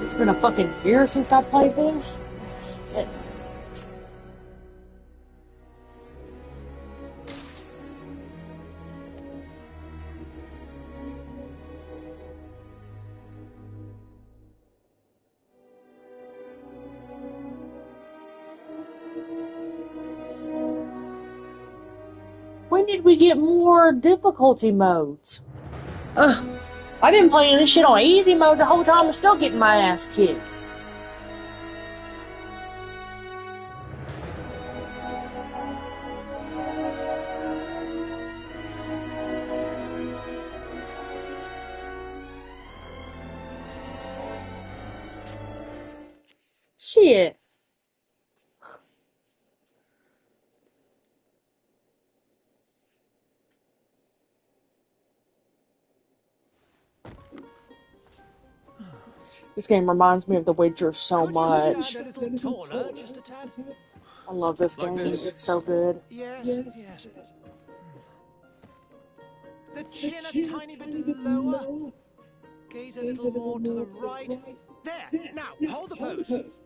It's been a fucking year since I played this. Shit. When did we get more difficulty modes? Ugh. I've been playing this shit on easy mode the whole time and still getting my ass kicked. Shit. This game reminds me of The Witcher so much. A little taller, just a tad. I love this game. It's so good. Yes. The chin a tiny bit lower. Gaze a little more to the right. There. Now, hold the pose.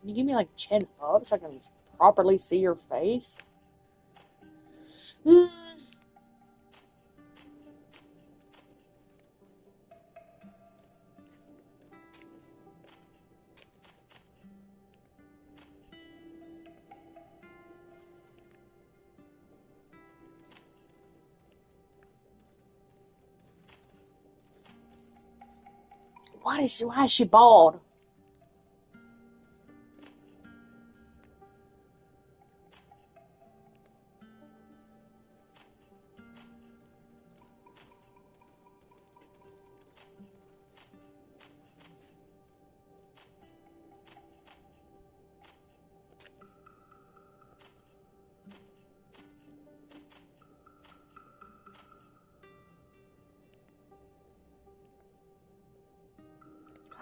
Can you give me like chin up so I can properly see your face? Why is she bald?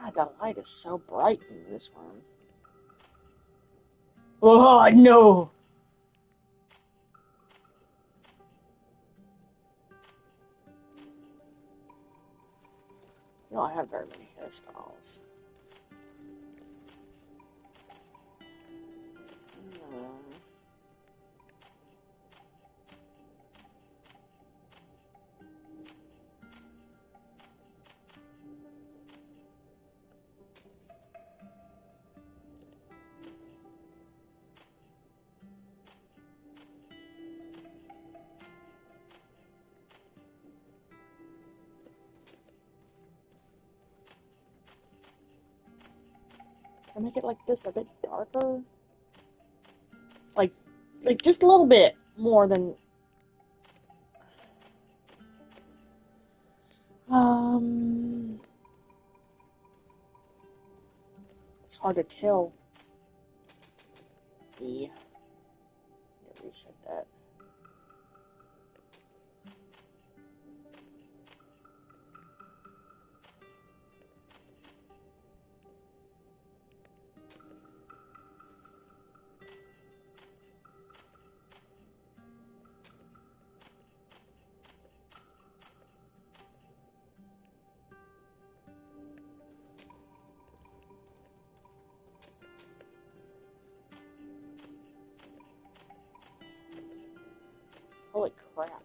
God, the light is so bright in this room. Oh, no! You don't have very many hairstyles. Can I make it like this, a bit darker? Like just a little bit more than... It's hard to tell. Yeah. Reset that. Holy crap.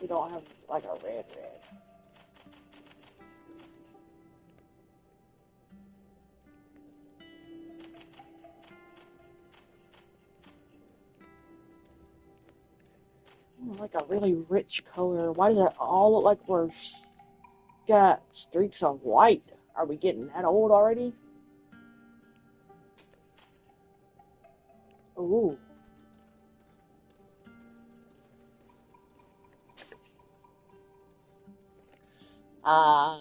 We don't have like a red. Like a really rich color. Why does that all look like we're got streaks of white? Are we getting that old already? Ooh. Uh,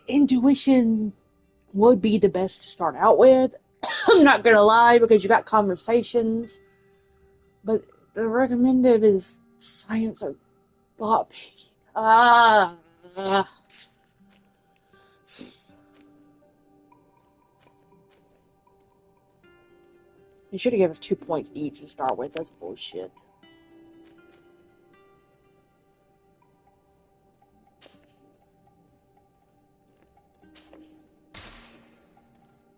intuition would be the best to start out with. I'm not gonna lie, because you got conversations. But the recommended is science or law. You should have given us 2 points each to start with. That's bullshit.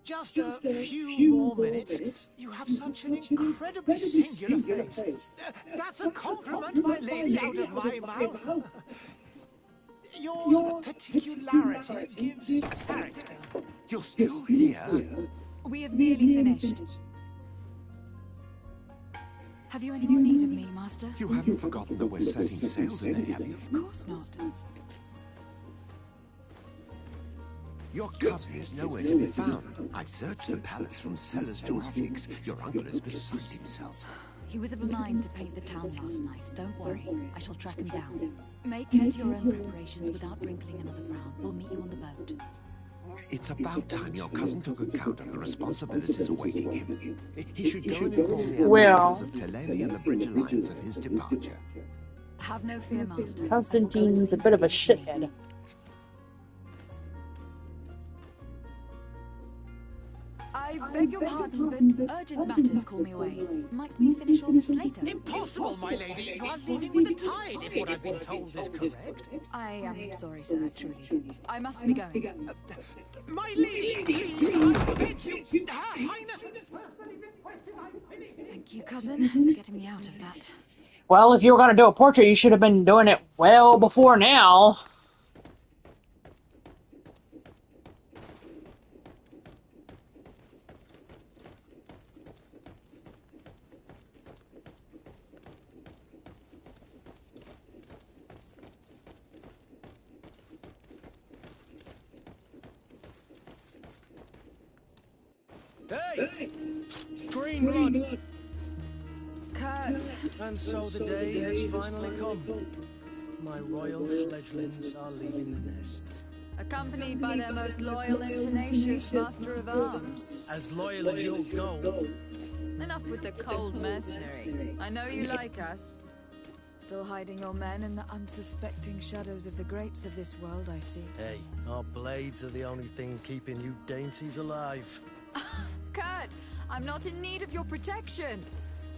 Just a few more minutes. You have such an incredibly singular face. That's a compliment, my lady, out of my mouth. Your particularity gives character. You're still here? We have nearly finished. Have you any more need of me, Master? You haven't forgotten that we're setting sail today, have you? Of course not. Your cousin is nowhere to be found. I've searched the palace from cellars to attics. Your uncle is beside himself. He was of a mind to paint the town last night. Don't worry, I shall track him down. Make care to your own preparations without wrinkling another frown. We'll meet you on the boat. It's about time your cousin took account of the responsibilities awaiting him. He should go and inform the ambassadors of Telemi and the Bridge Alliance of his departure. Have no fear, Master. Constantine's a bit of a shithead. I beg your pardon, but urgent matters call me away. Might we finish all this later? Impossible, my lady! You are leaving with the tide, if what I've been told is correct. I am sorry, sir, truly. I must be going. My lady, please, I beg you! Her Highness personally requested I finish. Thank you, cousin, for getting me out of that. Well, if you were going to do a portrait, you should have been doing it well before now. Hey! Green blood! Kurt! And so the day has finally come. My royal fledglings are leaving the nest. Accompanied by their most loyal and tenacious master of arms. As loyal as you'll go. Enough with the cold mercenary. I know you like us. Still hiding your men in the unsuspecting shadows of the greats of this world, I see. Hey, our blades are the only thing keeping you dainties alive. Kurt, I'm not in need of your protection.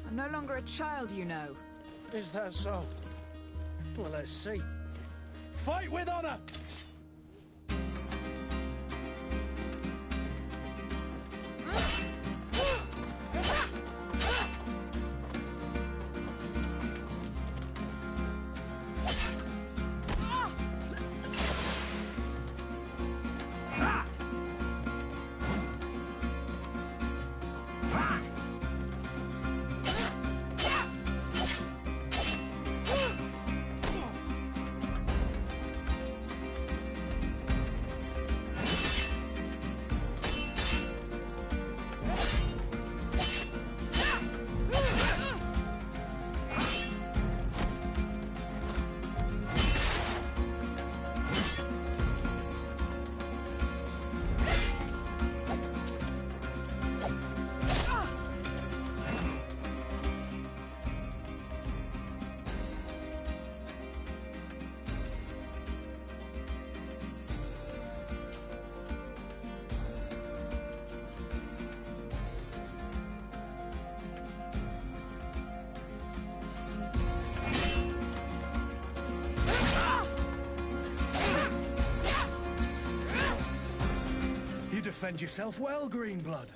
I'm no longer a child, you know. Is that so? Well, let's see. Fight with honor! defend yourself well, Greenblood.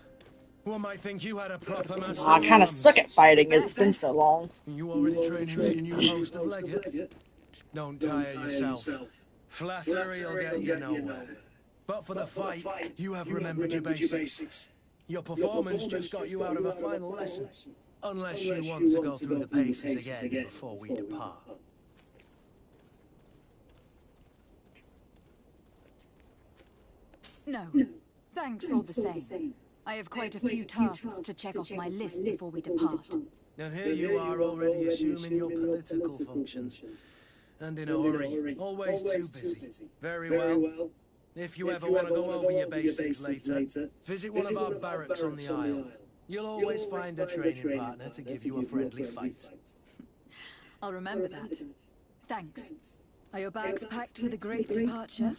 One might think you had a proper master. I kind of suck at fighting. It's been so long. You already training for your new post of legate? Don't tire yourself. Flattery will get you nowhere. But for the fight, you have remembered your basics. Your performance just got you out of a final lesson. Unless you want to go through the paces again before we depart. No. Thanks all the same. I have quite a few tasks to check off my list before we depart. And here you are already assuming your political functions. And in a hurry, always too busy. Very well. If you ever want to go over your basics later, visit one of our barracks on the Isle. You'll always find a training partner to give you a friendly fight. I'll remember that. Thanks. Are your bags packed for the great departure?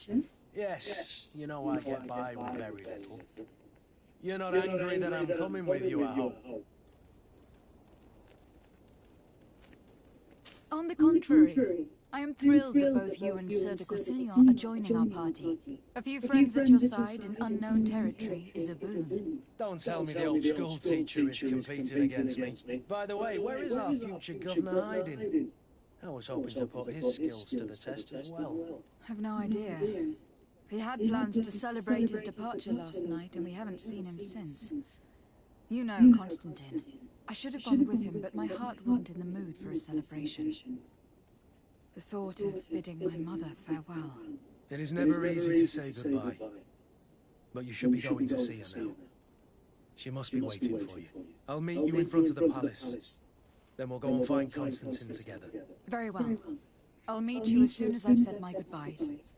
Yes, you know I get by with very little. You're not angry that I'm coming with you, I hope. On the contrary, I am thrilled that both you and Sir de Courcillon are joining our party. A few friends at your side in unknown territory is a boon. Don't tell me the old school teacher is competing against me. By the way, where is our future governor hiding? I was hoping to put his skills to the test as well. I've no idea. He had plans to celebrate his departure last night, and we haven't seen him since. You know Constantine. I should have gone with him, but my heart wasn't in the mood for a celebration. The thought of bidding my mother farewell. It is never easy to say goodbye. But you should be going to see her now. She must be waiting for you. I'll meet you in front of the palace. Then we'll go and find Constantine together. Very well. I'll meet you as soon as I've said my goodbyes.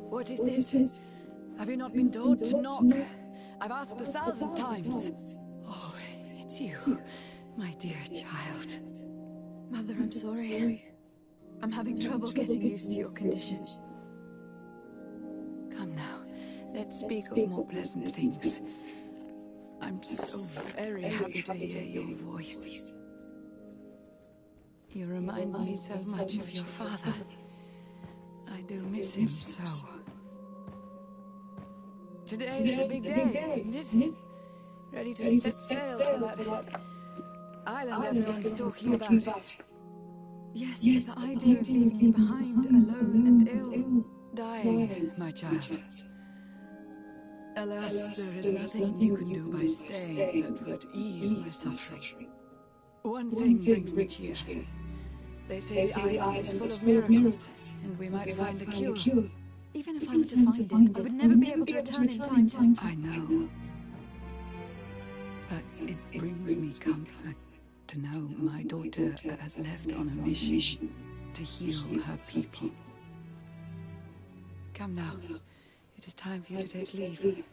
What is this? Have you not been told to knock? I've asked 1,000 times. Oh, it's you, my dear child. Mother, I'm sorry. I'm having trouble getting used to your condition. Come now, let's speak of more pleasant things. I'm so very happy to hear your voice. You remind me so much of your father. I do miss him so. Today is the big day, isn't it? Ready to set sail for that island everyone's talking about. Yes, the idea of leaving you behind, alone and ill, dying, my child. Alas, there is nothing you can do by staying that would ease my suffering. One thing brings me cheer. They say the island is full of miracles, and we might find a cure. Even if I were to find it, I would never be able to return in time to... I know. But it brings me comfort to know my daughter has left on a mission to heal her people. Come now. It is time for you to take leave.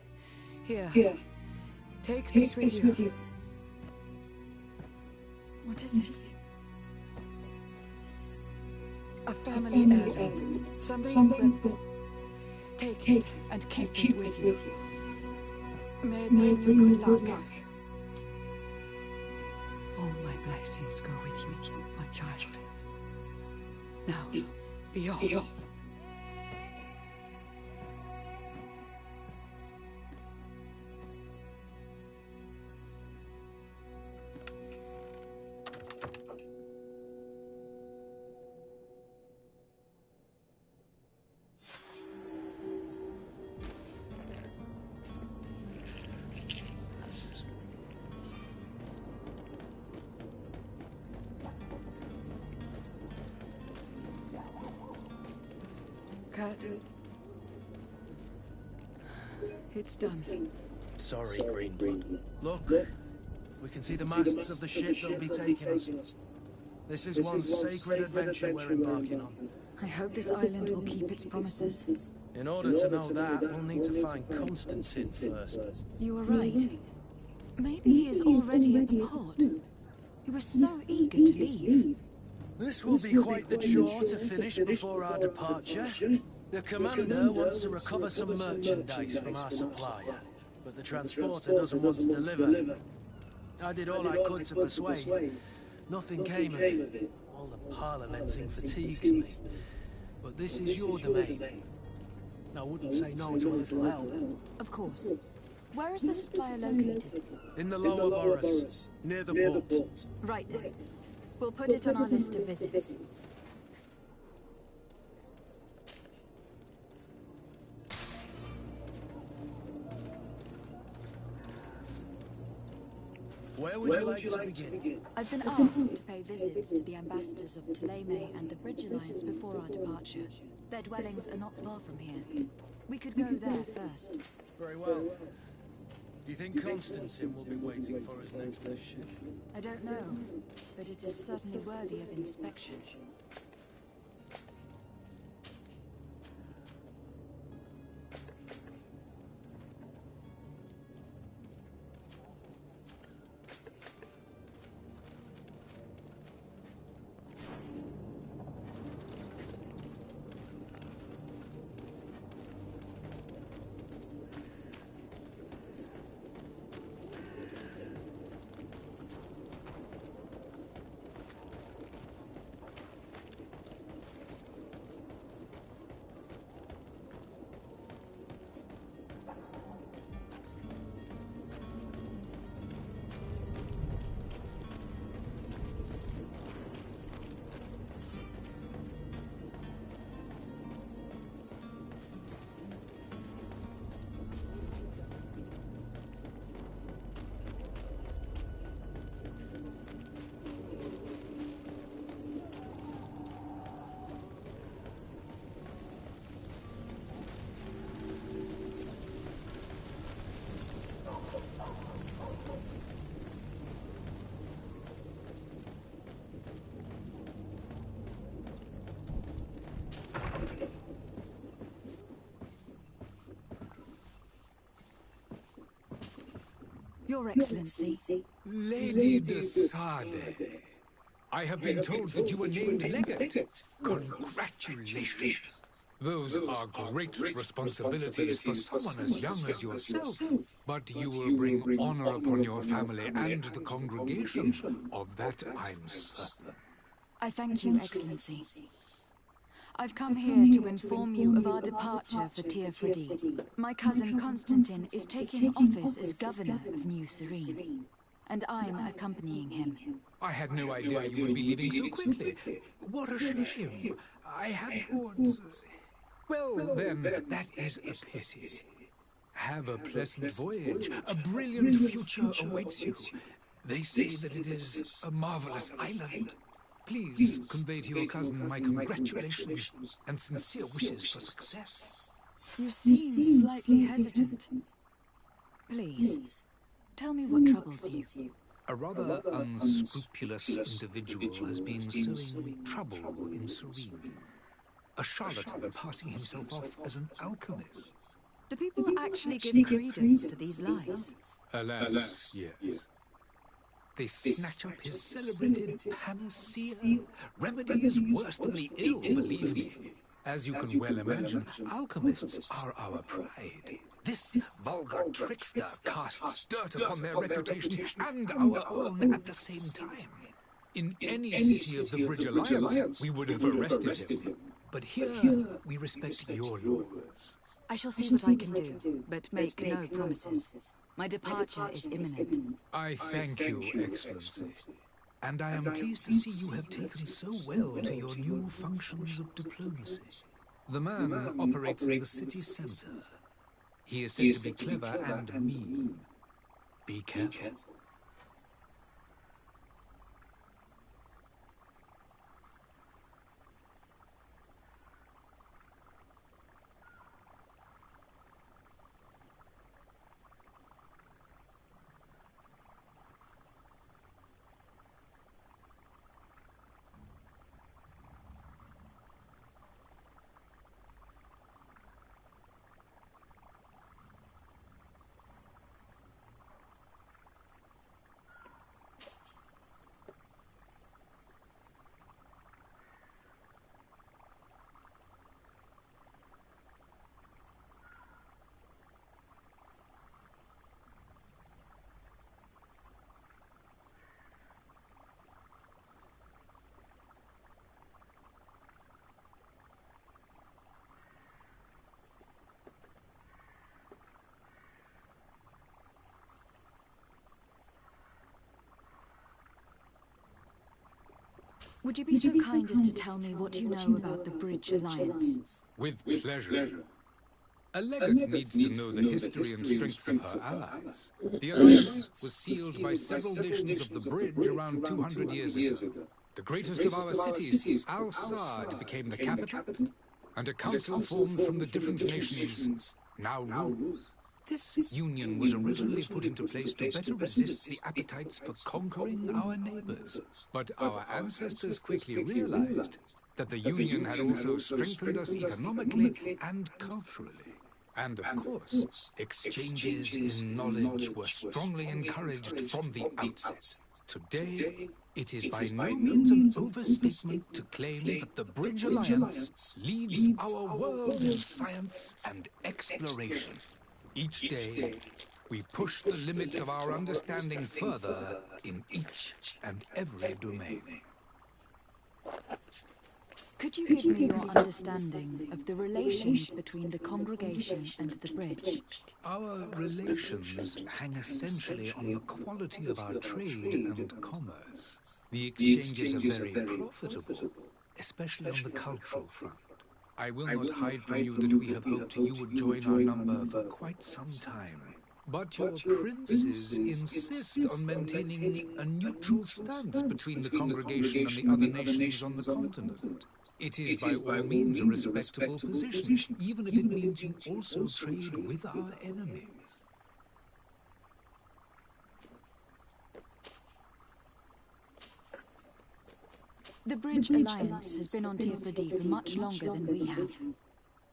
Here. Take this with you. What is it? A family heirloom. Something that... Take it and keep it with you. May it bring you good luck. All my blessings go with you, my child. Now, be off. It's done. Sorry, Greenblood. Look, we can see the masts of the ship that'll be taking us. This is one sacred adventure we're embarking on. I hope this island will keep its promises. In order to know that, we'll need to find Constantine first. You are right. Maybe he is already at the port. He was so eager to leave. This will be quite the chore to finish before our departure. The commander wants to recover some merchandise from our supplier, but but the transporter doesn't want to deliver. I did all I could to persuade. Nothing came of it. All the parliamenting fatigues me. But this is your domain. I wouldn't say no to a little help. Of course. Where is the supplier located? In the lower boroughs, near the port. Right then. We'll put it on our list of visits. Where would you like to begin? I've been asked to pay visits to the ambassadors of Ptolemy and the Bridge Alliance before our departure. Their dwellings are not far from here. We could go there first. Very well. Do you think Constantine will be waiting for us next to the ship? I don't know, but it is certainly worthy of inspection. Your Excellency. Lady de Sade, I have been told that you were named legate. Congratulations. Those are great responsibilities for someone as young as yourself. But you will bring honor upon your family and the congregation. Of that I'm certain. I thank you, Excellency. I've come here to inform you of our departure for Teofredi. My cousin Constantine is taking office as governor of New Serene, and I'm accompanying him. I had no idea you would be leaving so quickly. What a shame. I had thought... Well, then, that is a pity. Have a pleasant voyage. A brilliant future awaits you. They say that it is a marvelous island. Please convey to your cousin my congratulations and sincere wishes for success. You seem slightly hesitant. Please, tell me what troubles you. A rather unscrupulous individual has been sowing trouble in Serene. A charlatan passing himself off as an alchemist. Do people actually give credence to these lies? Alas, yes. They snatch up his celebrated panacea. Remedies worse than the ill, believe me. As you can well imagine, alchemists are our pride. This vulgar trickster casts dirt upon their reputation and our own at the same time. In any city of the Bridge Alliance, we would have arrested him. But here, we respect your laws. I shall see what I can do, but make no promises. My departure is imminent. I thank you, Excellency. And I am pleased to see you have taken so well to your new functions of diplomacy. The man operates in the city center. He is said to be clever and mean. Be careful. Would you be so kind as to tell me what you know about the Bridge Alliance? With pleasure. A legate needs to know the history and strengths of her allies. The alliance was sealed by several nations of the Bridge around 200 years ago. The greatest of our cities, Al-Sad, became the capital, and a council formed from the different nations now rules. This union was originally put into place to better resist the appetites for conquering our neighbors. But our ancestors quickly realized that the union had also strengthened us economically and culturally. And of course, exchanges in knowledge were strongly encouraged from the outset. Today, it is by no means an overstatement to claim that the Bridge Alliance leads our world in science and exploration. Each day, we push the limits of our understanding further in each and every domain. Could you give me your understanding of the relations between the congregation and the Bridge? Our relations hang essentially on the quality of our trade and commerce. The exchanges are very profitable, especially on the cultural front. I will not hide from you that we have hoped you would join our number for quite some time. But your princes insist on maintaining a neutral stance between the congregation and the other nations on the continent. It is by all means a respectable position, even if it means you also trade with our enemies. The Bridge Alliance has been on Tirfadi for much longer than we have.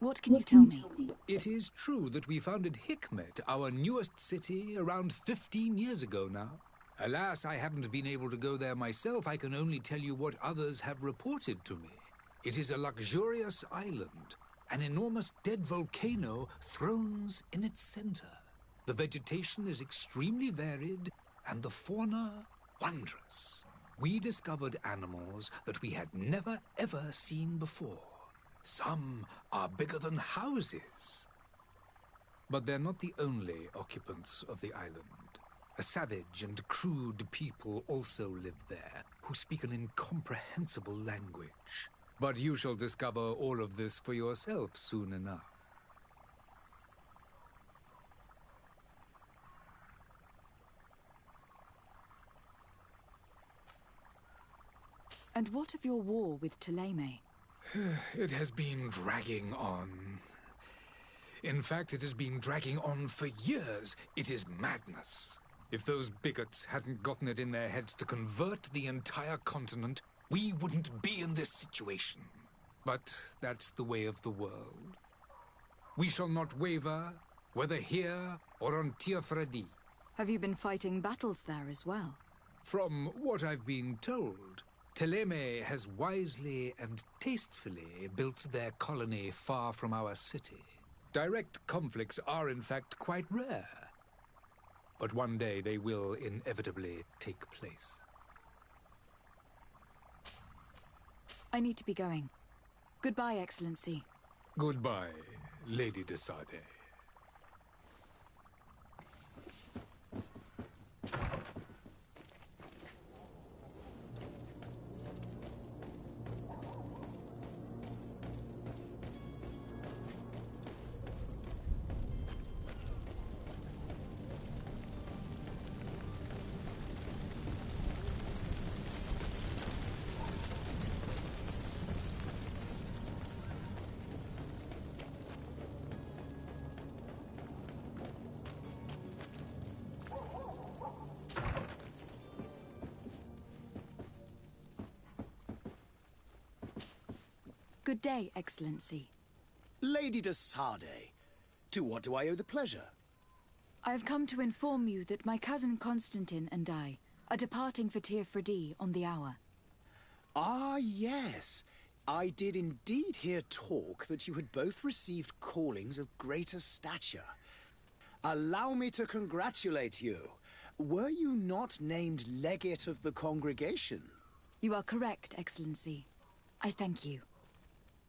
What can you tell me? It is true that we founded Hikmet, our newest city, around 15 years ago now. Alas, I haven't been able to go there myself. I can only tell you what others have reported to me. It is a luxurious island. An enormous dead volcano thrones in its center. The vegetation is extremely varied, and the fauna wondrous. We discovered animals that we had never ever seen before. Some are bigger than houses. But they're not the only occupants of the island. A savage and crude people also live there, who speak an incomprehensible language. But you shall discover all of this for yourself soon enough. And what of your war with Thélème? It has been dragging on. In fact, it has been dragging on for years. It is madness. If those bigots hadn't gotten it in their heads to convert the entire continent, we wouldn't be in this situation. But that's the way of the world. We shall not waver, whether here or on Tirfadi. Have you been fighting battles there as well? From what I've been told, Thélème has wisely and tastefully built their colony far from our city. Direct conflicts are in fact quite rare. But one day they will inevitably take place. I need to be going. Goodbye, Excellency. Goodbye, Lady de Sade. Good day, Excellency. Lady de Sade, to what do I owe the pleasure? I have come to inform you that my cousin Constantine and I are departing for Tirfadi on the hour. Ah, yes. I did indeed hear talk that you had both received callings of greater stature. Allow me to congratulate you. Were you not named legate of the congregation? You are correct, Excellency. I thank you.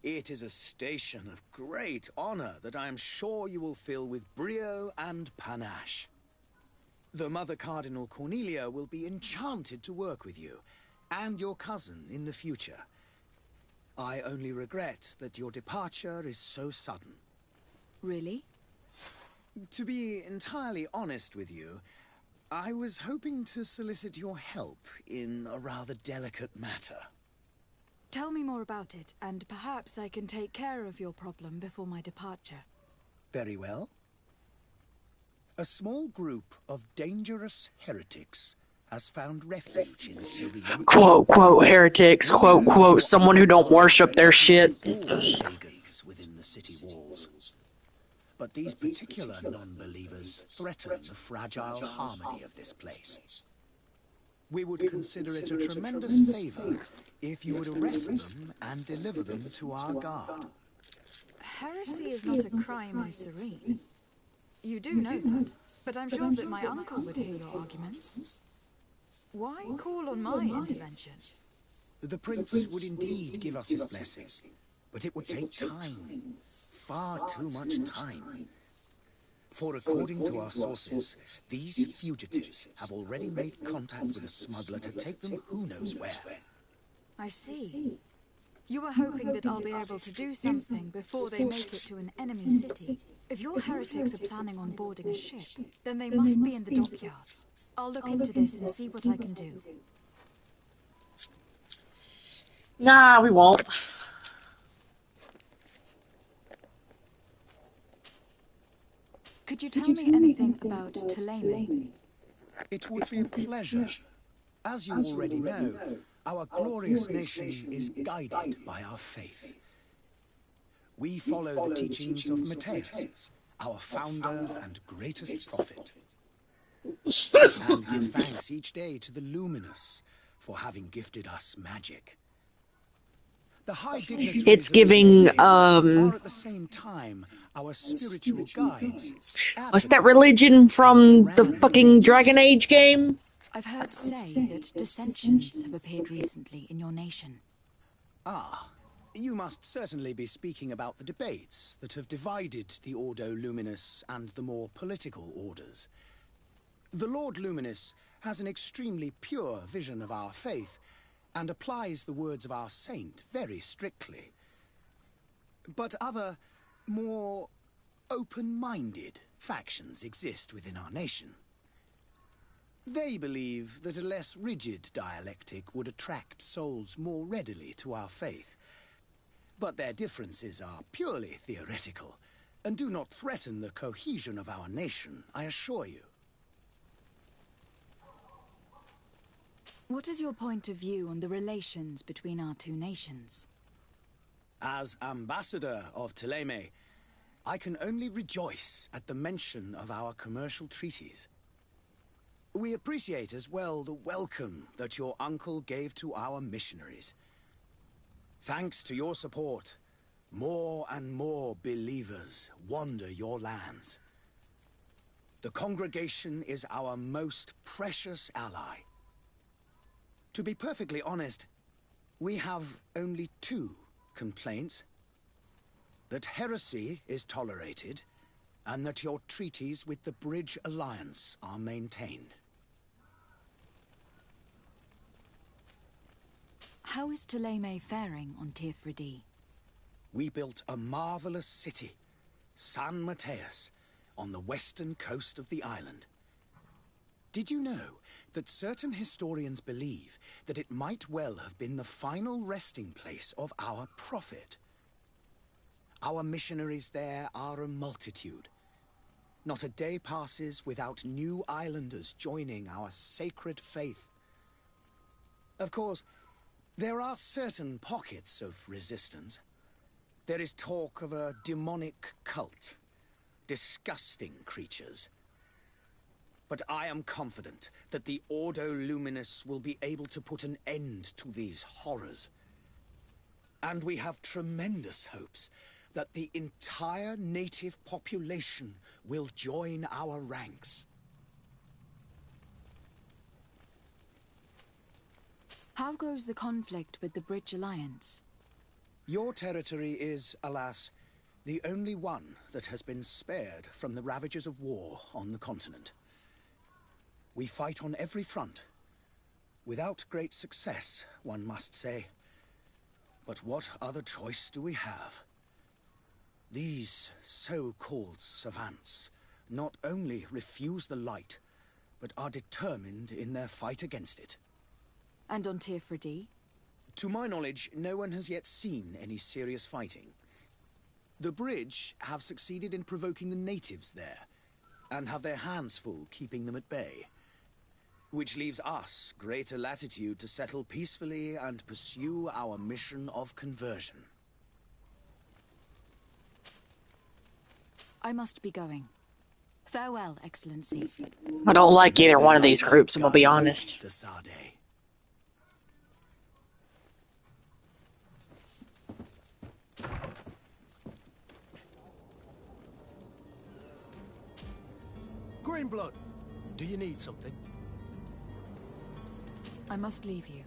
It is a station of great honor that I am sure you will fill with brio and panache. The Mother Cardinal Cornelia will be enchanted to work with you. and your cousin in the future. I only regret that your departure is so sudden. Really? To be entirely honest with you, I was hoping to solicit your help in a rather delicate matter. Tell me more about it, and perhaps I can take care of your problem before my departure. Very well. A small group of dangerous heretics has found refuge in Syrian... Quote, quote, heretics, quote, quote, someone who don't worship their shit. All pagans within the city walls. But these particular non-believers threaten the fragile harmony of this place. We would consider it a tremendous favor if you would arrest them and deliver them to our guard. Heresy is not a crime in Serene. You do know that, but I'm sure that my uncle would hear your arguments. Why call on my intervention? The prince would indeed give us his blessing, but it would take time. Far too much time. For according to our sources, these fugitives have already made contact with a smuggler to take them who knows where. I see. You were hoping that I'll be able to do something before they make it to an enemy city. If your heretics are planning on boarding a ship, then they must be in the dockyards. I'll look into this and see what I can do. Nah, we won't. Could you tell me anything about Thélème? It would be a pleasure. As you already know, our glorious nation is guided by our faith. We follow the teachings of Matthias, our founder and greatest prophet. And give thanks each day to the Luminous for having gifted us magic. The high dignitaries It's giving, are at the same time our spiritual guides. what's that religion from the fucking Dragon Age game? I've heard say that dissensions have appeared recently in your nation. Ah, you must certainly be speaking about the debates that have divided the Ordo Luminous and the more political orders. The Lord Luminous has an extremely pure vision of our faith and applies the words of our saint very strictly. But other, more open-minded factions exist within our nation. They believe that a less rigid dialectic would attract souls more readily to our faith. But their differences are purely theoretical and do not threaten the cohesion of our nation, I assure you. What is your point of view on the relations between our two nations? As ambassador of Thélème, I can only rejoice at the mention of our commercial treaties. We appreciate as well the welcome that your uncle gave to our missionaries. Thanks to your support, more and more believers wander your lands. The congregation is our most precious ally. To be perfectly honest, we have only two complaints. That heresy is tolerated, and that your treaties with the Bridge Alliance are maintained. How is Thélème faring on Tirfridi? We built a marvelous city, San Matthias, on the western coast of the island. Did you know that certain historians believe that it might well have been the final resting place of our prophet? Our missionaries there are a multitude. Not a day passes without new islanders joining our sacred faith. Of course, there are certain pockets of resistance. There is talk of a demonic cult, disgusting creatures. But I am confident that the Ordo Luminous will be able to put an end to these horrors. And we have tremendous hopes that the entire native population will join our ranks. How goes the conflict with the Bridge Alliance? Your territory is, alas, the only one that has been spared from the ravages of war on the continent. We fight on every front, Without great success, one must say. But what other choice do we have? These so-called savants not only refuse the light, but are determined in their fight against it. And on Tirfredi? To my knowledge, no one has yet seen any serious fighting. The bridge have succeeded in provoking the natives there, and have their hands full keeping them at bay. Which leaves us greater latitude to settle peacefully and pursue our mission of conversion. I must be going. Farewell, Excellency. I don't like either one of these groups, I'm gonna be honest. Greenblood, do you need something? I must leave you.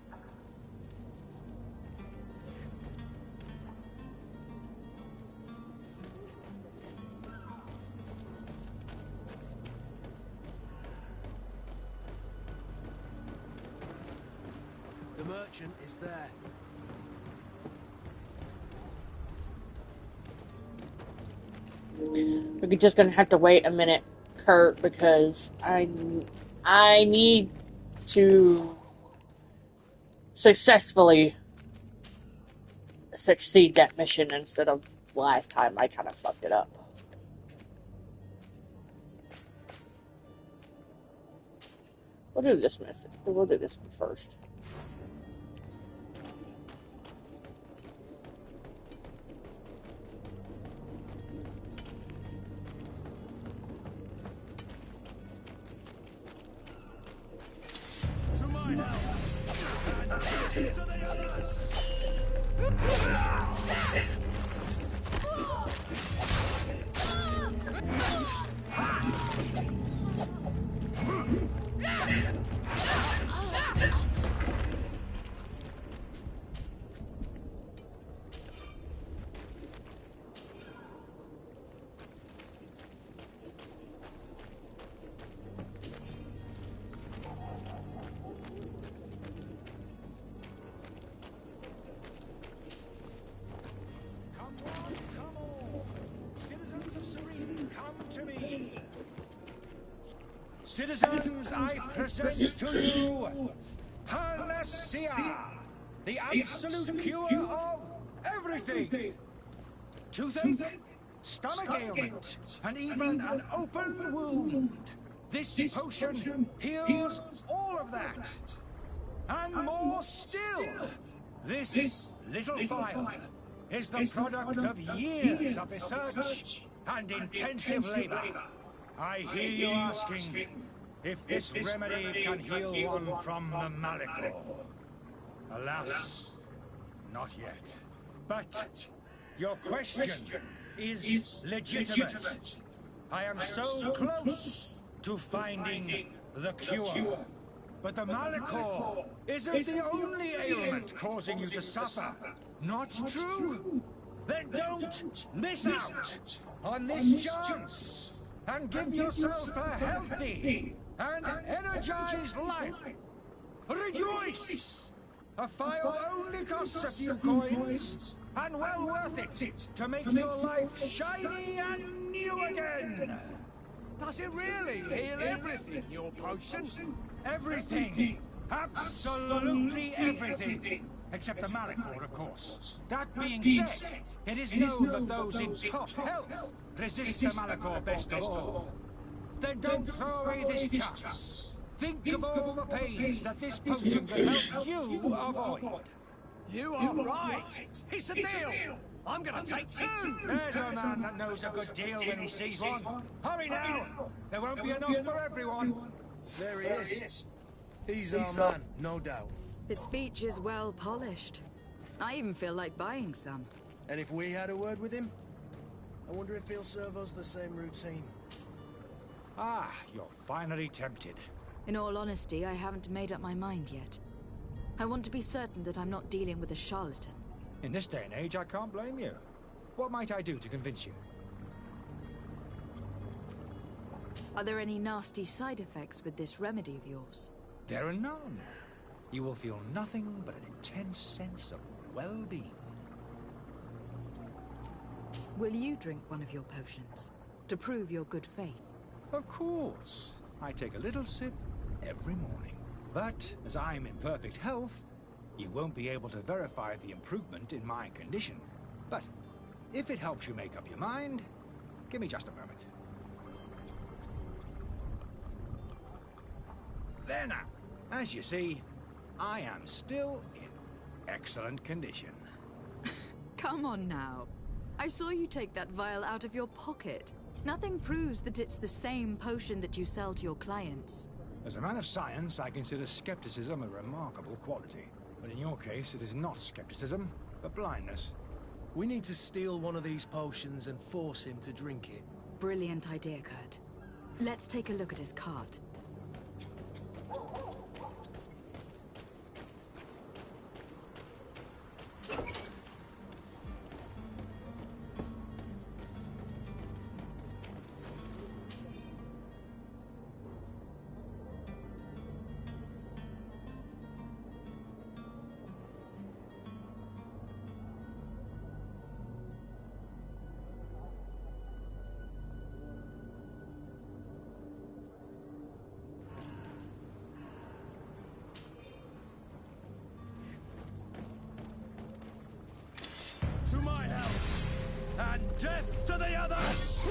The merchant is there. We're just gonna have to wait a minute, Kurt, because I need to successfully succeed that mission instead of last time I kind of fucked it up. We'll do this message. We'll do this one first. To my help! And to the others! Citizens, I present to you Panacea, the absolute cure of everything. Toothache, stomach ailment, and even an open wound. This potion heals all of that. And more still, this little vial is the product of years of research and intensive labor. I hear you asking if this remedy can heal one from the Malachor. Alas, not yet. But your question is legitimate. I am so close to finding the cure. But the Malachor isn't the only ailment causing you to suffer. Not true? Then don't miss out on this chance. And give yourself a healthy and energized life. Rejoice! A file only costs a few coins, and well worth it to make your life shiny and new again. Does it really heal everything, your potion? Everything. Absolutely everything. Except the Malachor, of course. That being said, it is known that those in top health resist the Malachor best of all. Then don't throw away this chance. Think of all the pains that this potion will help you avoid. You are right. It's a deal. I'm gonna take two. There's a man that knows a good deal when he sees one. Hurry now. There won't be enough for everyone. There he is. He's our man, no doubt. His speech is well polished. I even feel like buying some. And if we had a word with him? I wonder if he'll serve us the same routine. Ah, you're finally tempted. In all honesty, I haven't made up my mind yet. I want to be certain that I'm not dealing with a charlatan. In this day and age, I can't blame you. What might I do to convince you? Are there any nasty side effects with this remedy of yours? There are none. you will feel nothing but an intense sense of well-being. Will you drink one of your potions to prove your good faith? Of course. I take a little sip every morning. But as I'm in perfect health, you won't be able to verify the improvement in my condition. But if it helps you make up your mind, give me just a moment. There now. As you see, I am still in excellent condition. Come on now. I saw you take that vial out of your pocket. Nothing proves that it's the same potion that you sell to your clients. As a man of science, I consider skepticism a remarkable quality. But in your case, it is not skepticism, but blindness. We need to steal one of these potions and force him to drink it. Brilliant idea, Kurt. Let's take a look at his cart. To my help! And death to the others!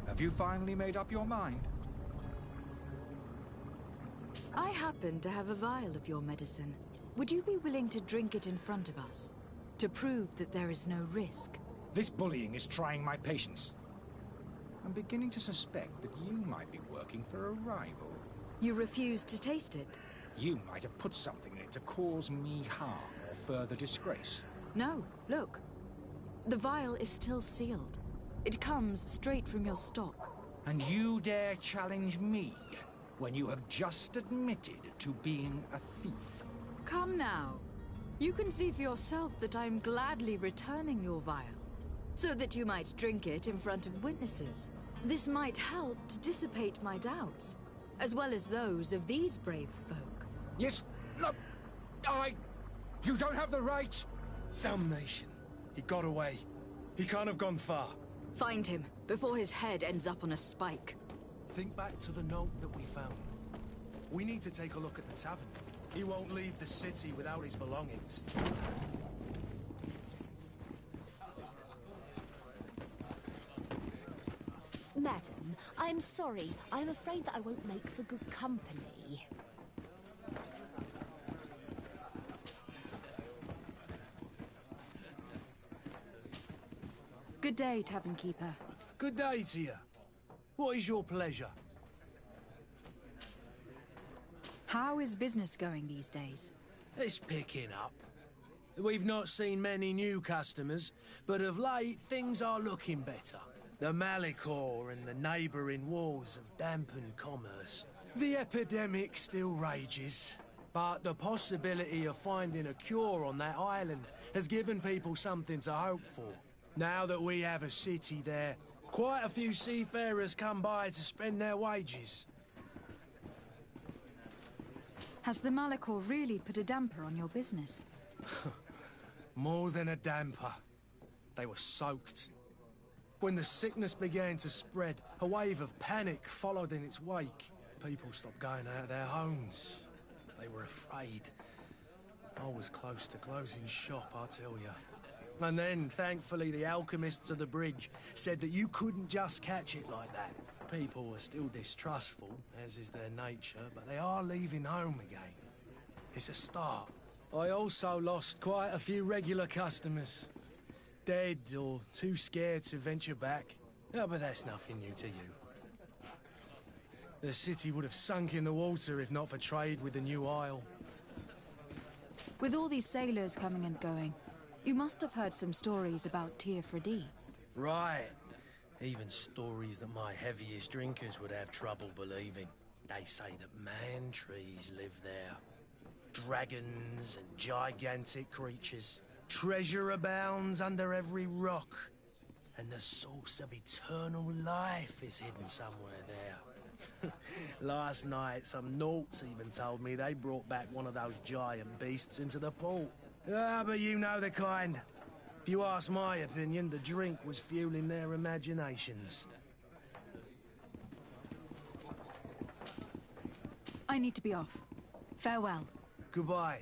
Have you finally made up your mind? I happen to have a vial of your medicine. Would you be willing to drink it in front of us? To prove that there is no risk? This bullying is trying my patience. I'm beginning to suspect that you might be working for a rival. You refuse to taste it? You might have put something in it to cause me harm or further disgrace. No, look. The vial is still sealed. It comes straight from your stock. And you dare challenge me when you have just admitted to being a thief? Come now. You can see for yourself that I'm gladly returning your vial, so that you might drink it in front of witnesses. This might help to dissipate my doubts, as well as those of these brave folk. Yes, no, you don't have the right. Damnation. He got away. He can't have gone far. Find him, before his head ends up on a spike. Think back to the note that we found. We need to take a look at the tavern. He won't leave the city without his belongings. Madam, I'm sorry. I'm afraid that I won't make for good company. Good day, tavern keeper. Good day to you. What is your pleasure? How is business going these days? It's picking up. We've not seen many new customers, but of late things are looking better. The Malicor and the neighbouring wars have dampened commerce. The epidemic still rages, but the possibility of finding a cure on that island has given people something to hope for. Now that we have a city there, quite a few seafarers come by to spend their wages. Has the Malicor really put a damper on your business? More than a damper. They were soaked. When the sickness began to spread, a wave of panic followed in its wake. People stopped going out of their homes. They were afraid. I was close to closing shop, I tell you. And then, thankfully, the alchemists of the bridge said that you couldn't just catch it like that. People are still distrustful, as is their nature, but they are leaving home again. It's a start. I also lost quite a few regular customers. Dead or too scared to venture back. Yeah, but that's nothing new to you. The city would have sunk in the water if not for trade with the new isle. With all these sailors coming and going, you must have heard some stories about Tir Freddy. Right. Even stories that my heaviest drinkers would have trouble believing. They say that man-trees live there. Dragons and gigantic creatures. Treasure abounds under every rock. And the source of eternal life is hidden somewhere there. Last night, some Nauts even told me they brought back one of those giant beasts into the port. Ah, but you know the kind. If you ask my opinion, the drink was fueling their imaginations. I need to be off. Farewell. Goodbye.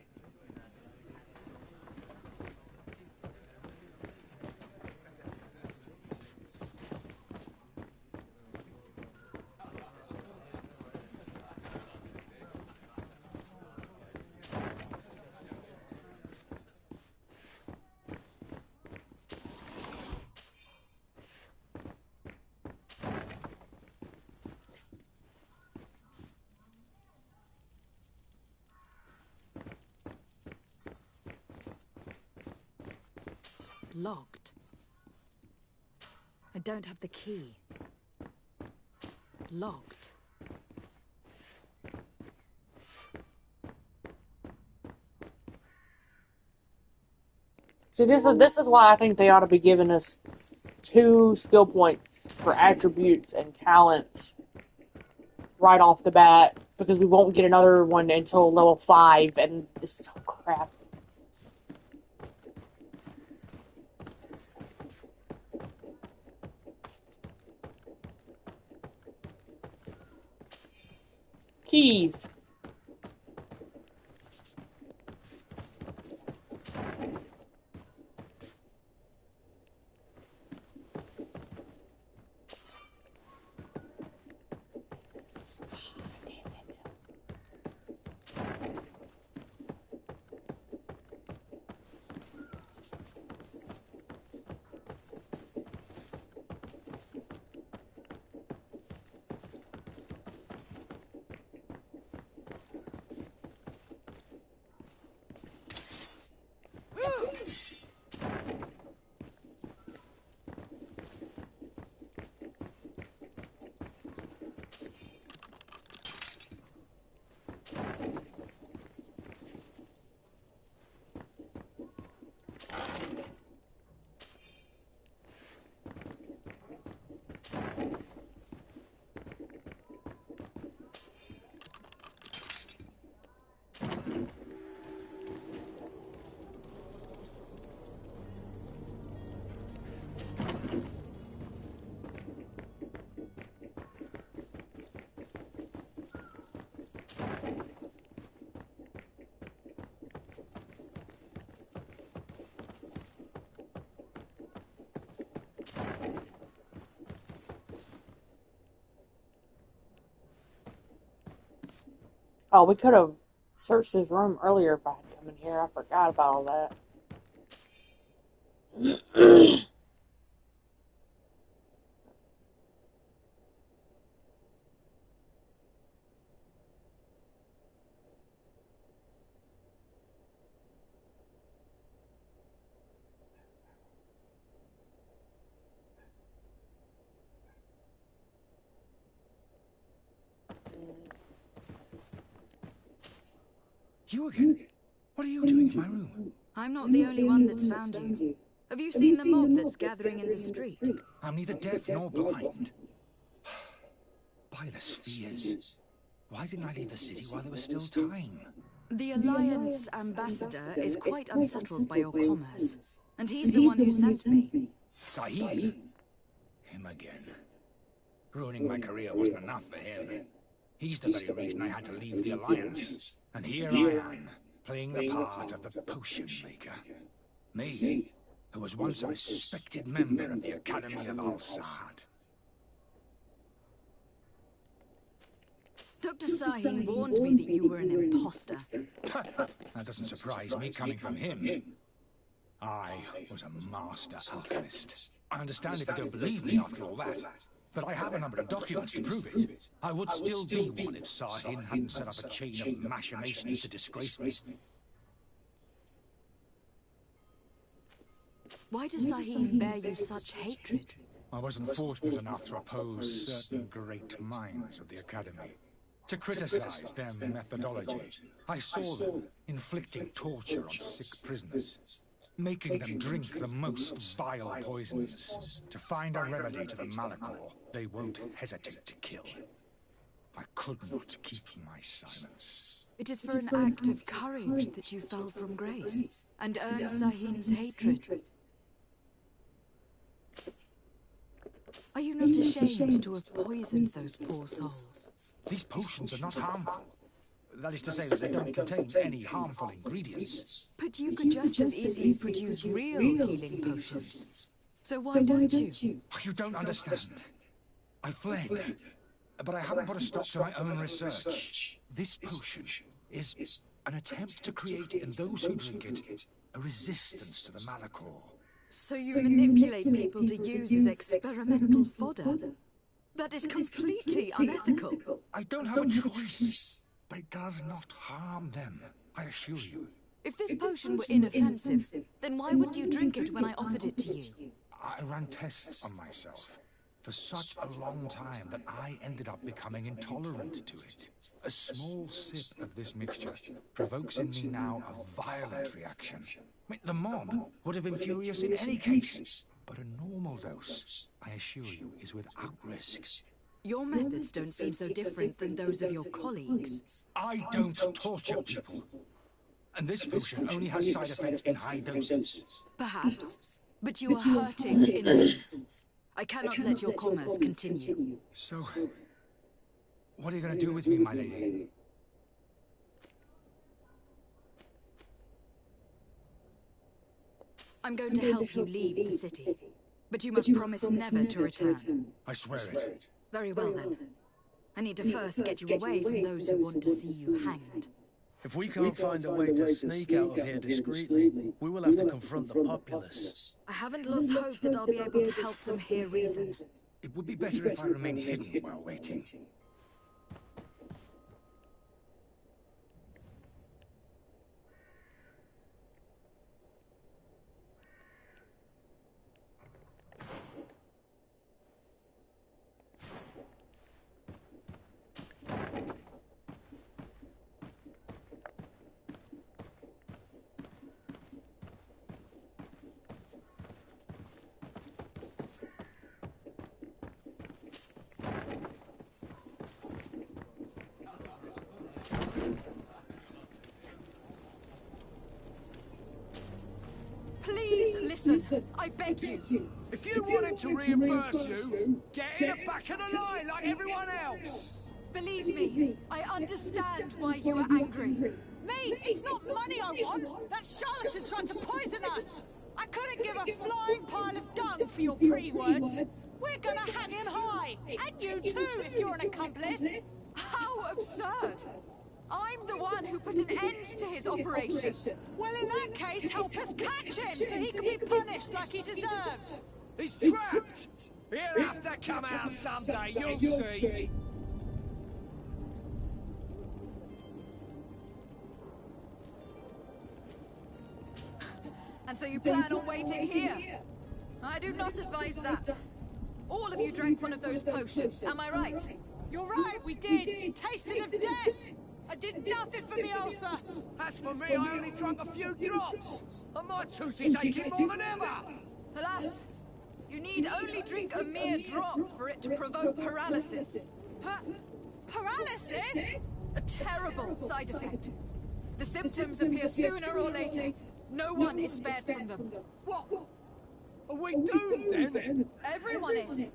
Locked. I don't have the key. Locked. See, this is why I think they ought to be giving us 2 skill points for attributes and talents right off the bat, because we won't get another one until level 5, and this is so crap. Keys. Oh, we could have searched his room earlier if I had come in here. I forgot about all that. You again? What are you doing in my room? I'm not the only one that's found you. Have you seen the mob that's gathering in the street? I'm neither deaf nor blind. By the spheres. Why didn't I leave the city while there was still time? The Alliance ambassador is quite unsettled by your commerce, and he's the one who sent me. Sahib? him again. Ruining my career wasn't enough for him. He's the very reason I had to leave the Alliance. And here I am, playing the part of the potion maker. Me, who was once a respected member of the Academy of Al-Sad. Dr. Sahin warned me that you were an imposter. That doesn't surprise me coming from him. I was a master alchemist. I understand if you don't believe me after all that, but I have a number of documents to prove it. I would still be one if Sahin hadn't set up a chain of machinations to disgrace me. Why does Sahin bear you such hatred? I wasn't fortunate enough to oppose certain great minds of the Academy. To criticize their methodology. I saw them inflicting torture on sick prisoners, making them drink the most vile poisons. To find a remedy to the malachor, they won't hesitate to kill. I could not keep my silence. It is for an act of courage that you fell from grace, and earned Sahin's hatred. Are you not ashamed to have poisoned those poor souls? These potions are not harmful. That is to say that they don't contain any harmful ingredients. But you could just as easily produce real healing potions. So why don't you? You don't understand. I fled, but I haven't put a stop to my own research. This potion is an attempt to create in those who drink it a resistance to the malachor. So you manipulate people to use as experimental fodder? That is completely unethical. I don't have a choice, but it does not harm them, I assure you. If this potion were inoffensive, then why would you drink it when I offered it to you? I ran tests on myself for such a long time that I ended up becoming intolerant to it. A small sip of this mixture provokes in me now a violent reaction. The mob would have been furious in any case, but a normal dose, I assure you, is without risk. Your methods don't seem so different than those of your colleagues. I don't torture people. And this potion only has side effects in high doses. Perhaps, but you are hurting innocents. I cannot let your commerce continue. So, what are you going to do with me, my lady? I'm going to help you leave the city, but you must promise never to return. I swear it. Very well then. I need to first get you away from those who want to see you hanged. If we can't find a way to sneak out of here discreetly, we will have to confront the populace. I haven't lost hope that I'll be able to help them hear reason. It would be better if I remained hidden while waiting. Listen, I beg you. If you want him to reimburse you, get in the back of the line like everyone else. Believe me, I understand why you are angry. Me? It's not money I want. That charlatan tried to poison us. I couldn't give a flying pile of dung for your pretty words. We're gonna hang him high. And you too, if you're an accomplice. How absurd. I'm the one who put an end to his operation. Well, in that case, help us catch him so he can be punished like he deserves. He's trapped! He'll have to come out someday, you'll see. And so you plan on waiting here? I do not advise that. All of you drank one of those potions, am I right? You're right, we did. Tasted of death. I did nothing for me ulcer. As for me, I only drank a few drops. And my tooth is aching more than ever. Alas, you need only drink a mere drop for it to provoke paralysis. Paralysis? A terrible side effect. The symptoms appear sooner or later. No one is spared from them. What? Are we doomed then? Everyone is.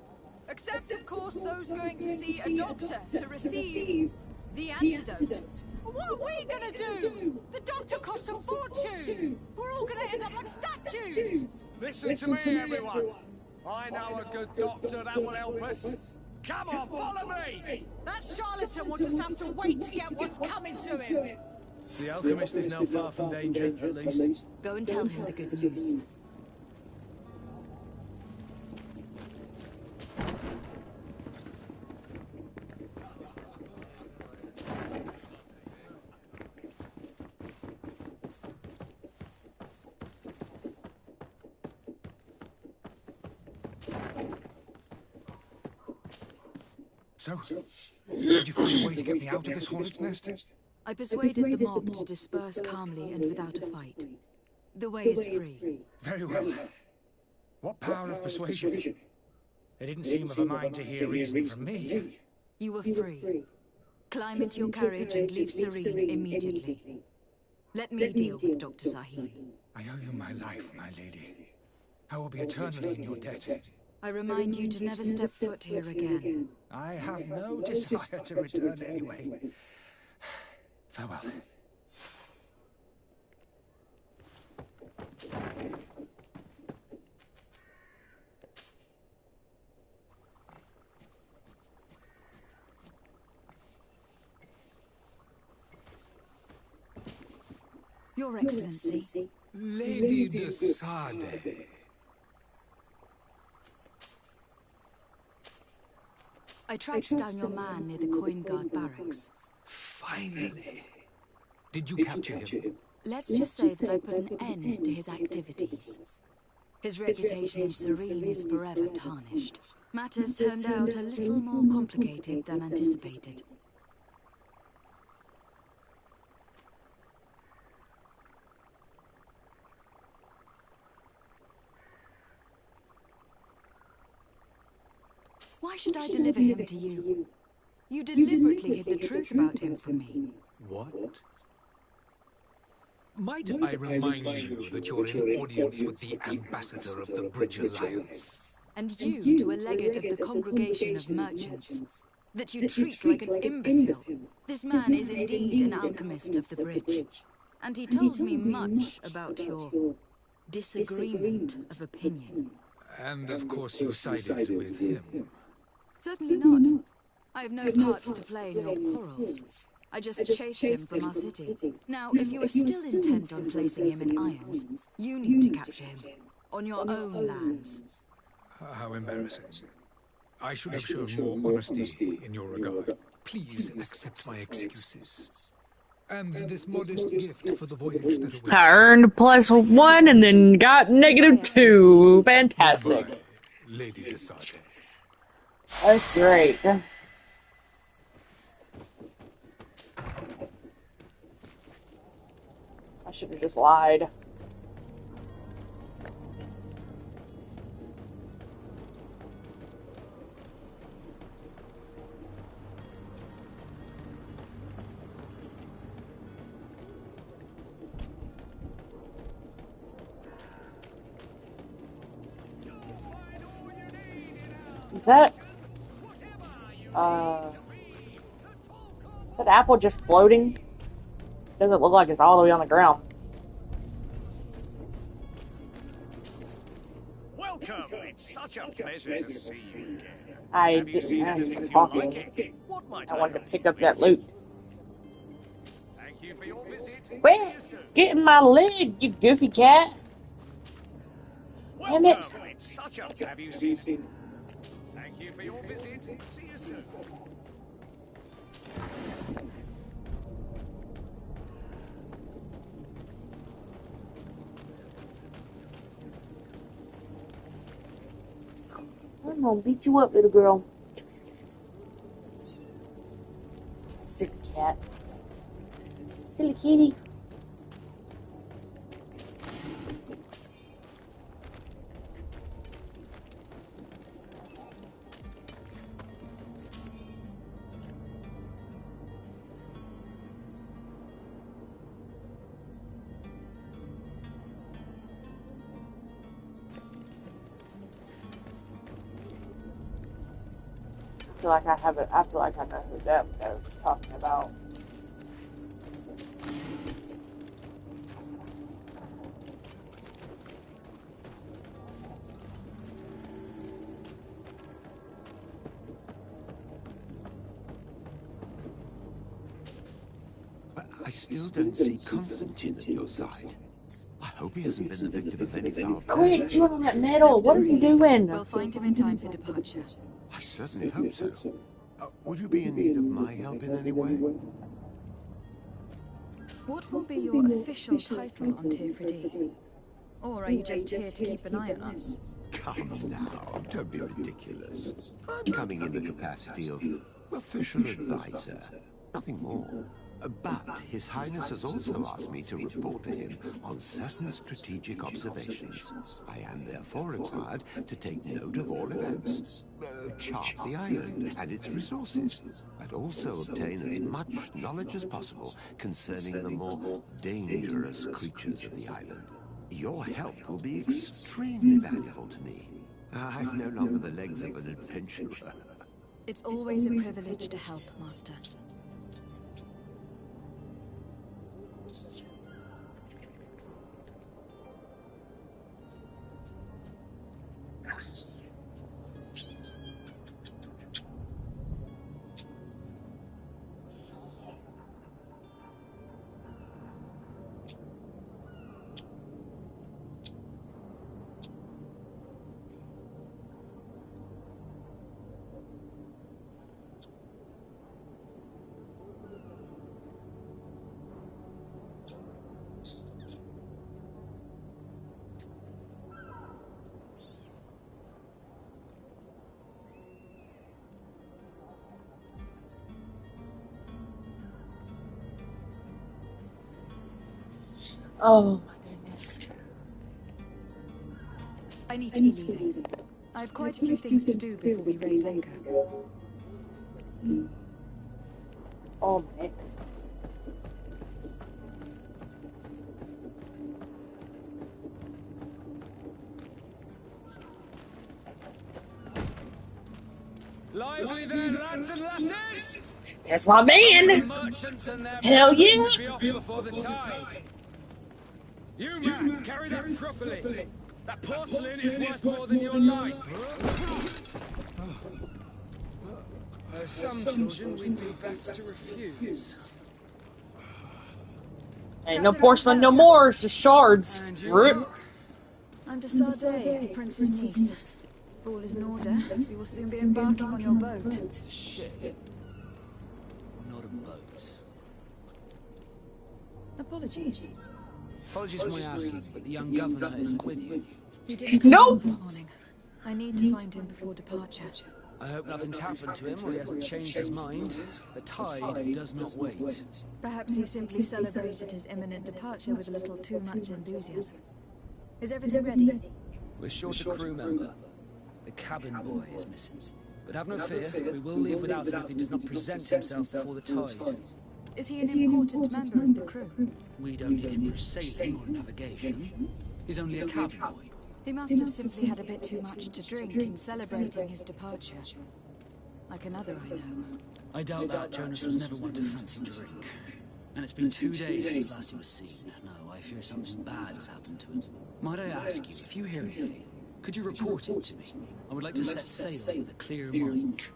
Except, of course, those going to see a doctor to receive the antidote. What are we gonna do? The doctor costs a fortune. We're all gonna end up like statues. Listen to me, everyone. I know a good doctor that will help us. Come on, follow me! That charlatan will just have to wait to get what's coming to him. The alchemist is now far from danger, at least. Go and tell him the good news. So, did you find a way to get me out of this hornet's nest? I persuaded the mob to disperse calmly and without a fight. The way is free. Very well. What power of persuasion? They didn't seem of a mind to hear reason from me. You were free. Climb into your carriage and leave Serene immediately. Let me deal with Dr. Sahib. I owe you my life, my lady. I will be eternally in your debt. I remind you to never step foot here again. I have no desire to return anyway. Farewell. Your Excellency. Lady de Sade. I tracked down your man near the Coin Guard barracks. Finally. Did you capture him? Let's just say that I put an end to his activities. His reputation in Serene is forever tarnished. Matters turned out a little more complicated than anticipated. Why should I deliver him to you? You deliberately hid the truth about him from me. What? Might I remind you that you're in audience with the ambassador of the Bridge Alliance? And you to a legate of the Congregation of Merchants. That you treat like an imbecile. This man is indeed an alchemist of the bridge. And he told me much about your disagreement of opinion. And of course you sided with him. Certainly not. I have no part to play in your quarrels. I just chased him from our city. Now, if you are still intent on placing him in irons, you need to capture him. On your own lands. How embarrassing. I should have shown more honesty in your regard. Please accept my excuses. And this modest gift for the voyage that awaits. I earned +1 and then got -2. Fantastic. Goodbye, Lady de Sade. That's great. I should have just lied. Is that that apple just floating? Doesn't look like it's all the way on the ground. Welcome! It's such a pleasure to see you again. I Have you didn't seen ask anything for you talking. like? What might I wanted to help pick you up that with? loot. Thank you for your visit. Quit getting my leg, you goofy cat. Damn it. Welcome! It's such a... Have you seen... Thank you for your visit. See you soon. I'm gonna beat you up, little girl. Silly cat. Silly kitty. feel like I have it. I feel like I know who that was talking about. I still don't see Constantine at your side. I hope he hasn't been the victim of any foul play. Quit chewing on that metal. What are you doing? We'll find him in time for departure. I certainly hope so. Would you be in need of my help in any way? What will be your official title on Tifredi? Or are you just here to keep an eye on us? Come now, don't be ridiculous. I'm coming in the capacity of official advisor, nothing more. But His Highness has also asked me to report to him on certain strategic observations. I am therefore required to take note of all events, chart the island and its resources, but also obtain as much knowledge as possible concerning the more dangerous creatures of the island. Your help will be extremely valuable to me. I've no longer the legs of an adventurer. It's always a privilege to help, Master. Oh my goodness. I need to be leaving. I have quite a few things to do before we raise anchor. Oh man. Lively there, lads and lasses! That's my man! Hell yeah! Be off before the tide. You, man, carry that properly. That porcelain is worth more than your life. Some children we'd be best to refuse. Ain't no porcelain no more, it's just shards. Rip. I'm de Sade, the prince's niece. If all is in order, we will soon be embarking on your boat. It's a ship, not a boat. Apologies. Apologies for my asking, but the young governor isn't with you. He didn't Nope. come this morning. I need to find him before departure. I hope nothing's happened to him or he hasn't changed his mind. The tide does not wait. Perhaps he simply celebrated his imminent departure with a little too much enthusiasm. Is everything ready? We're short a crew member. The cabin boy is missing. But have no fear, we will leave without him if he does not present himself before the tide. Is he an important member of the crew? We don't need him for sailing or navigation. He's only a cabin boy. He must have simply had a bit too much to drink in celebrating his departure. Like another I know. I doubt that. Jonas was never one to fancy drink. And it's been 2 days since last he was seen. No, I fear something bad has happened to him. Might I ask you, if you hear anything, could you report it to me? I would like to set sail with a clear mind.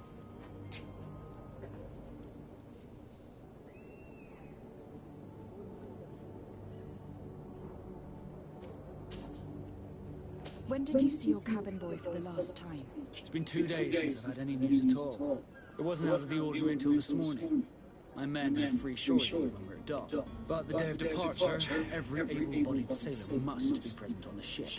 When did you see your cabin boy for the last time? It's been 2 days since I've had any news at all. It wasn't out of the ordinary until this morning. My men have free shore leave when we're at dock. But the day of departure, every able-bodied sailor must be present on the ship.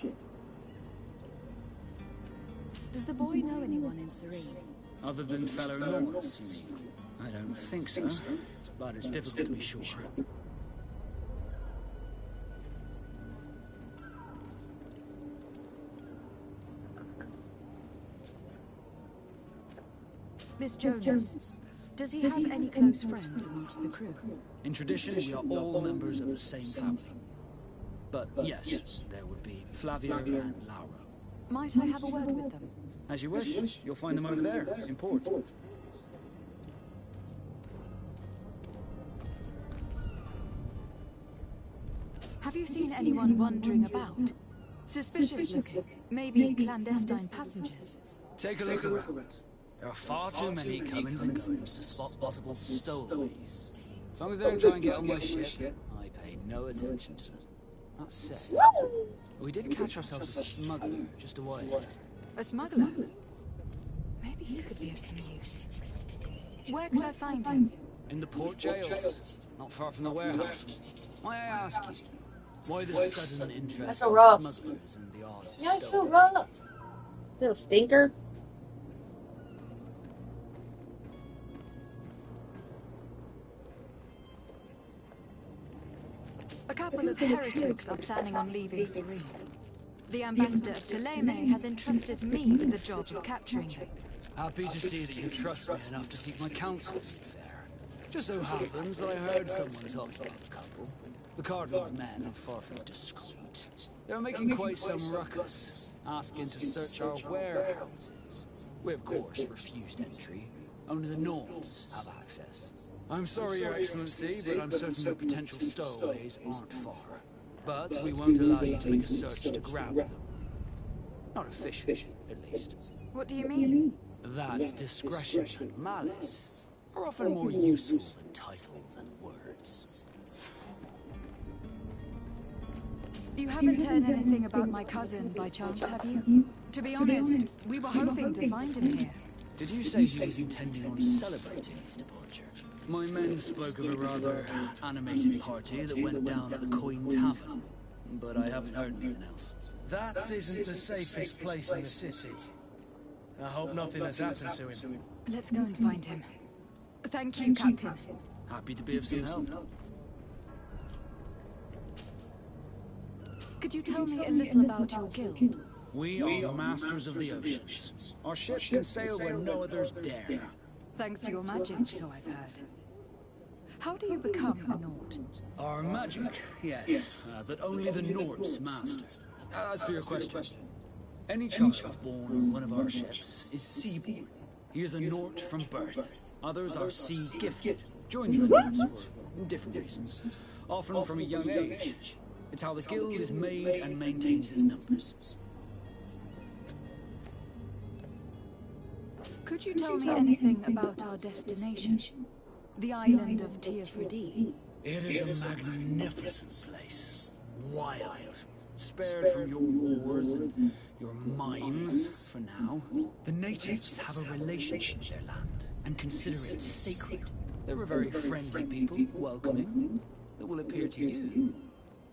Does the boy know anyone in Serene? Other than fellow Lords, you mean? I don't think so, but it's difficult to be sure. This Jonas, does he have any close friends amongst the crew? In tradition, we are all members of the same family. But yes, there would be Flavio and Laura. Might I have a word with them? As you wish, you'll find them over there, in port. you seen anyone wandering about? Suspicious looking. Maybe clandestine passengers. Take a look around. There are far too many comings and goings to spot possible stowaways. As long as they don't try and get on my ship, I pay no attention to them. That said, we did catch ourselves a smuggler just a while ago. A smuggler? Maybe he could be of some use. Where could I find him? In the port jails, not far from the warehouse. May I ask you, why the sudden interest in smugglers and the odd Yeah, it's so stowaway? rough. Little stinker. A couple of heretics are planning on leaving Serene. The ambassador of Ptolemy has entrusted me with the job of capturing them. Happy to see that you trust me enough to seek my counsel in the affair. Just so happens that I heard someone talking about the couple. The Cardinal's men are far from discreet. They're making quite some ruckus, asking to search our warehouses. We, of course, refused entry. Only the Nords have access. I'm sorry, Your Excellency, but I'm certain the potential stowaways aren't far. But we won't allow you to make a search to grab them. Not officially, at least. What do you mean? That discretion and malice are often more useful than titles and words. You haven't heard anything about my cousin by chance, have you? To be honest, we were hoping to find him here. Did you say he was intending on celebrating his departure? My men spoke of a rather animated party that went down at the Coin Tavern, but I haven't heard anything else. That isn't the safest place in the city. I hope nothing has happened to him. Let's go and find him. Thank you, Captain. Happy to be of some help. Could you tell me a little about your guild? We are masters of the oceans. Our ships can sail where no others dare. Thanks to your magic, so I've heard. How do you become a Nord? Our magic, yes, that only the Nords master. As for your question, any child born on one of our ships is seaborn. He is a Nord from birth. Others are sea-gifted, joining the Nords for different reasons, often from a young age. It's how the guild is made and maintains its numbers. Could you tell me anything about our destination? The island of Teofredi? It is a magnificent place. Wild. Spared from your wars and your mines, for now. The natives have a relationship with their land, and consider it sacred. They're a very friendly people, welcoming, that will appear to you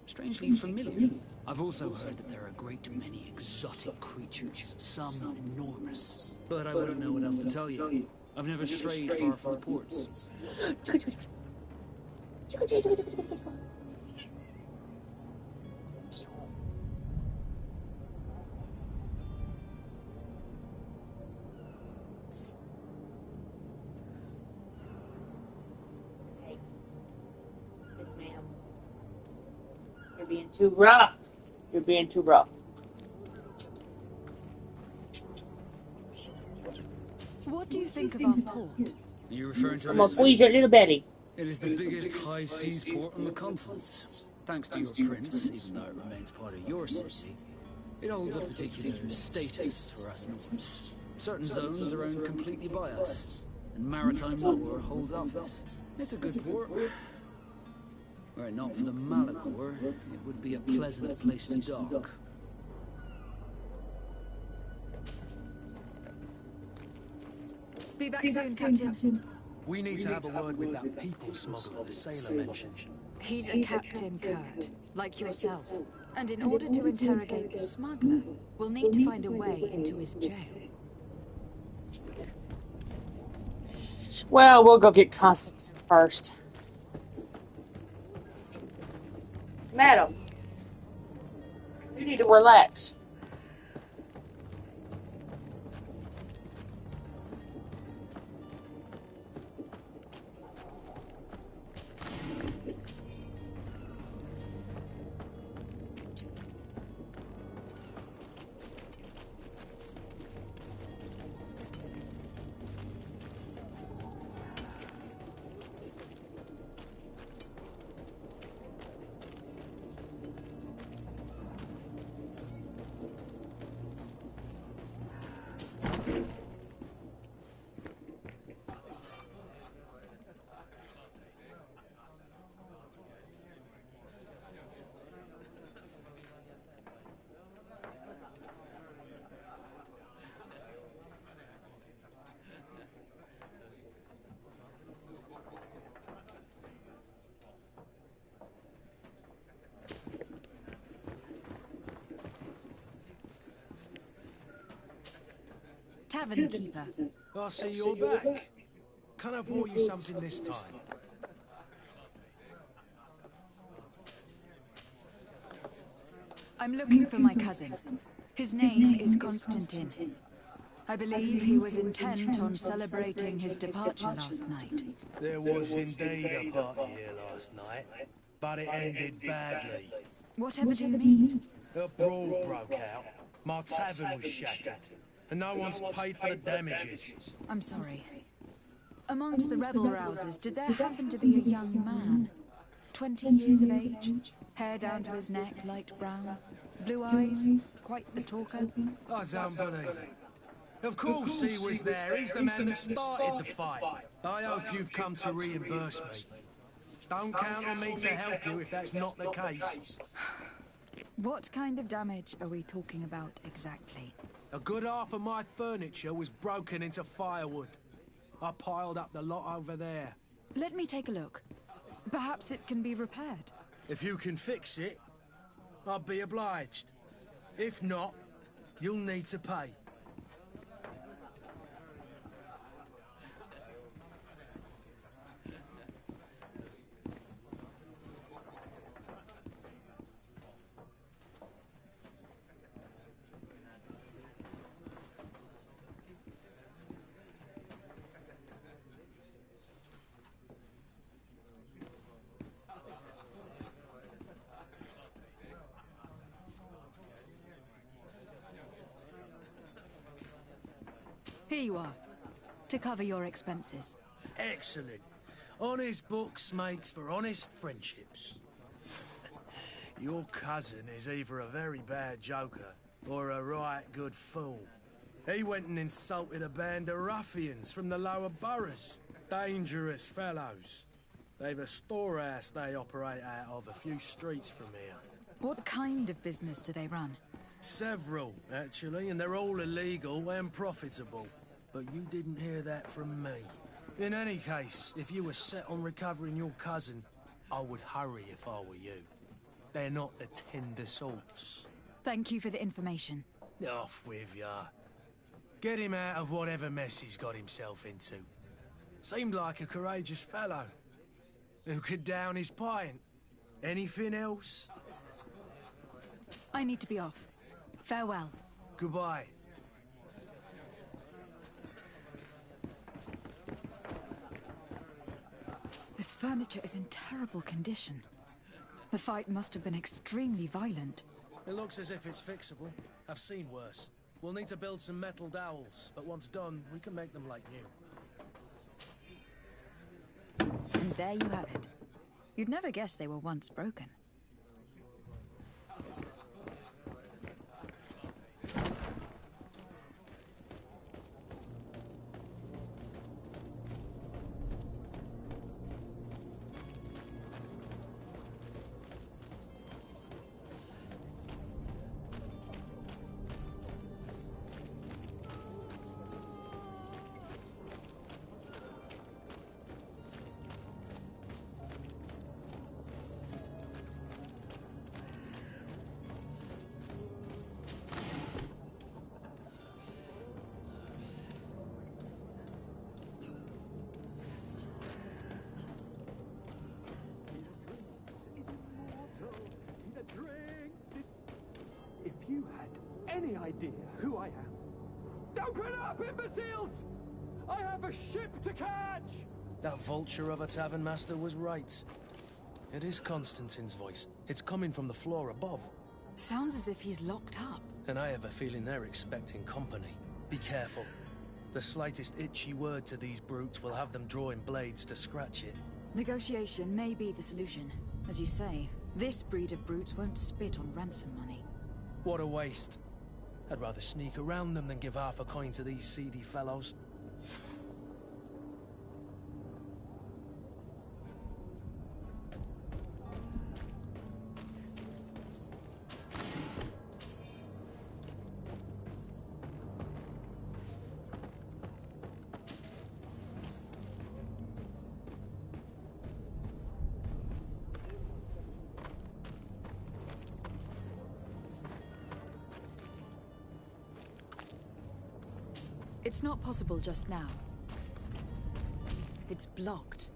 strangely familiar. I've also heard that there are a great many exotic creatures, some enormous. But I wouldn't know what else to tell you. I've never strayed far from the ports. You're being too rough. You're being too rough. What do you think of our port? Are you referring to I'm gonna this? squeeze your little Betty. It is the biggest high seas port on the continent. Thanks to your prince, even though it remains part of your city, it holds a particular status for us Nords. Certain zones are owned completely by us, and maritime law holds office. It's a good port. Were it not for the Malachor, it would be a pleasant place to dock. Be back soon, Captain. We need to have a word with that people smuggler the sailor mentioned. He's a Captain Kurt, like yourself. And in order to interrogate the smuggler, we'll need to find a way into his jail. Well, we'll go get Constantine first. Madam, you need to relax. Tavern keeper. I see you're back. Can I pour you something this time? I'm looking for my cousin. His name is Constantine. I believe he was intent on celebrating his departure last night. There was indeed a party here last night, but it ended badly. Whatever do you mean? A brawl broke out. My tavern was shattered, and no one's paid for the damages. I'm sorry. Amongst the rebel rousers, did there happen to be a young man? 20 years of age? Hair down to his neck, light brown? Blue eyes? Quite the talker? I don't believe it. Of course he was there. He's the man that started the fight. I hope you've come to reimburse me. Don't count on me to help you if that's not the case. What kind of damage are we talking about exactly? A good half of my furniture was broken into firewood. I piled up the lot over there. Let me take a look. Perhaps it can be repaired. If you can fix it, I'll be obliged. If not, you'll need to pay. Here you are, to cover your expenses. Excellent. Honest books makes for honest friendships. Your cousin is either a very bad joker or a right good fool. He went and insulted a band of ruffians from the lower boroughs. Dangerous fellows. They've a storehouse they operate out of a few streets from here. What kind of business do they run? Several, actually, and they're all illegal and profitable. But you didn't hear that from me. In any case, if you were set on recovering your cousin, I would hurry if I were you. They're not the tender sorts. Thank you for the information. Off with ya. Get him out of whatever mess he's got himself into. Seemed like a courageous fellow. Who could down his pint. Anything else? I need to be off. Farewell. Goodbye. This furniture is in terrible condition. The fight must have been extremely violent. It looks as if it's fixable. I've seen worse. We'll need to build some metal dowels, but once done, we can make them like new. And there you have it. You'd never guess they were once broken. If you had any idea who I am... Open up, imbeciles! I have a ship to catch! That vulture of a tavern master was right. It is Constantine's voice. It's coming from the floor above. Sounds as if he's locked up. And I have a feeling they're expecting company. Be careful. The slightest itchy word to these brutes will have them drawing blades to scratch it. Negotiation may be the solution. As you say, this breed of brutes won't spit on ransom money. What a waste. I'd rather sneak around them than give half a coin to these seedy fellows. It's not possible just now. It's blocked.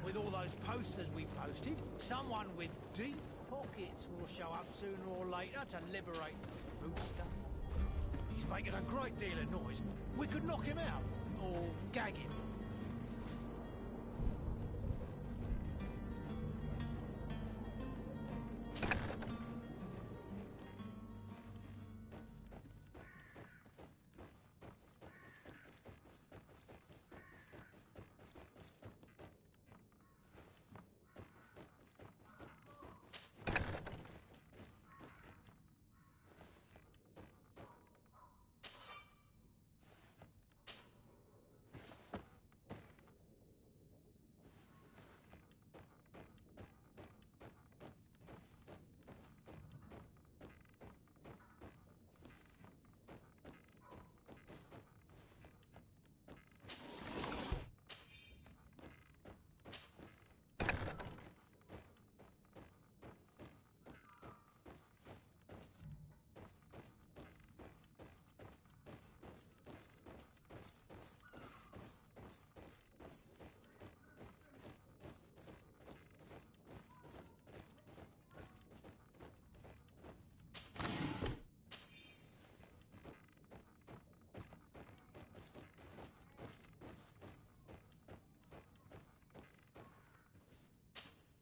With all those posters we posted, someone with deep pockets will show up sooner or later to liberate the rooster. He's making a great deal of noise. We could knock him out, or gag him.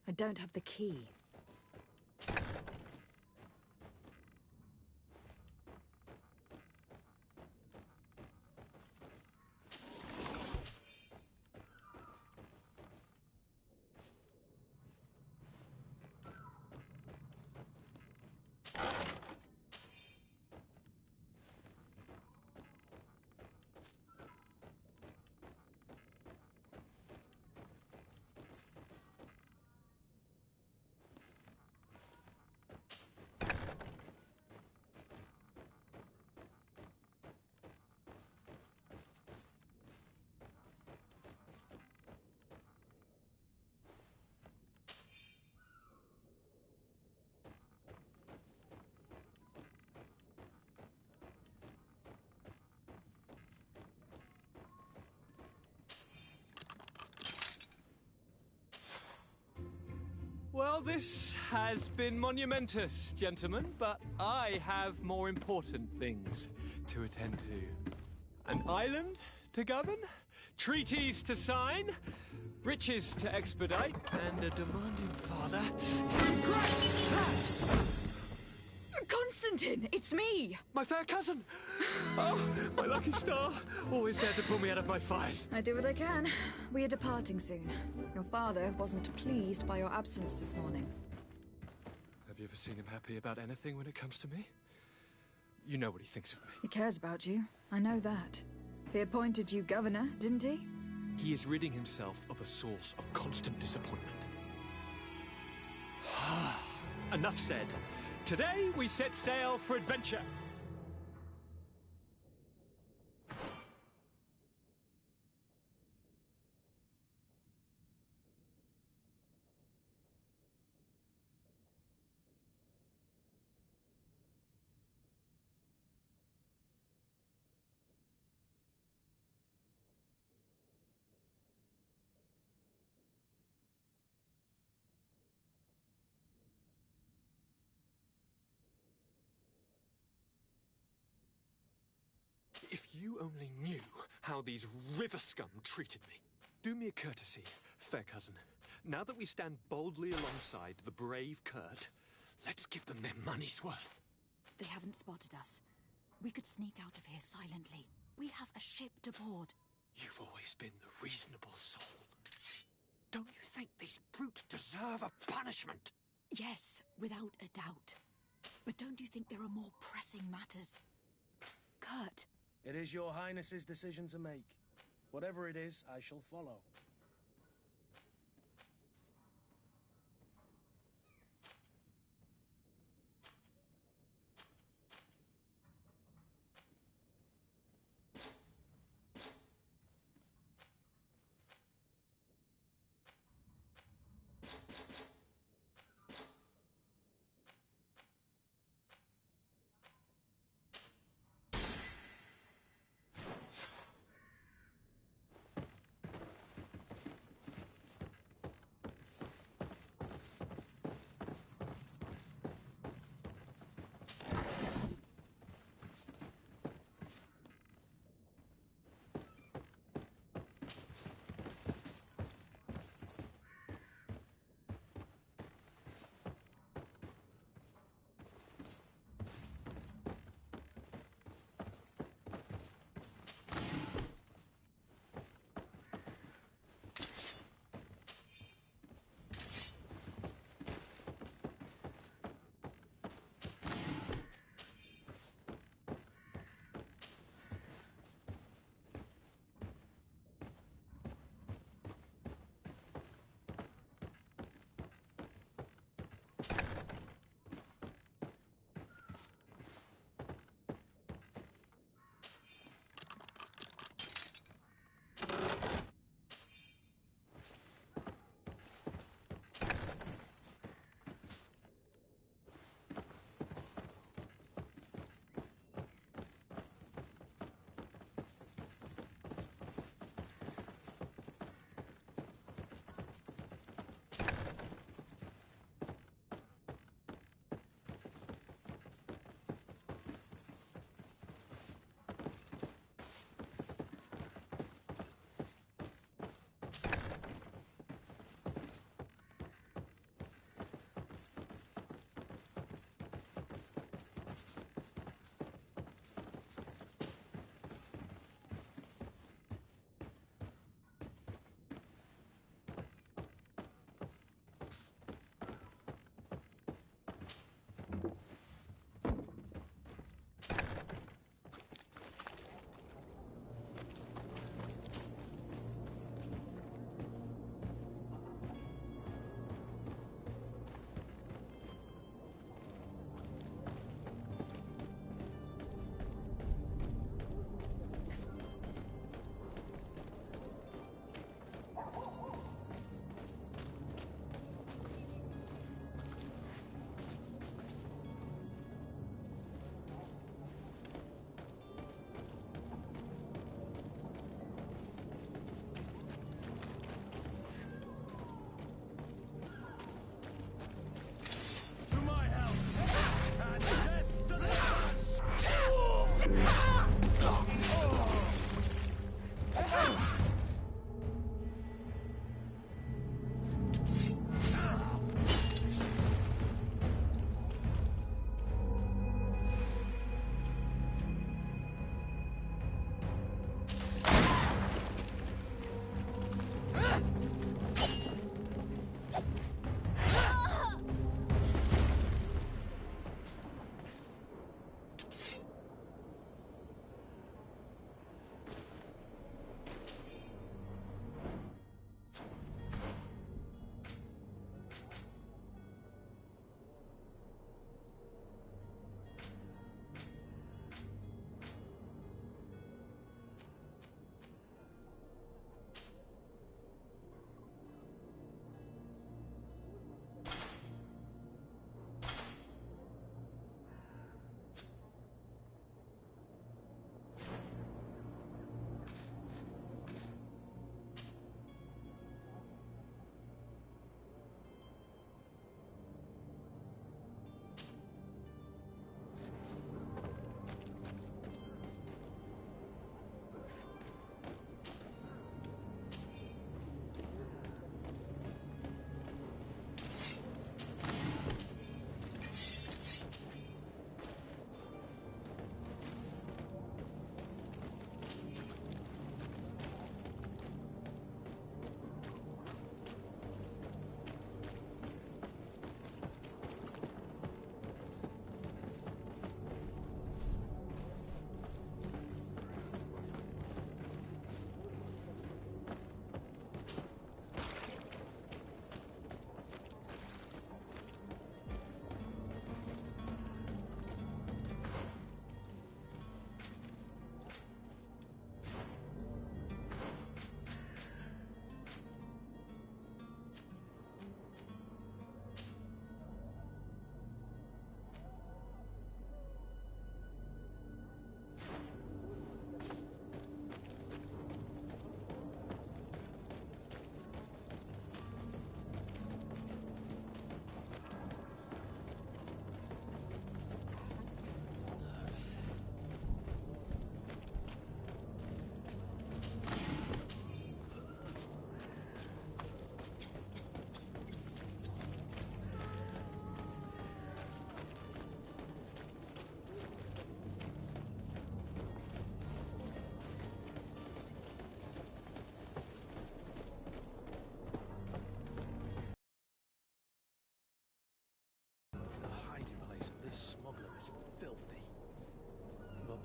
I don't have the key. Well, this has been monumentous, gentlemen, but I have more important things to attend to. An island to govern, treaties to sign, riches to expedite, and a demanding father to impress. Constantine, it's me! My fair cousin! Oh, my lucky star. Always there to pull me out of my fires. I do what I can. We are departing soon. Your father wasn't pleased by your absence this morning. Have you ever seen him happy about anything when it comes to me? You know what he thinks of me. He cares about you. I know that. He appointed you governor, didn't he? He is ridding himself of a source of constant disappointment. Enough said. Today we set sail for adventure. you only knew how these river scum treated me. Do me a courtesy, fair cousin. Now that we stand boldly alongside the brave Kurt, let's give them their money's worth. They haven't spotted us. We could sneak out of here silently. We have a ship to board. You've always been the reasonable soul. Don't you think these brutes deserve a punishment? Yes, without a doubt. But don't you think there are more pressing matters? Kurt. It is your Highness's decision to make. Whatever it is, I shall follow.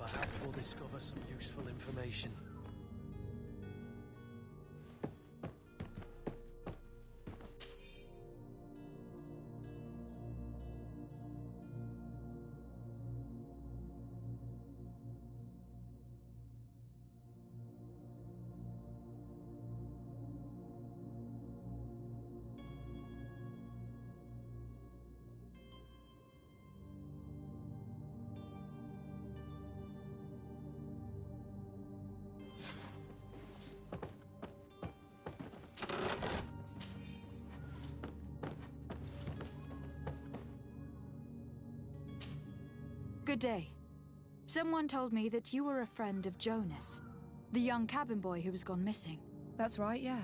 Perhaps we'll discover some useful information. Good day. Someone told me that you were a friend of Jonas, the young cabin boy who has gone missing. That's right, yeah.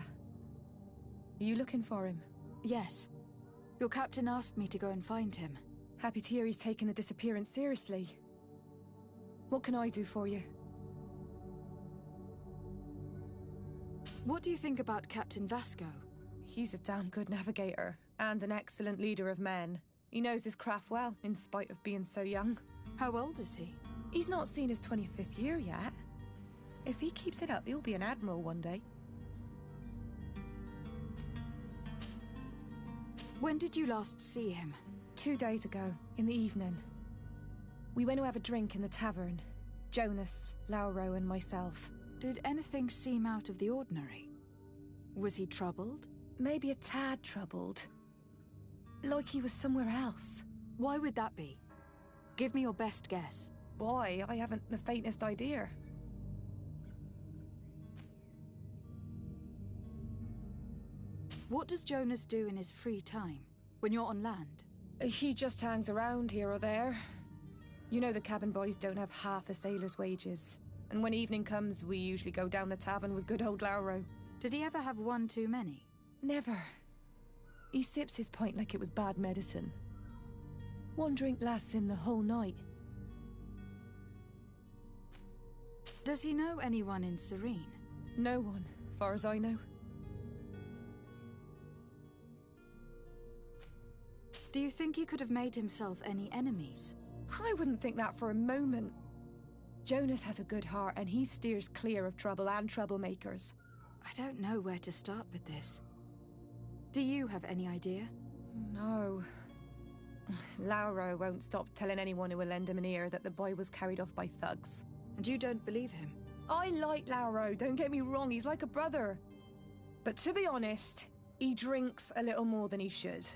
Are you looking for him? Yes. Your captain asked me to go and find him. Happy to hear he's taken the disappearance seriously. What can I do for you? What do you think about Captain Vasco? He's a damn good navigator, and an excellent leader of men. He knows his craft well, in spite of being so young. How old is he? He's not seen his 25th year yet. If he keeps it up, he'll be an admiral one day. When did you last see him? 2 days ago, in the evening. We went to have a drink in the tavern. Jonas, Lauro, and myself. Did anything seem out of the ordinary? Was he troubled? Maybe a tad troubled. Like he was somewhere else. Why would that be? Give me your best guess. Why? I haven't the faintest idea. What does Jonas do in his free time, when you're on land? He just hangs around here or there. You know the cabin boys don't have half a sailor's wages. And when evening comes, we usually go down the tavern with good old Lauro. Did he ever have one too many? Never. He sips his pint like it was bad medicine. One drink lasts him the whole night. Does he know anyone in Serene? No one, far as I know. Do you think he could have made himself any enemies? I wouldn't think that for a moment. Jonas has a good heart and he steers clear of trouble and troublemakers. I don't know where to start with this. Do you have any idea? No. Lauro won't stop telling anyone who will lend him an ear that the boy was carried off by thugs. And you don't believe him? I like Lauro, don't get me wrong, he's like a brother. But to be honest, he drinks a little more than he should.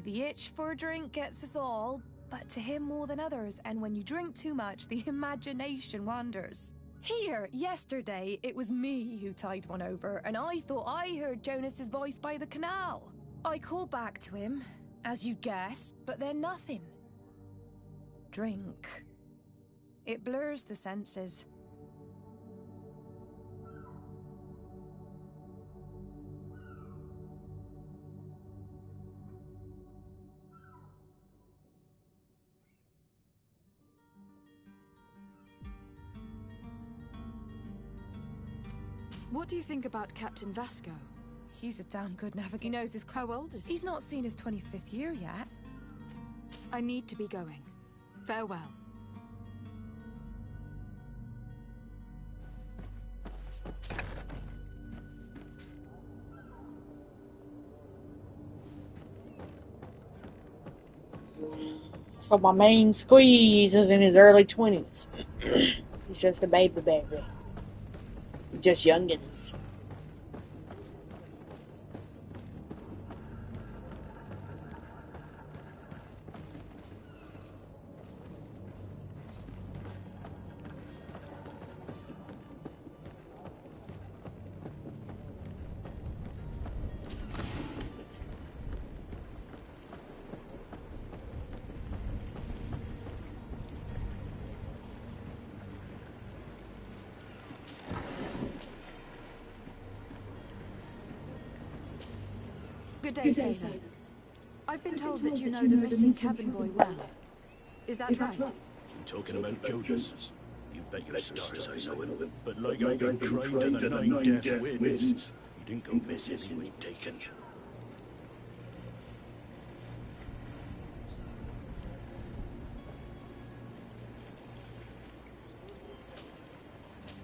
The itch for a drink gets us all, but to him more than others, and when you drink too much, the imagination wanders. Here, yesterday, it was me who tied one over, and I thought I heard Jonas's voice by the canal. I called back to him, as you guessed, but then nothing. Drink. It blurs the senses. What do you think about Captain Vasco? He's a damn good navigator. He knows his... How old is he? He's not seen his 25th year yet. I need to be going. Farewell. So my main squeeze is in his early 20s. He's just a baby. Just youngins. Good day, sailor. I've been told that you know the missing cabin boy well. Is that right? You talking about Jonas? You bet your stars I know him. But like I've been crying to the 9 deaf winds. He didn't go missing, he was taken.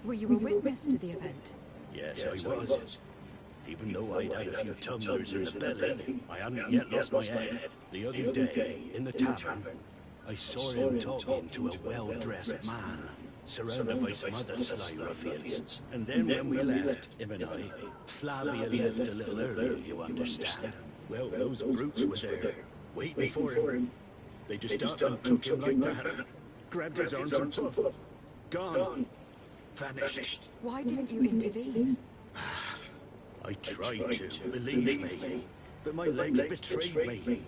Were you a witness to the event? Yes, I was. Even though I'd had a few tumblers in the belly, I hadn't yet lost my head. The other day, in the tavern, I saw him talking to a well-dressed man, surrounded by some other sly ruffians. And then when we left, him and I, Flavia left a little earlier, you understand. Well, those brutes were there, waiting for him. They just up and took him like that. Grabbed his arms and poof, gone. Vanished. Why didn't you intervene? I tried to, believe me, but my legs betrayed me.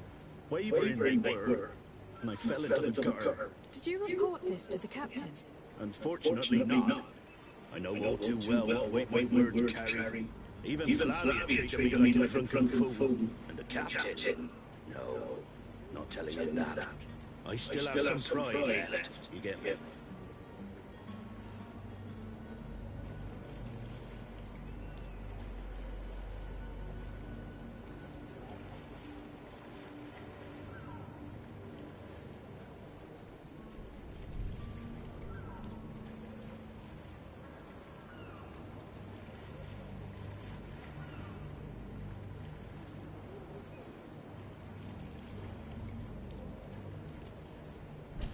Wavering they were, and I fell into the gutter. Did you report this to the captain? Unfortunately not. I know all too well what weight my words carry. Even Flavia treated me like a drunken fool. And the captain? No, not telling him that. I still have some pride left, you get me?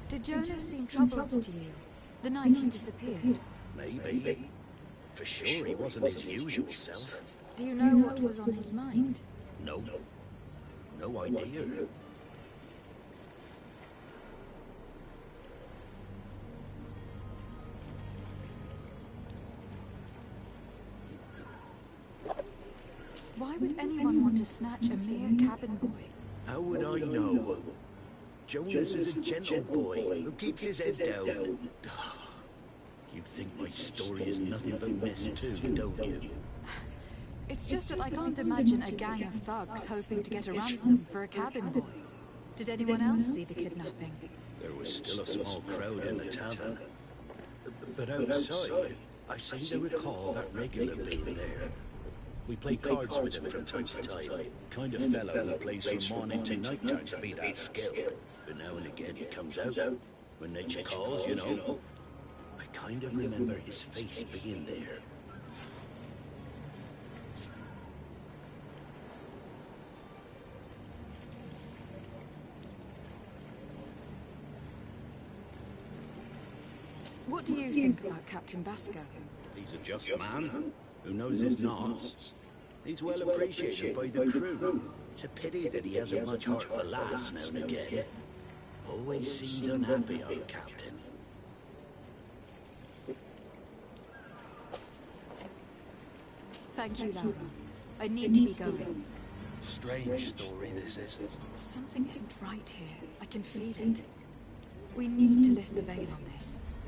Did Jonas seem troubled to you the night he disappeared? Maybe. For sure he wasn't his usual self. Do you know what was on his mind? No. No idea. Why would anyone want to snatch a mere cabin boy? How would I know? Jonas is a gentle boy who keeps his head down. You think my story is nothing but mess too, don't you? It's just that I can't imagine a gang of thugs hoping to get a ransom for a cabin boy. Did anyone else see the kidnapping? There was still a small crowd in the tavern. But outside, I seem to recall that regular being there. We play cards with him from time to time. Kind of fellow who plays from morning to night time to be that skilled. But now and again he comes out. When nature calls, you know. I kind of remember his face being there. What do you think about Captain Basco? He's a just man who knows his knots. He's well appreciated by the crew. It's a pity that he hasn't much heart for laughs now and again. Always seems unhappy, our captain. Thank you, Laura. I need to be going. Strange story this is. Something isn't right here. I can feel it. We need to lift the veil on this.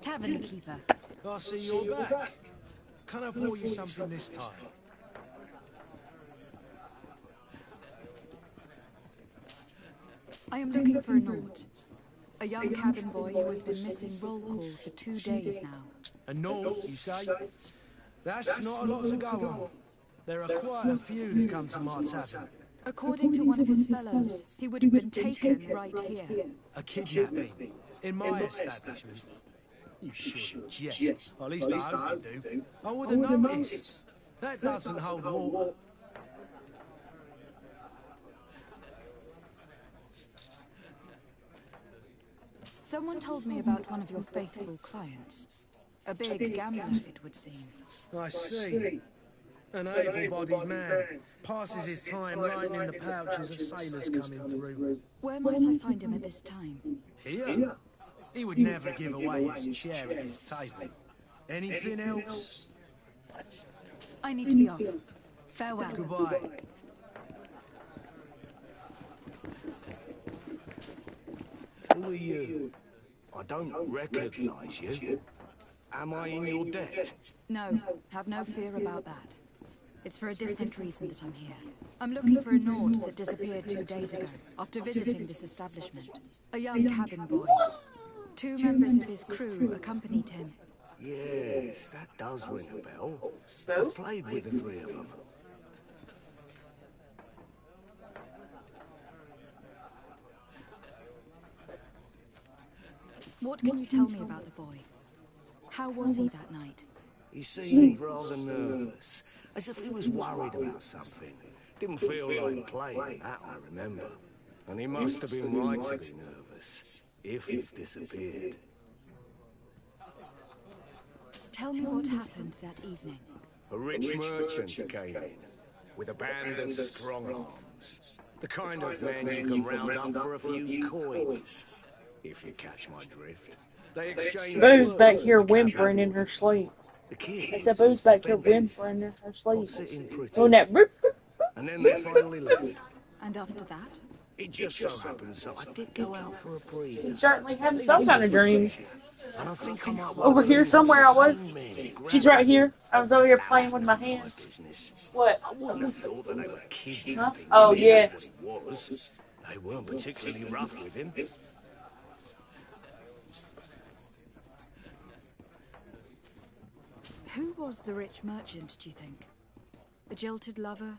Tavern keeper. I see you're back. Can I pour you something this time? I am looking for a Nord. A young cabin boy who has been missing roll call for 2 days now. A Nord, you say? That's not a lot to go on. There are quite a few that come to my tavern. According to one of his fellows, he would have been taken right here. A kidnapping? In my establishment? You should jest. Or at least I hope you do. I would have noticed. That doesn't hold water. Someone told me about one of your faithful clients. A big gambler, it would seem. I see. An able-bodied man. Passes his time lying in the pouches of sailors coming through. Where might I find him at this time? Here? He would never give away his chair at his table. Anything else? I need to be off. Farewell. Goodbye. Who are you? I don't recognize you. Am I in your debt? No, have no fear about that. It's for a different reason that I'm here. I'm looking for a Nord that disappeared 2 days ago, after visiting this establishment. A young cabin boy. 2 members of his crew accompanied him. Yes, that does ring a bell. I've played with the 3 of them. What can you tell me about the boy? How was he that night? He seemed rather nervous, as if he was worried about something. Didn't feel like playing, that I remember. And he must have been right to be nervous, if he's disappeared. Tell me what happened that evening. A rich merchant came in, with a band of strong-arms. The kind of men you can round up for a few coins, if you catch my drift. They exchanged Boo's words back with here the whimpering in cabin. her sleep. The kid I said Boo's back here whimpering in her sleep. Oh, that. And then they finally left. And after that? It just so happens that I did go out for a breather. She's certainly having some kind of dream. And I think I might Over here somewhere I was. She's right here. I was over here playing with my hands. What? I wouldn't have thought that they were kidnapping him. Oh, yeah. That's what it was. They weren't particularly rough with him. Who was the rich merchant, do you think? A jilted lover?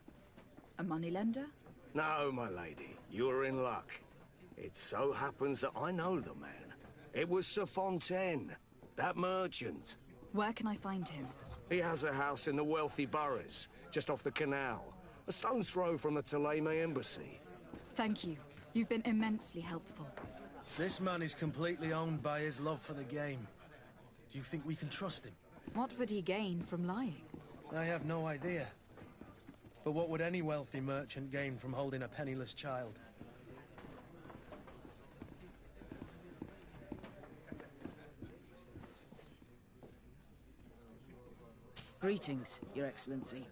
A moneylender? No, my lady, you're in luck. It so happens that I know the man. It was Sir Fontaine, that merchant. Where can I find him? He has a house in the wealthy boroughs, just off the canal. A stone's throw from the Theleme embassy. Thank you. You've been immensely helpful. This man is completely owned by his love for the game. Do you think we can trust him? What would he gain from lying? I have no idea. But what would any wealthy merchant gain from holding a penniless child? Greetings, Your Excellency.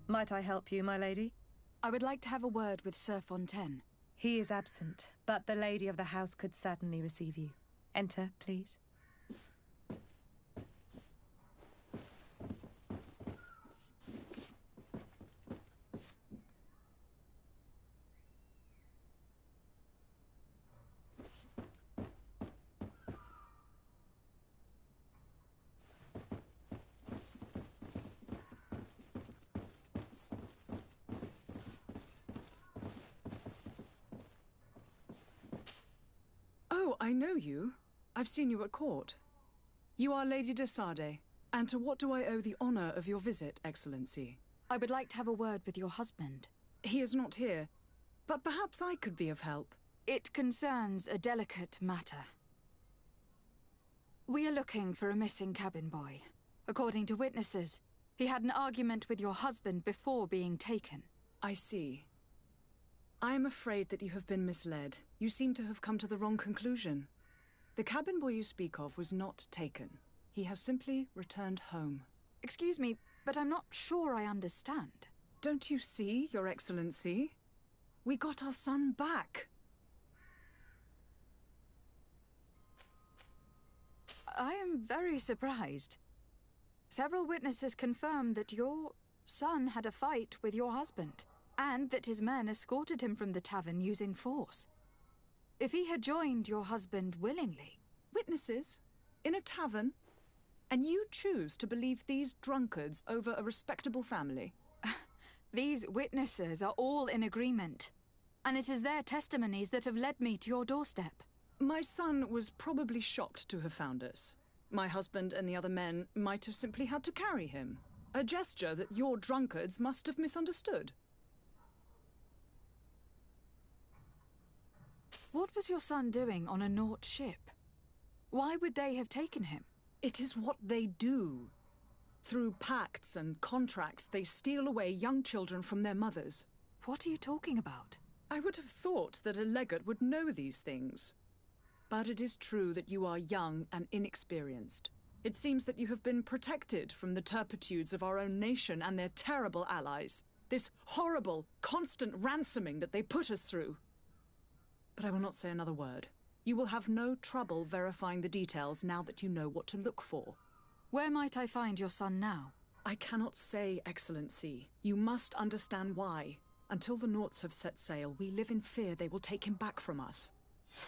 Might I help you, my lady? I would like to have a word with Sir Fontaine. He is absent, but the lady of the house could certainly receive you. Enter, please. Oh, I know you. I've seen you at court. You are Lady de Sade. And to what do I owe the honor of your visit, Excellency? I would like to have a word with your husband. He is not here, but perhaps I could be of help. It concerns a delicate matter. We are looking for a missing cabin boy. According to witnesses, he had an argument with your husband before being taken. I see. I am afraid that you have been misled. You seem to have come to the wrong conclusion. The cabin boy you speak of was not taken. He has simply returned home. Excuse me, but I'm not sure I understand. Don't you see, Your Excellency? We got our son back. I am very surprised. Several witnesses confirmed that your son had a fight with your husband, and that his men escorted him from the tavern using force. If he had joined your husband willingly... Witnesses? In a tavern? And you choose to believe these drunkards over a respectable family? These witnesses are all in agreement, and it is their testimonies that have led me to your doorstep. My son was probably shocked to have found us. My husband and the other men might have simply had to carry him. A gesture that your drunkards must have misunderstood. What was your son doing on a Naut ship? Why would they have taken him? It is what they do. Through pacts and contracts, they steal away young children from their mothers. What are you talking about? I would have thought that a legate would know these things. But it is true that you are young and inexperienced. It seems that you have been protected from the turpitudes of our own nation and their terrible allies. This horrible, constant ransoming that they put us through. But I will not say another word. You will have no trouble verifying the details now that you know what to look for. Where might I find your son now? I cannot say, Excellency. You must understand why. Until the Nauts have set sail, we live in fear they will take him back from us.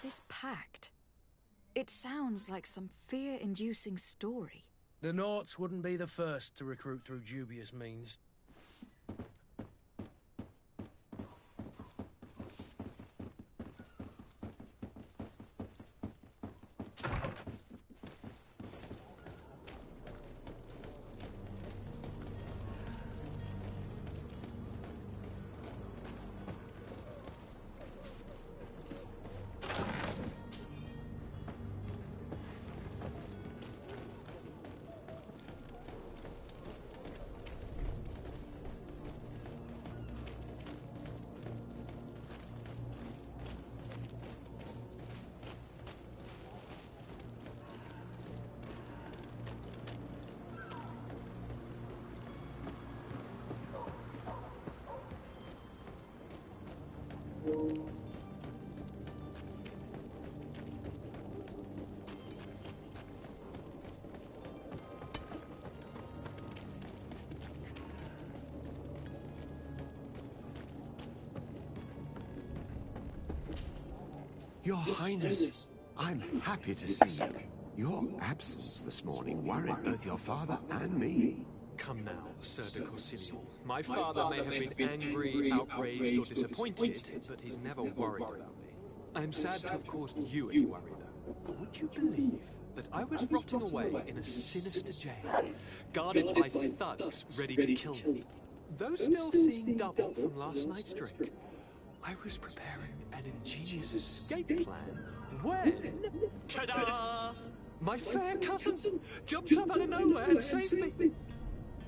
This pact... It sounds like some fear-inducing story. The Nauts wouldn't be the first to recruit through dubious means. Your Highness, I'm happy to see you. Your absence this morning worried both your father and me. Come now, Sir de Corsilion. My father may have been angry, outraged, or disappointed, but he's never worried about me. I'm sad to have caused you any worry, though. Would you believe that I was rotting away in a sinister jail, guarded by thugs ready to kill me? Though still seeing double from last night's drink, I was preparing an ingenious escape plan when... Ta-da! My fair cousin jumped up out of nowhere and saved me.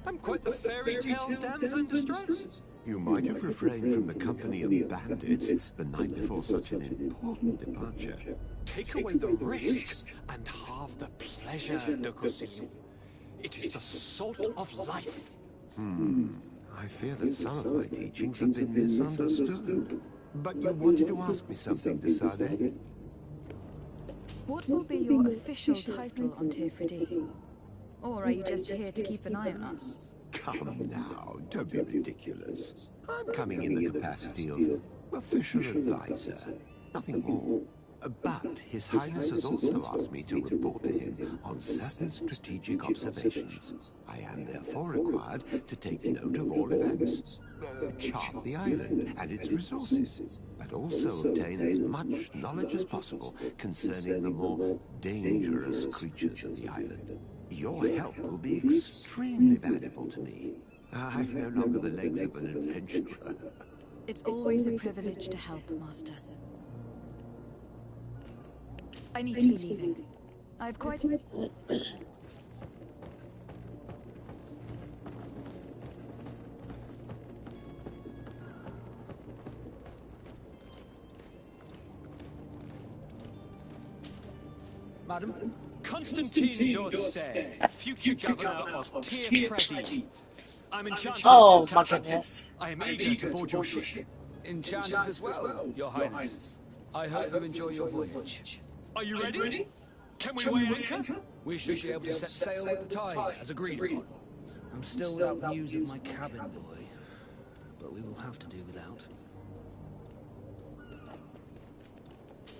I'm quite the fairy tale damsel in distress. You might have refrained from the company of bandits the night before such an important departure. Take away the risk and halve the pleasure, de Corsilion. It is the salt of life. I fear that some of my teachings have been misunderstood. But you wanted to ask me something, de Sade? What will be your official title on Tifredi? Or are you just here to keep an eye on us? Come now, don't be ridiculous. I'm coming in the capacity of official advisor, nothing more. But His Highness has also asked me to report to him on certain strategic observations. I am therefore required to take note of all events, chart the island and its resources, but also obtain as much knowledge as possible concerning the more dangerous creatures of the island. Your help will be extremely valuable to me. I've no longer the legs of an adventurer. It's always a privilege to help, Master. I need to be leaving. I've quite... Madam? Constantine d'Orsay, future governor of Tir-Freddy. I'm enchanted, Oh, my Captain. goodness. I am eager to board your ship. Enchanted as well, Your Highness. I hope you enjoy your voyage. Are you ready? Can we weigh anchor? We should be able to set sail with the tide, as agreed upon. I'm still without news of my cabin boy, but we will have to do without.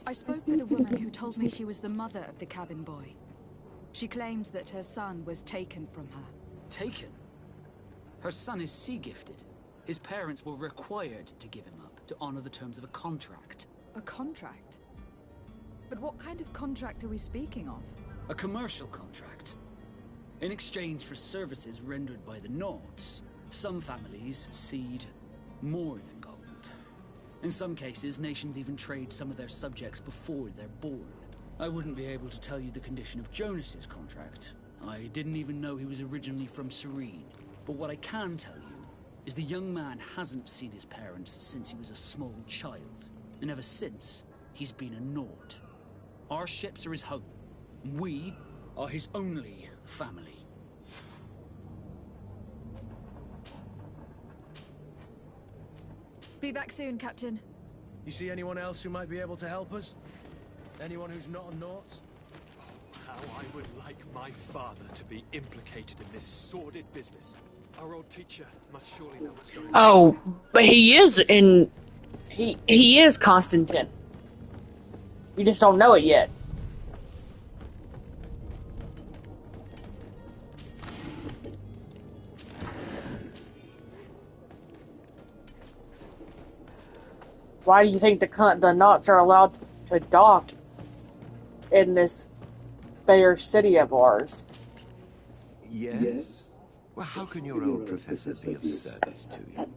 I spoke with a woman who told me she was the mother of the cabin boy. She claims that her son was taken from her. Taken? Her son is sea-gifted. His parents were required to give him up to honor the terms of a contract. A contract? But what kind of contract are we speaking of? A commercial contract. In exchange for services rendered by the Nords, some families cede more than gold. In some cases, nations even trade some of their subjects before they're born. I wouldn't be able to tell you the condition of Jonas's contract. I didn't even know he was originally from Serene. But what I can tell you is the young man hasn't seen his parents since he was a small child. And ever since, he's been a Nord. Our ships are his home. We are his only family. Be back soon, Captain. You see anyone else who might be able to help us? Anyone who's not a Naut? Oh, how I would like my father to be implicated in this sordid business. Our old teacher must surely know what's going on. Oh, but he is in... He is Constantine. You just don't know it yet. Why do you think the Nauts are allowed to dock in this fair city of ours? Yes? Well, how can your old professor be of service to you?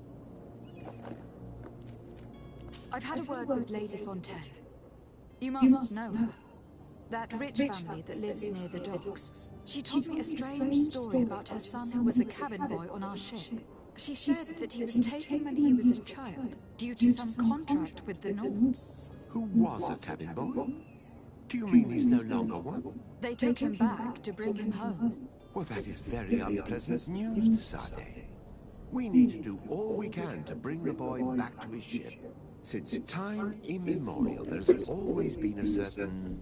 I've had a word with Lady Fontaine. You must know her. That rich family that lives near the docks. She told me a strange story about her son who was a cabin boy on our ship. She said that he was taken when he was a child, due to some contract with the Nords. Who was a cabin boy? Do you mean he's no longer one? They took him back to bring him home. Well, that is very unpleasant news to Sade. We need to do all we can to bring the boy back to his ship. Since time immemorial, there's always been a certain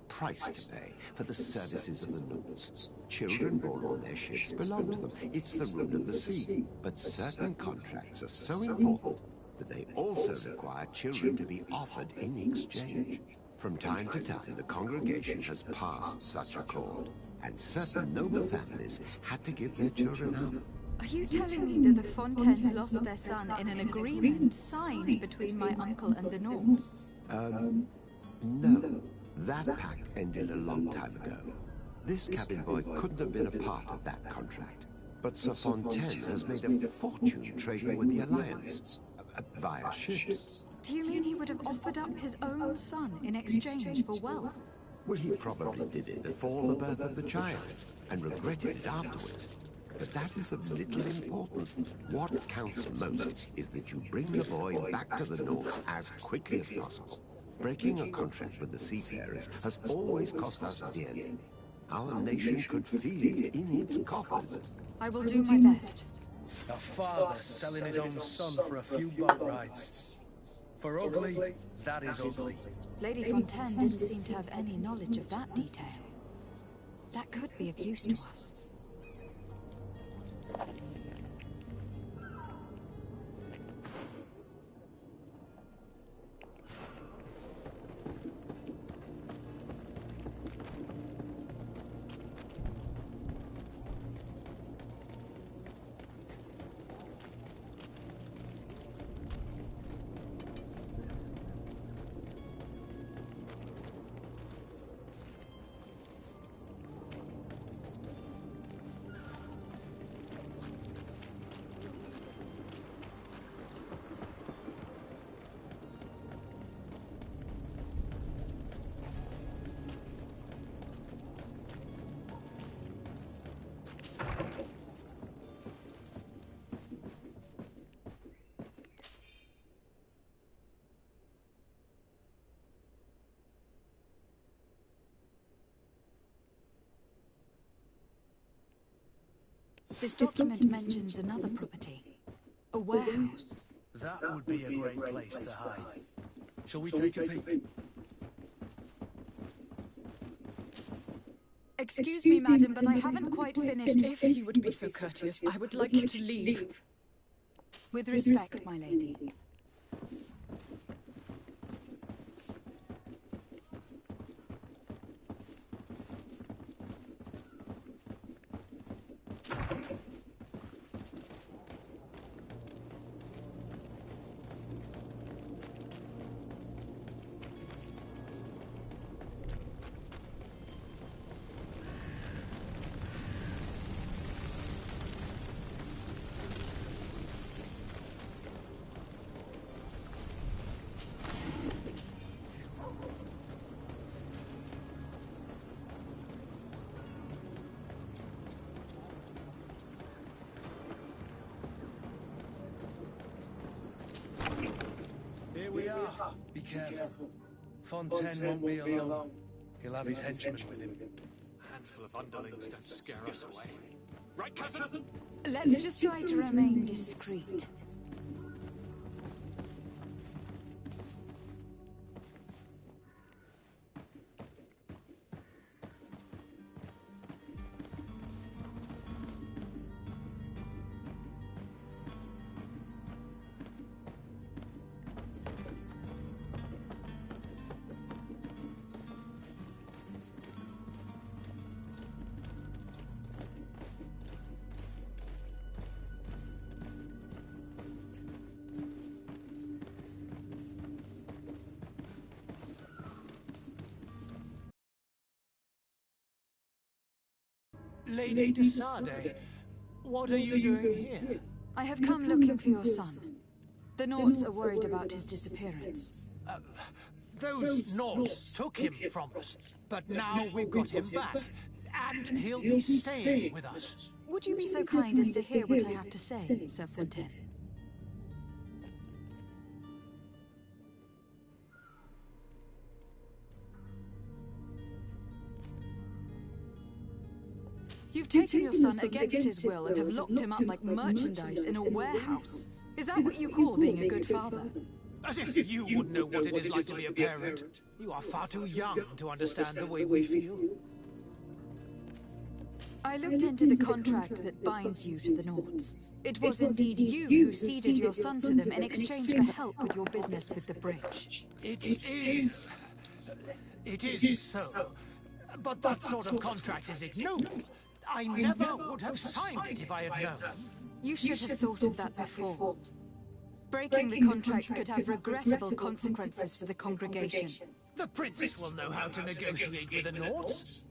price to pay for the services of the Nords. Children born on their ships belong to them. It's the rule of the sea. But certain contracts are so important that they also require children to be offered in exchange. From time to time, the congregation has passed such a accord, and certain noble families had to give their children up. Are you telling me that the Fontaines lost their son in an agreement signed between my uncle and the Nords? No. That pact ended a long time ago. This cabin boy couldn't have been a part of that contract. But Sir Fontaine has made a fortune trading with the Alliance, via ships. Do you mean he would have offered up his own son in exchange for wealth? Well, he probably did it before the birth of the child, and regretted it afterwards. But that is of little importance. What counts most is that you bring the boy back to the North as quickly as possible. Breaking a contract with the seafarers has always cost us dearly. Our nation could feel it in its coffers. I will do my best. A father selling his own son for a few boat rides. For ugly, that is ugly. Lady Fontaine didn't seem to have any knowledge of that detail. That could be of use to us. This document mentions another property. A warehouse. That would be a great place to hide. Shall we take a peek? Excuse me, madam, but I haven't quite finished. If you would be so courteous, I would like you to leave. With respect, my lady. Here we are. Be careful. Fontaine won't be alone. He'll have his henchmen with him. A handful of underlings don't scare us away. Right, cousin? Let's just try to remain discreet. Lady de Sardet, what are you doing here? I have come looking for your son. The Nauts are worried about his disappearance. Those Nauts took him from us, but now we've got him back, and he'll be staying with us. Would you be so kind as to hear what I have to say, Sir Fontaine? You've taken your son against his will and have locked him up like merchandise in a warehouse. Is that what you call being a good father? As if you wouldn't know what it is like to be a parent. You are far too young to understand the way we feel. I looked into the contract that binds you to the Nauts. It was indeed you who ceded your son to them in exchange for help with your business with the bridge. It is so. But that sort of contract is ignoble. I never would have signed it if I had known. You should have thought of that before. Breaking the contract could have regrettable consequences for the congregation. The prince will know how to negotiate with the Nauts.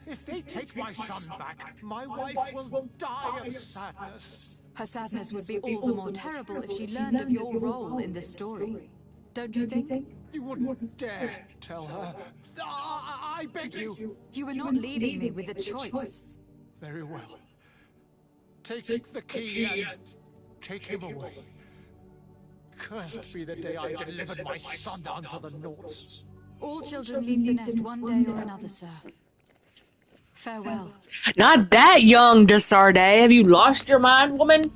If they take my son back, my wife will die of sadness. Her sadness would be all the more terrible if she learned of your role in the story. Don't you think? You wouldn't dare tell her. I beg you. You were not leaving me with a choice. Very well. Take the key and take him away. Cursed be the day I delivered my son unto the Nauts. All children leave the nest one day or another, sir. Farewell. Not that young, de Sardet. Have you lost your mind, woman?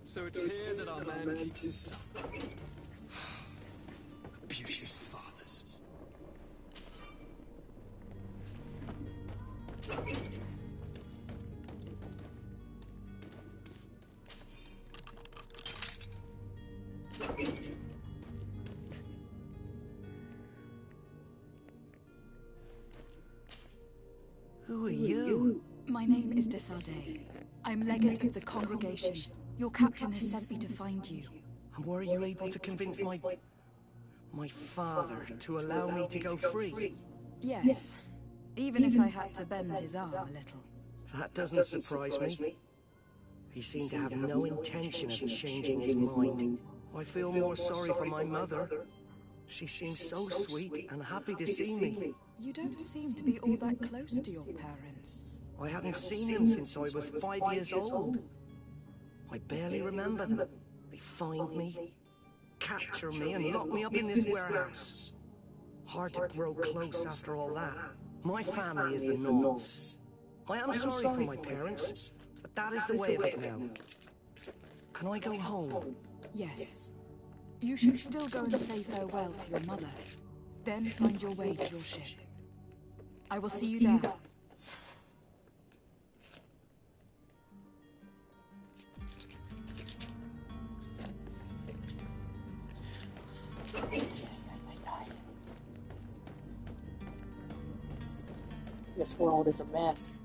So it's here that our man keeps his son. Abusive fathers. Who are you? My name is Desardet. I'm legate of the congregation. Your captain has sent me to find you. And were you able to convince my father to allow me to go free? Yes. Even if I had to bend his arm a little. That doesn't surprise me. He seemed to have no intention of changing his mind. I feel more sorry for my mother. She seemed so sweet and happy to see me. You don't seem to be all that close to your parents. I hadn't seen them since I was 5 years old. I barely remember them. They find me, capture me, and lock me up in this warehouse. Hard to grow close after all that. My family is the Nords. I am sorry for my parents, but that is the way of it now. Can I go home? Yes. You should still go and say farewell to your mother. Then find your way to your ship. I will see you there. This world is a mess.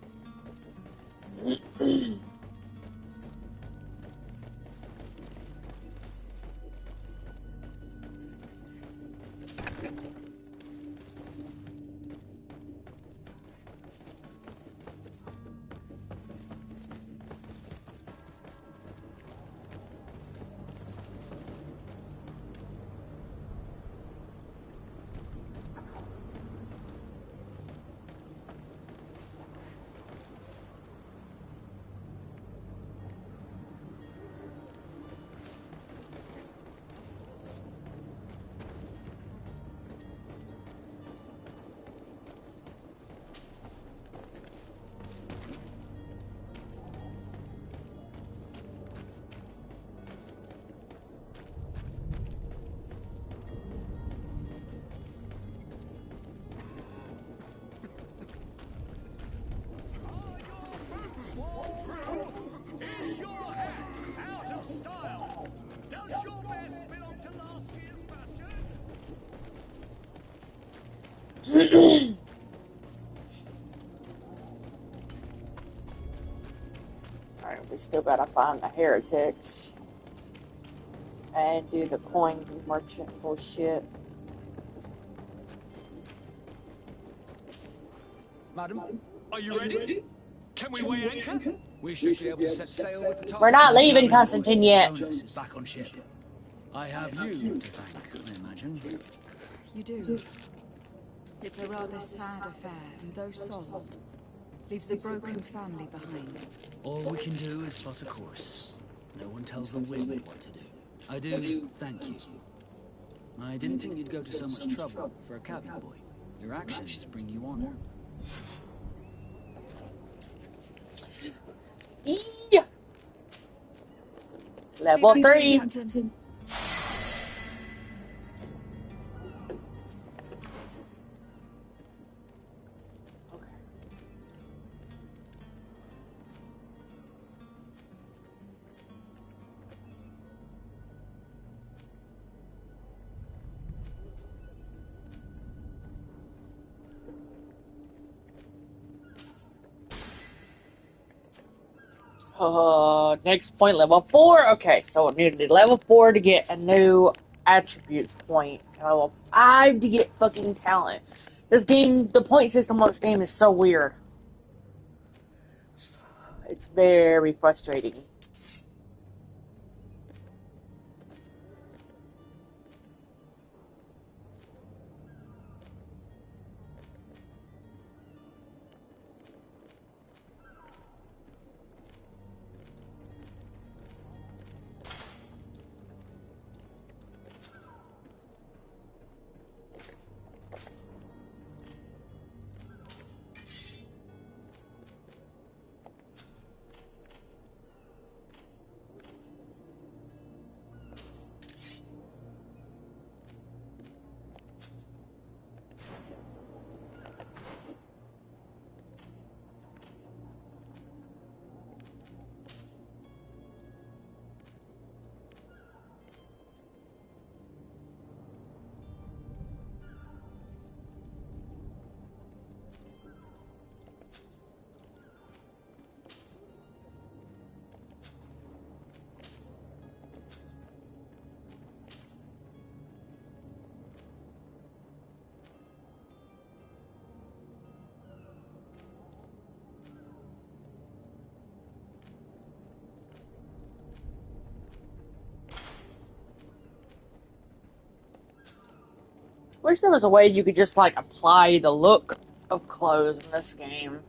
Is your hat out of style? Does your vest belong to last year's fashion? Alright, we still gotta find the heretics. And do the coin merchant bullshit. Madam? Are you ready? Can we weigh anchor? We should be able to set sail with the tide. We're not leaving Constantine yet. Jonas is back on ship. I have you to thank, I imagine. You do. It's a rather sad affair, and though solved, leaves a broken family behind. All we can do is plot a course. No one tells the wind what to do. I do thank you. I didn't think you'd go to so much trouble for a cabin boy. Your actions bring you honor. Yeah. Level 3. Captain. Next point, level 4. Okay, so we need to level 4 to get a new attributes point. Level 5 to get fucking talent. This game, the point system on this game is so weird. It's very frustrating. Wish there was a way you could just, like, apply the look of clothes in this game.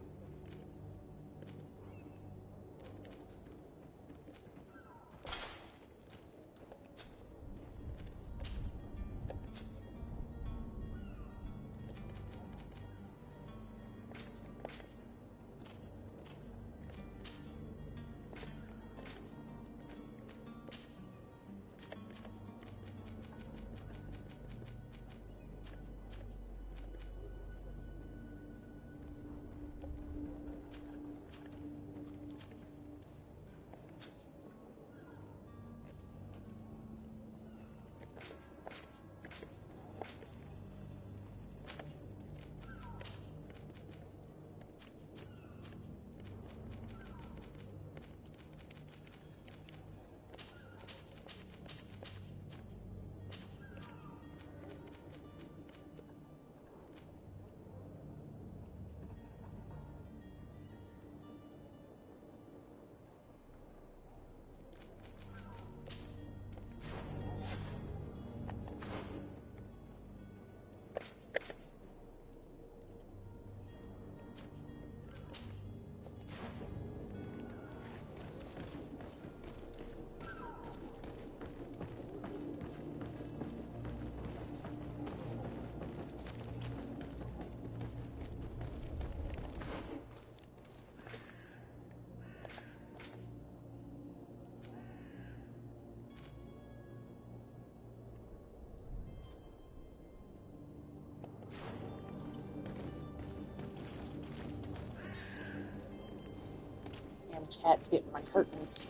Damn cat's getting my curtains.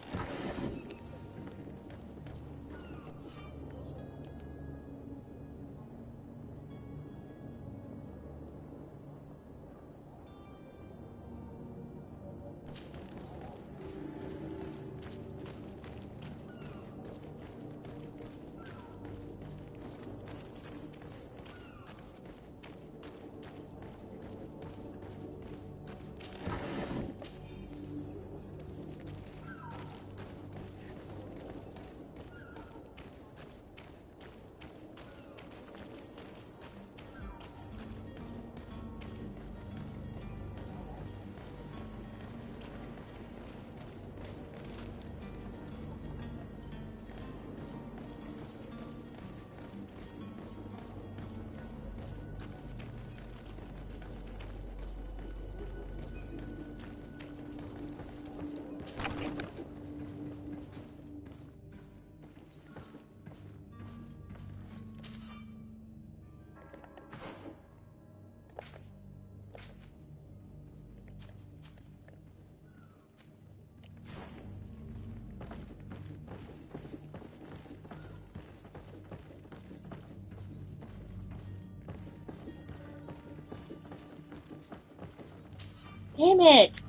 Damn it!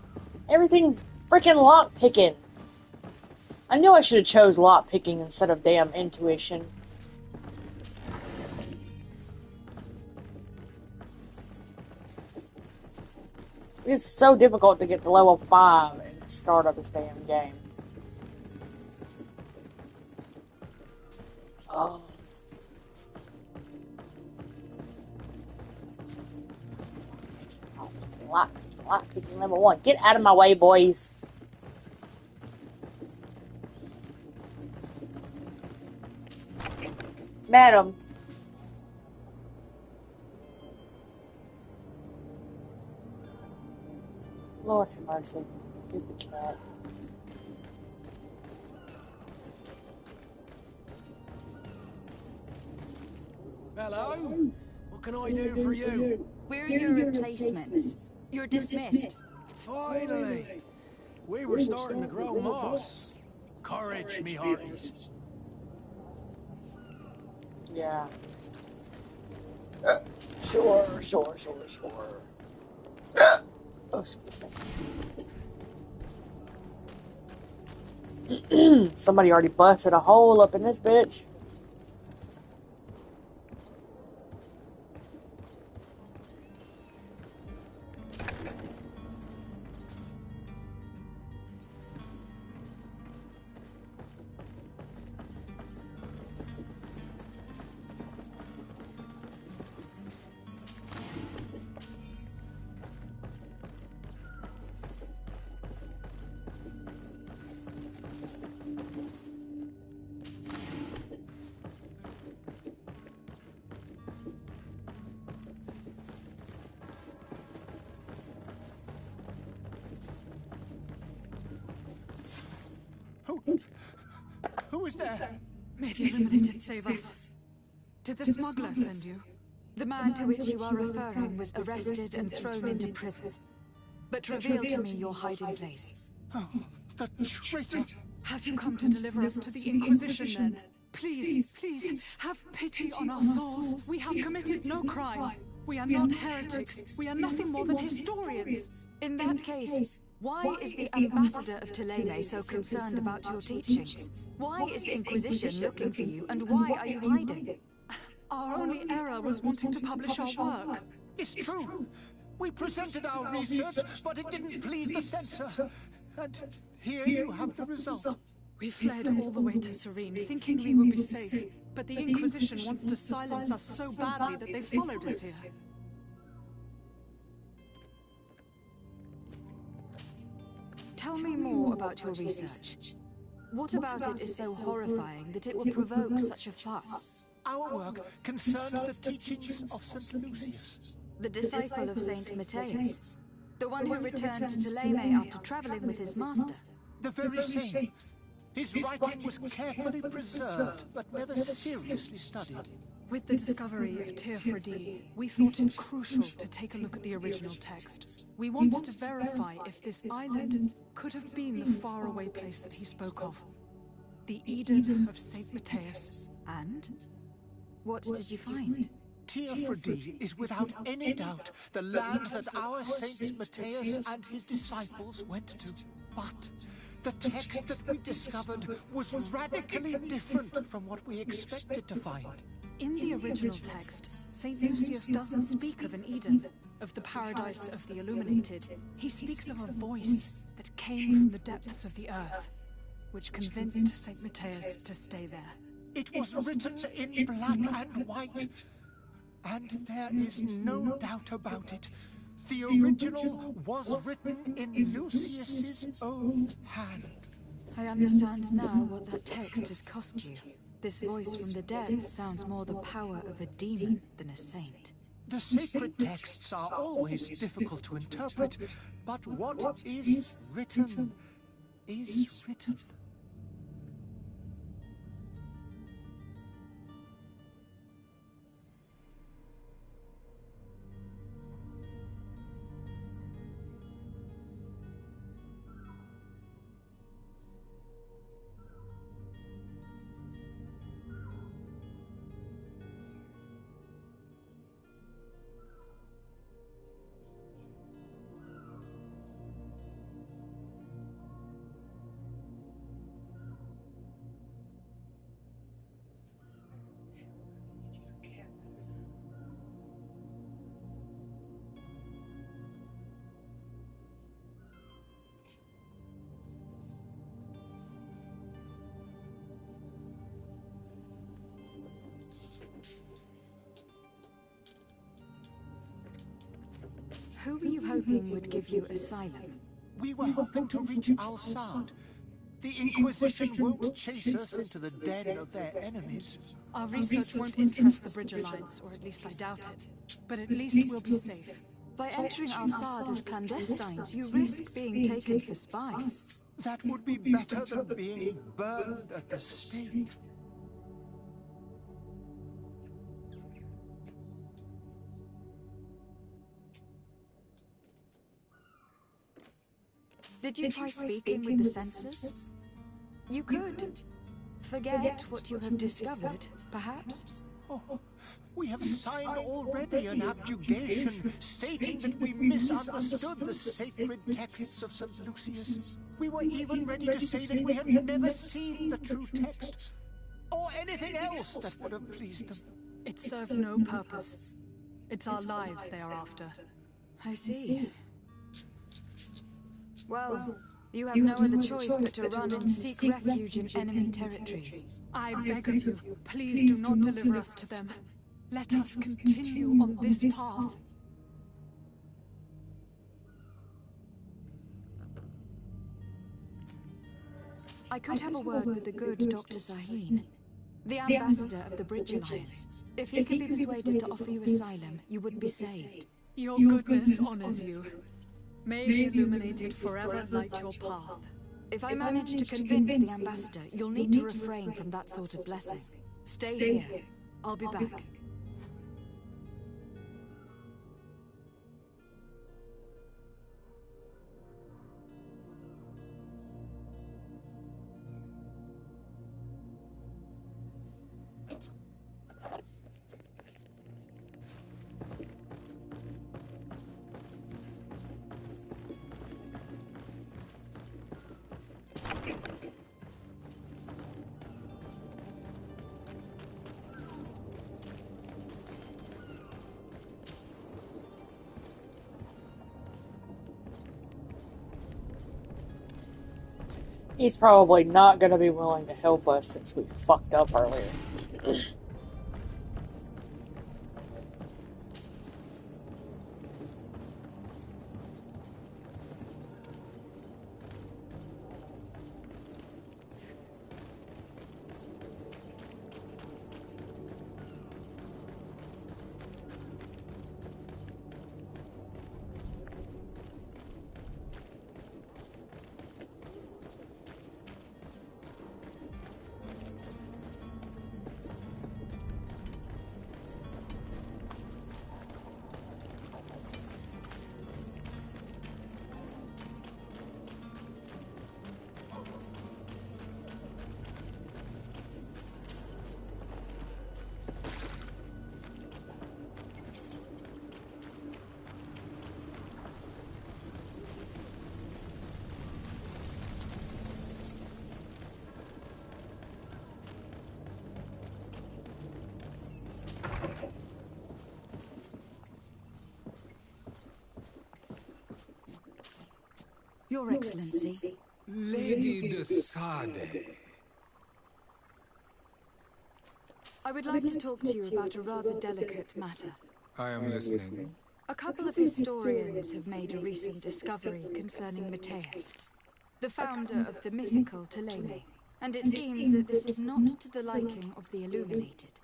Everything's freaking lock picking. I knew I should have chose lock picking instead of damn intuition. It's so difficult to get to level 5 and start up this damn game. Oh. Lock picking level 1. Get out of my way, boys. Madam. Lord have mercy. Stupid cat. Hello? What can I do for you? We're your replacements. You're dismissed. Finally! We were starting to grow moss. Courage, me hearties. Yeah. Sure. Oh, excuse me. Somebody already busted a hole up in this bitch. was there? May the Illuminated save us. Did the smuggler send you? The man to which you are referring was arrested and thrown into prison. But reveal to me your hiding place. Oh, the traitor! Have you come to deliver us to the Inquisition, then? Please, please, have pity on our souls. We have committed no crime. We are not heretics. We are nothing more than historians. In that case, why is the ambassador of Thélème so concerned about your teachings? Why is the Inquisition looking for you, and why are you hiding? Our only error was wanting to publish our work. It's true. We presented our research, but it didn't please the censor. And here you have the result. We fled all the way to Serene, thinking we would be safe. But the Inquisition wants to silence us so badly that they followed us here. Tell me more about your research. What about it is so horrifying that it will provoke such a fuss? Our work concerned the teachings of St. Lucius. The disciple of Saint Matthias? The one who returned to Thélème after traveling with his master? The very same. His writing was carefully preserved, but never seriously studied. With the discovery of Teofredi, we thought it crucial to take a look at the original text. We wanted to verify if this island could have been the faraway place that he spoke of. The Eden of Saint Matthias. And? What did you find? Teofredi is without any doubt the land that our Saint Matthias and his disciples went to. But the text that we discovered was radically different from what we expected to find. In the original text, St. Lucius doesn't speak of an Eden, of the paradise of the Illuminated. He speaks of a voice that came from the depths of the earth, which convinced St. Matthias to stay there. It was written in black and white, and there is no doubt about it. The original was written in Lucius's own hand. I understand now what that text has cost you. This voice from the dead sounds more the power of a demon than a saint. The sacred texts are always difficult to interpret, but what is written is written. Who were you hoping would give you asylum? We were hoping to reach Al-Sad. The Inquisition won't chase us into the den of their enemies. Our research won't interest the Bridge Alliance, or at least I doubt it. But at least we'll be safe. By entering Al-Sad as clandestines, you risk being taken for spies. That would be better than being burned at the stake. Did you try speaking with the censors? You could. Forget what you have discovered, perhaps? Oh, we have signed already an abjugation stating that we misunderstood the sacred texts of St. Lucius. We were even ready to say that we had never seen the true text, or anything else that would have pleased them. It served no purpose. It's our lives they are after. I see. Well, you have no other choice but to run and seek refuge in enemy territories. I beg of you, please do not deliver us to them. Let us continue on this path. I could have a word with the good Dr. Sahin, the ambassador of the Bridge Alliance. If he could be persuaded to offer you asylum, you would be saved. Your goodness honors you. May the Illuminated forever light your path. If I manage to convince the ambassador, you'll need to refrain from that sort of blessing. Stay here. I'll be back. He's probably not going to be willing to help us since we fucked up earlier. Your Excellency. Lady de Sade. I would like to talk to you about a rather delicate matter. I am listening. A couple of historians have made a recent discovery concerning Matthias, the founder of the mythical Ptolemy, and it seems that this is not to the liking of the Illuminated.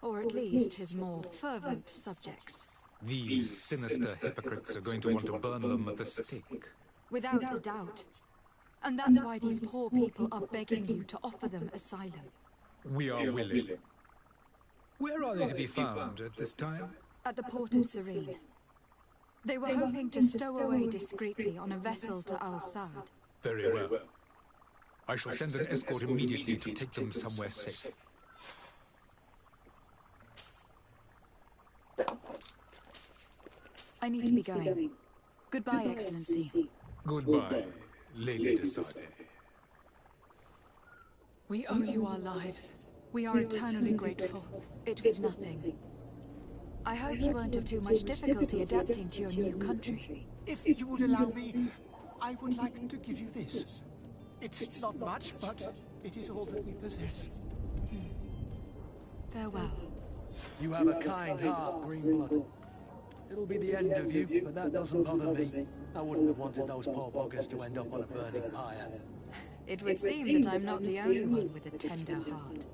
Or at least his more fervent subjects. These sinister hypocrites are going to want to burn them at the stake. Without a doubt. And that's why these poor people are begging you to offer them asylum. We are willing. Where are they to be found at this time? At the port of Serene. They were hoping to stow away discreetly on a vessel to Al-Sad. Very well. I shall send an escort immediately to take them somewhere safe. I need to be going. Goodbye, Excellency. Goodbye, Lady de Sade. We owe you our lives. We are eternally grateful. It was nothing. I hope you won't have too much difficulty adapting to your new country. If you would allow me, I would like to give you this. It's not much, but it is all that we possess. Farewell. You have a kind heart, Greenblood. It'll be the end of you, but that doesn't bother me. I wouldn't have wanted those poor buggers to end up on a burning pyre. It would seem that I'm not the only one with a tender heart.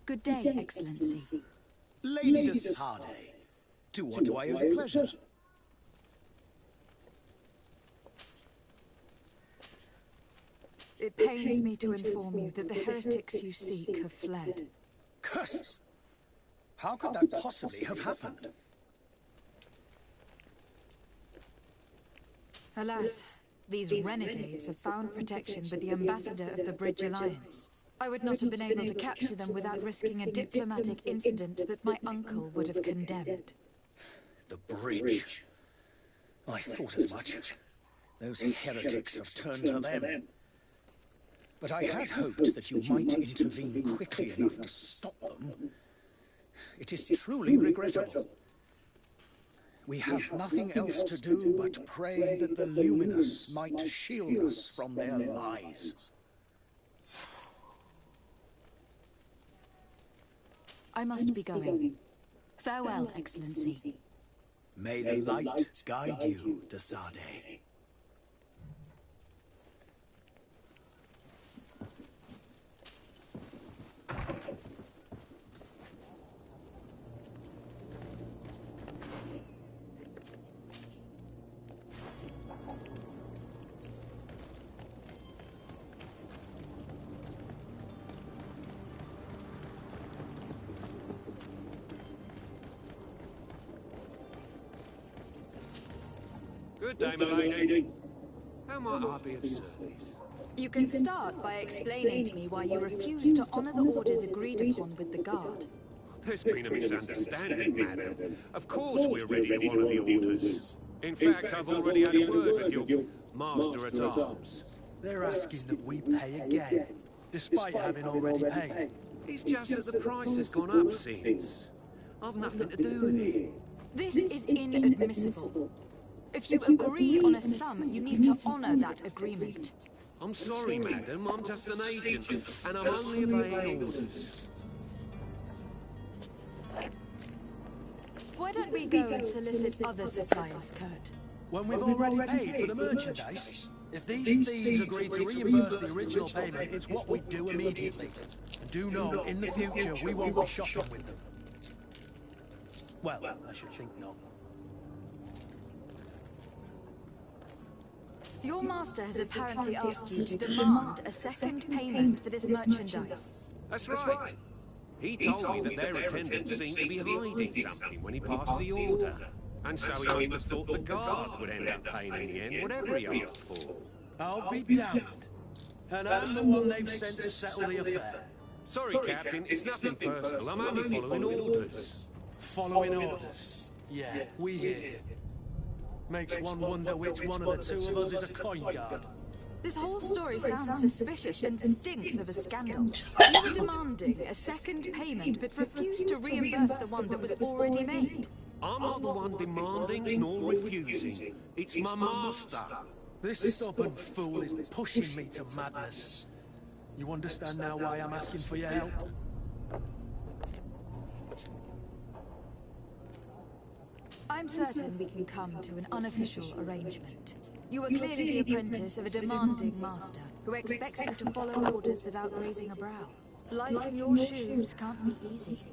Good day, Excellency. Lady de Sade, to what do I owe the pleasure? It pains me to inform you that the heretics you seek have fled. Curse! How could that possibly have happened? Alas, these renegades have found protection with the ambassador of the Bridge Alliance. I would not have been able to capture them without risking a diplomatic incident that my uncle would have condemned. The bridge. I thought as much. Those heretics have turned to them. but I had hoped that you might intervene quickly enough to stop them. It is truly regrettable. We have nothing else to do but pray that the Luminous might shield us from their lies. I must be going. Farewell, Excellency. May the light guide you, de Sade. Good day, my lady. How might I be of service? You can start by explaining to me why you refuse to honor the orders agreed upon with the guard. There's been a misunderstanding, madam. Of course we're ready to honor the orders. In fact, I've already had a word with your master-at-arms. They're asking that we pay again, despite having already paid. It's just that the price has gone up since. I've nothing to do with it. This is inadmissible. If you agree on a sum, you need to honor that agreement. I'm sorry, madam. I'm just an agent, and I'm only obeying orders. Why don't we go and solicit other suppliers, Kurt? When we've already paid for the merchandise? If these thieves agree to reimburse the original payment, it's what we do immediately. And do know, in the future, we won't be shopping with them. Well, I should think not. Your master has apparently asked you to demand a second payment for this merchandise. That's right. He told me that their attendant seemed to be hiding something when he passed the order. And so he must have thought the guard would end up paying in the end, whatever he asked for. I'll be damned. And I'm the one they've sent to settle the affair. Sorry, Captain, it's nothing personal. I'm only following orders. Following orders? Yeah, we hear you. Makes one wonder which one of the two of us is a coin guard. This whole story sounds suspicious and stinks of a scandal. You were demanding a second payment, but refused to reimburse the one that was already made. I'm not the one demanding nor refusing. It's my master. This stubborn fool is pushing me to madness. You understand now why I'm asking for your help? I'm certain we can come to an unofficial arrangement. You are clearly the apprentice of a demanding master, who expects you to follow orders without raising a brow. Life in your shoes can't be easy.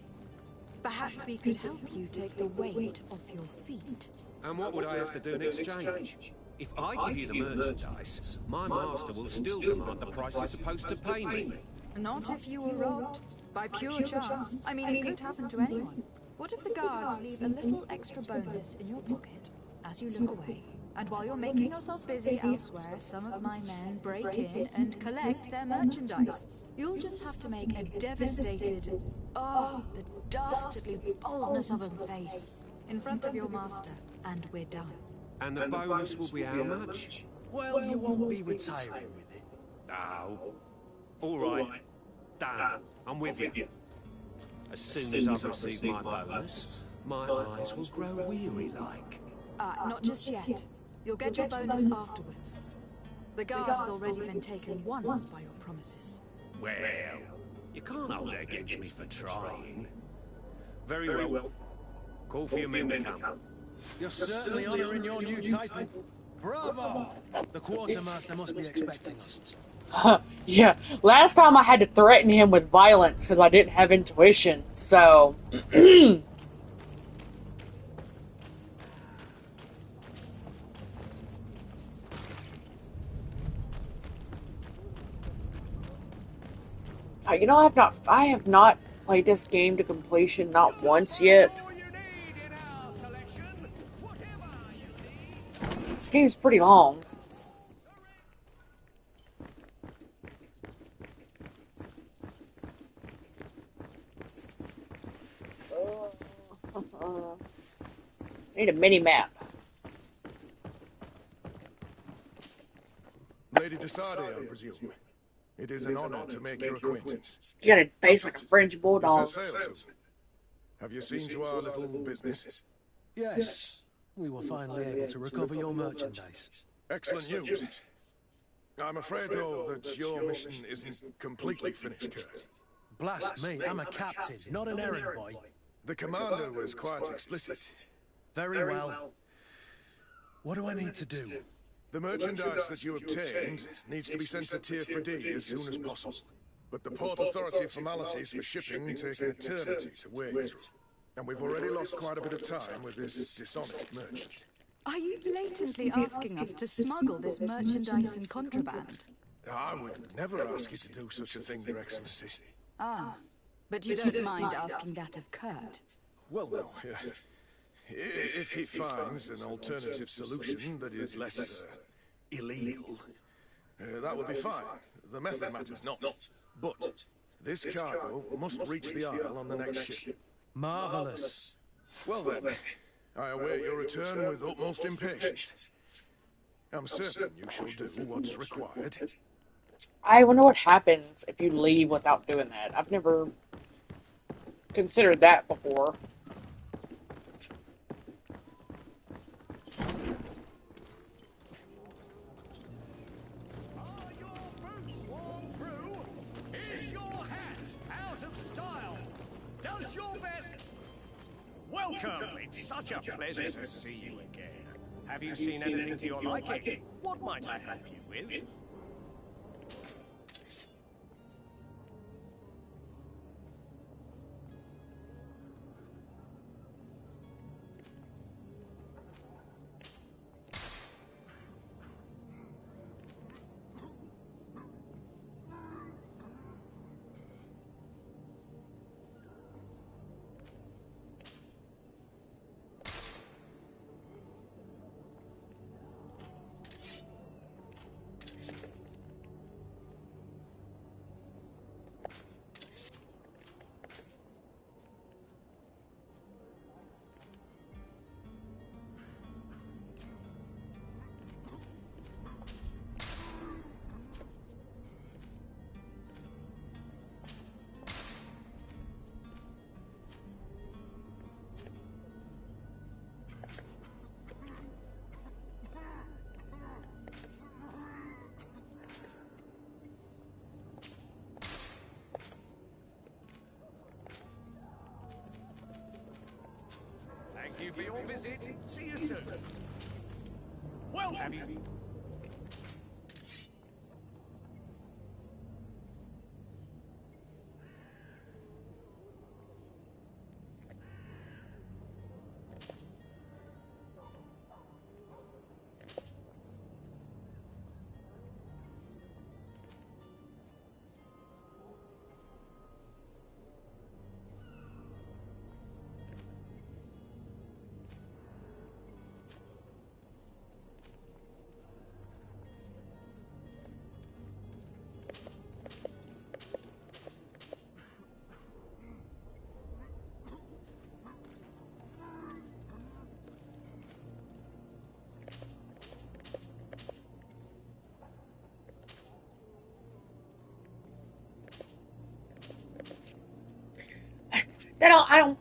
Perhaps we could help you take the weight off your feet. And what would I have to do in exchange? If I give you the merchandise, my master will still demand the price he's supposed to pay me. Not if you were robbed. By pure chance. I mean, it could happen to anyone. What if the guards leave a little extra bonus in your pocket as you look away? And while you're making yourself busy elsewhere, some of my men break in and collect their merchandise. You'll just have to make a devastated, oh, the dastardly boldness of a face in front of your master, and we're done. And the bonus will be how much? Well, you won't be retiring with it. Oh. All right. Done. I'm with you. As soon as I've received my bonus, my eyes will grow weary-like. Not just yet. You'll get your bonus afterwards. The guard has already been taken once by your promises. Well, you can't hold it against me for trying. Very well. Call for your men to come. You're certainly honoring your new title. Bravo! The quartermaster must be expecting us. Yeah, last time I had to threaten him with violence because I didn't have intuition, so... You know, I have not played this game to completion, not once yet. This game's pretty long. Need a mini-map. Lady de Sade, I presume. It is an honor to make your acquaintance. You got a face like a French bulldog. Mrs. Saleswood, have you seen to our little business? Yes. We were finally able to recover your merchandise. Excellent news. I'm afraid, though, that your mission isn't completely finished, Kurt. Blast me, I'm a captain, not an errand boy. The commander was quite explicit. Very well. What do I need to do? The merchandise that you obtained needs to be sent to Tier 4D as soon as possible. But the Port Authority formalities for shipping take an eternity to wade through. And we've already lost quite a bit of time with this dishonest merchant. Are you blatantly asking us to smuggle this merchandise and contraband? I would never ask you to do such a thing, Your Excellency. Ah, but you don't mind asking that of Kurt? Well, no. If he finds an alternative solution that is less illegal, that would be fine. The method matters not. But this cargo must reach the Isle on the next ship. Marvelous. Well then, I await your return with utmost impatience. I'm certain you shall do what's required. I wonder what happens if you leave without doing that. I've never considered that before. Welcome! It's such a pleasure to see you again. Have you seen anything to your liking? What might I help you with? Thank you for your visit. See you soon. Well, have you...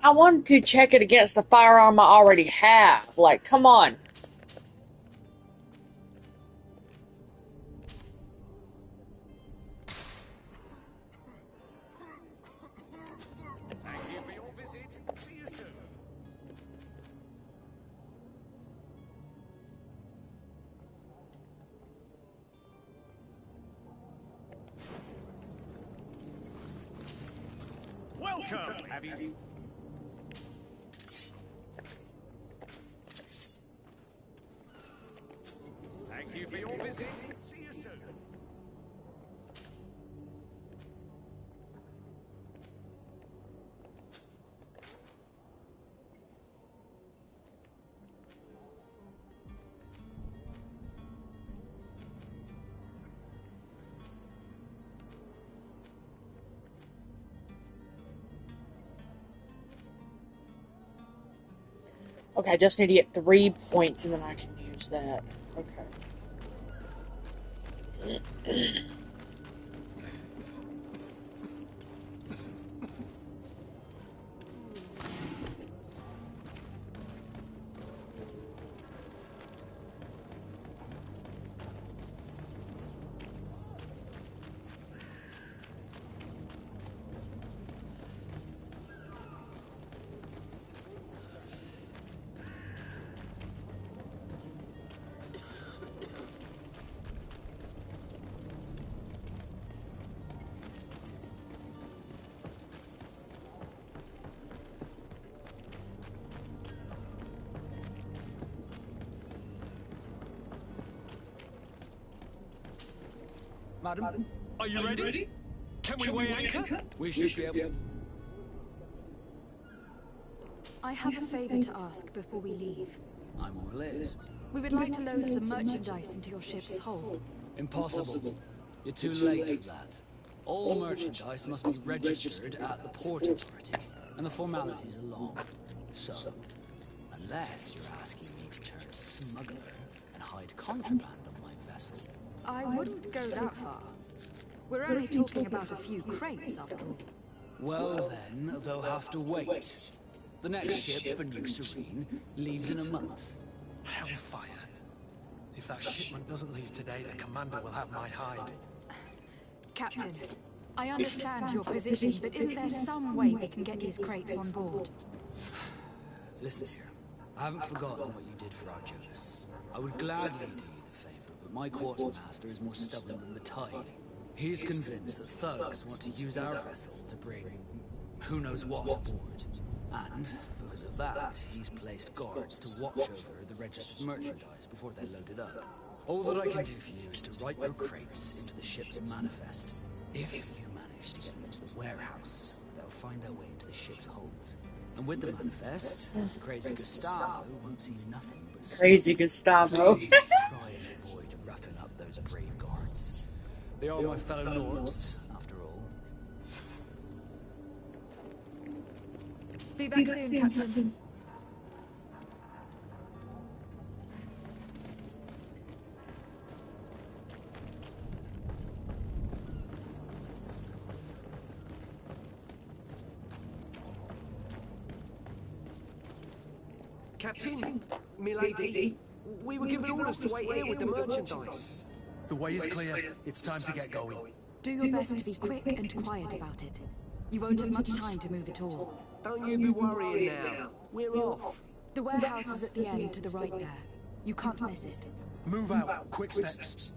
I wanted to check it against the firearm I already have. Like, come on. Thank you for your visit. See you soon. Welcome. Have you... Thank you for your visit. See you soon. Okay, I just need to get 3 points and then I can use that. Okay. Madam? Are you ready? Can we weigh anchor? We should be able... I have a favor to ask before we leave. I'm all ears. We would like to load some merchandise into your ship's hold. Impossible. You're too late for that. All merchandise must be registered at the Port Authority, and the formalities are long. So, unless you're asking me to turn smuggler and hide contraband on my vessel... I wouldn't go that far. We're only talking about a few crates, after all. Well then, they'll have to wait. The next ship for New Serene leaves in a month. Hellfire. If that shipment doesn't leave today, the commander will have my hide. Captain, I understand your position, but isn't there some way we can get these crates on board? Listen here. I haven't forgotten what you did for Arjonas. I would gladly do you the favor, but my quartermaster is more stubborn than the tide. He is convinced that thugs want to use our vessel to bring who knows what aboard. And, because of that, he's placed guards to watch over the registered merchandise before they load it up. All that I can do for you is to write your crates into the ship's manifest. If you manage to get them into the warehouse, they'll find their way into the ship's hold. And with the manifest, Crazy Gustavo won't see nothing but... Crazy Gustavo. Please try and avoid roughing up those brave guards. They are my fellow Nords, after all. Be back soon, Captain. Captain, milady, we were given orders to wait here with the merchandise. The way is clear. It's time to get going. Do your best to be quick and quiet about it. You won't have much time to move at all. Don't you be worrying now. We're off. The warehouse is at the end to the right there. You can't miss it. Move out. Quick steps.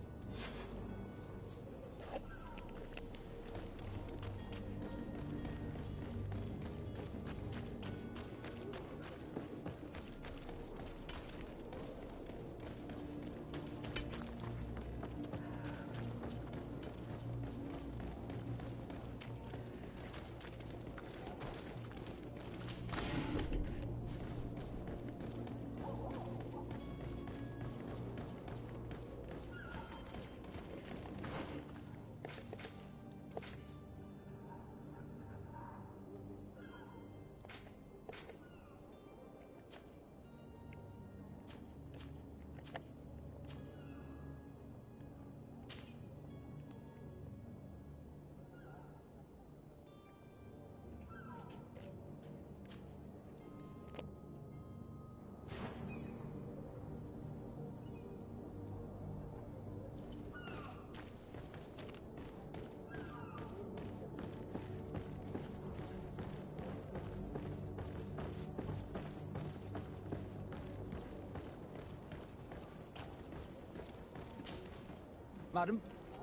Madam?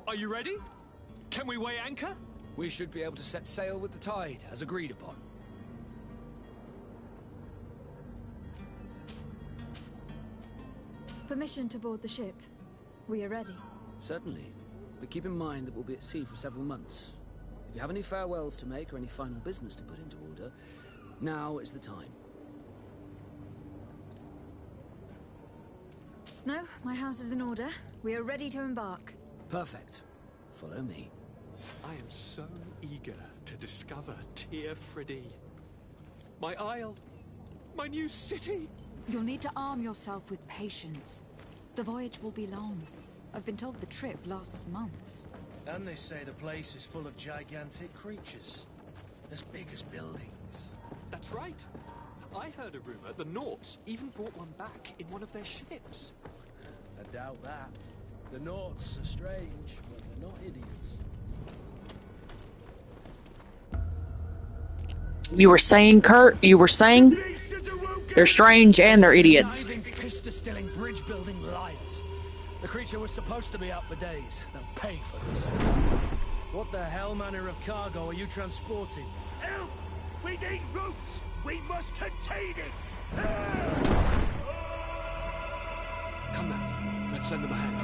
Are you ready? Can we weigh anchor? We should be able to set sail with the tide, as agreed upon. Permission to board the ship. We are ready. Certainly. But keep in mind that we'll be at sea for several months. If you have any farewells to make or any final business to put into order, now is the time. No, my house is in order. We are ready to embark. Perfect. Follow me. I am so eager to discover Tir Friddy. My isle. My new city. You'll need to arm yourself with patience. The voyage will be long. I've been told the trip lasts months. And they say the place is full of gigantic creatures. As big as buildings. That's right. I heard a rumor the Nauts even brought one back in one of their ships. I doubt that. The Nauts are strange, but they're not idiots. You were saying, Kurt? You were saying? They're strange and they're idiots. Piss-distilling, bridge-building liars. The creature was supposed to be out for days. They'll pay for this. What the hell manner of cargo are you transporting? Help! We need roofs! We must contain it! Come now, let's lend them a hand.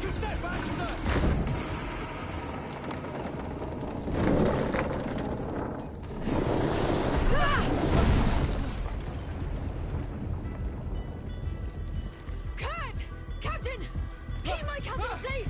a step back, sir! Kurt! Captain! Keep my cousin safe!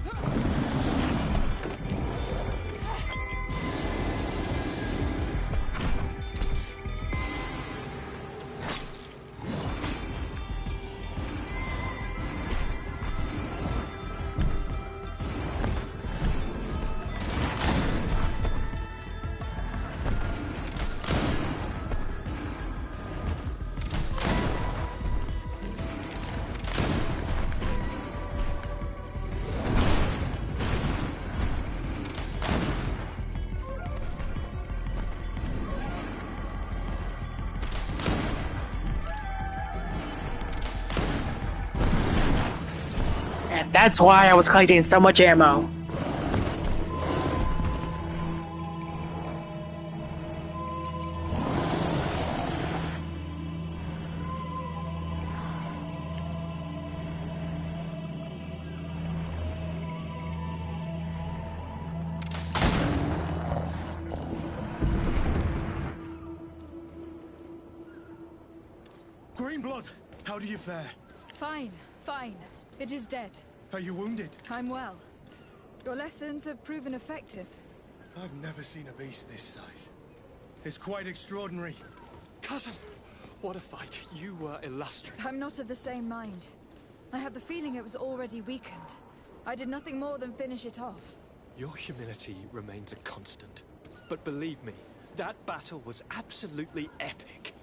And that's why I was collecting so much ammo. Greenblood, how do you fare? Fine, fine. It is dead. Are you wounded? I'm well. Your lessons have proven effective. I've never seen a beast this size. It's quite extraordinary. Cousin, what a fight. You were illustrious. I'm not of the same mind. I have the feeling it was already weakened. I did nothing more than finish it off. Your humility remains a constant. But believe me, that battle was absolutely epic.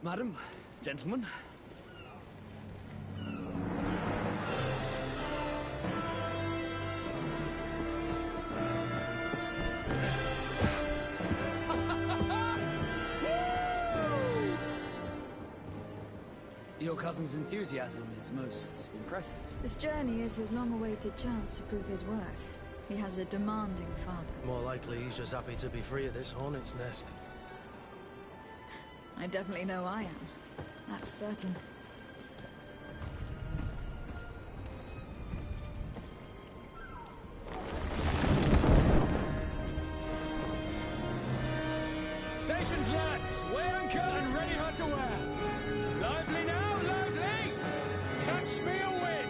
Madam, gentlemen. Your cousin's enthusiasm is most impressive. This journey is his long-awaited chance to prove his worth. He has a demanding father. More likely he's just happy to be free of this hornet's nest. I definitely know I am. That's certain. Stations, lads! Weigh anchor and ready her to wear! Lively now, lively! Catch me a wind!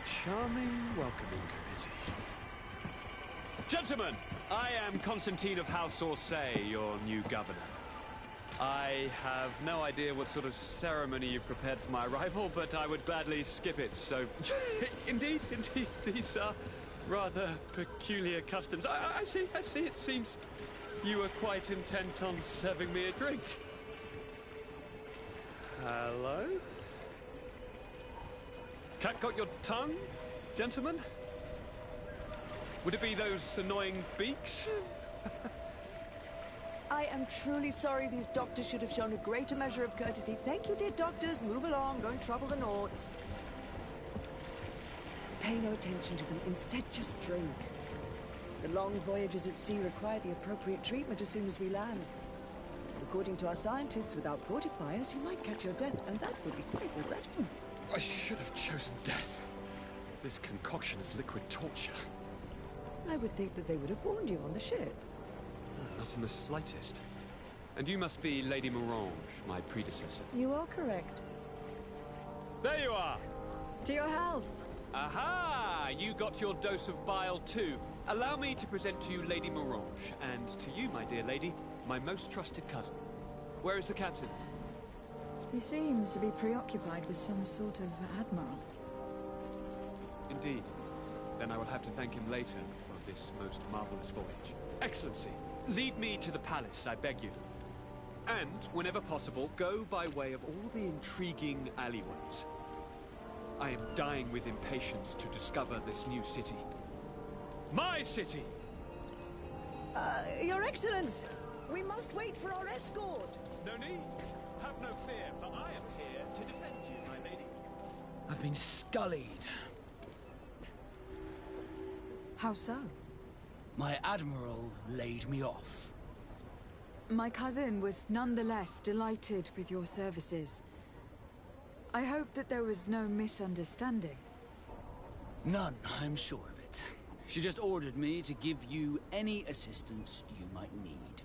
charming welcoming committee. Gentlemen, I am Constantine of House Orsay, your new governor. I have no idea what sort of ceremony you've prepared for my arrival, but I would gladly skip it, so... indeed, these are rather peculiar customs. I see, it seems you were quite intent on serving me a drink. Hello? Cat got your tongue, gentlemen? Would it be those annoying beaks? I am truly sorry. These doctors should have shown a greater measure of courtesy. Thank you, dear doctors. Move along. Don't trouble the Nauts. Pay no attention to them. Instead, just drink. The long voyages at sea require the appropriate treatment as soon as we land. According to our scientists, without fortifiers, you might catch your death, and that would be quite regrettable. I should have chosen death. This concoction is liquid torture. I would think that they would have warned you on the ship. Not in the slightest. And you must be Lady Morange, my predecessor. You are correct. There you are! To your health! Aha! You got your dose of bile too. Allow me to present to you Lady Morange, and to you, my dear lady, my most trusted cousin. Where is the captain? He seems to be preoccupied with some sort of admiral. Indeed. Then I will have to thank him later for this most marvelous voyage. Excellency, lead me to the palace, I beg you. And, whenever possible, go by way of all the intriguing alleyways. I am dying with impatience to discover this new city. My city! Your Excellence! We must wait for our escort! No need. Have no fear, for I am here to defend you, my lady. I've been scullied. How so? My admiral laid me off. My cousin was nonetheless delighted with your services. I hope that there was no misunderstanding. None, I'm sure of it. She just ordered me to give you any assistance you might need.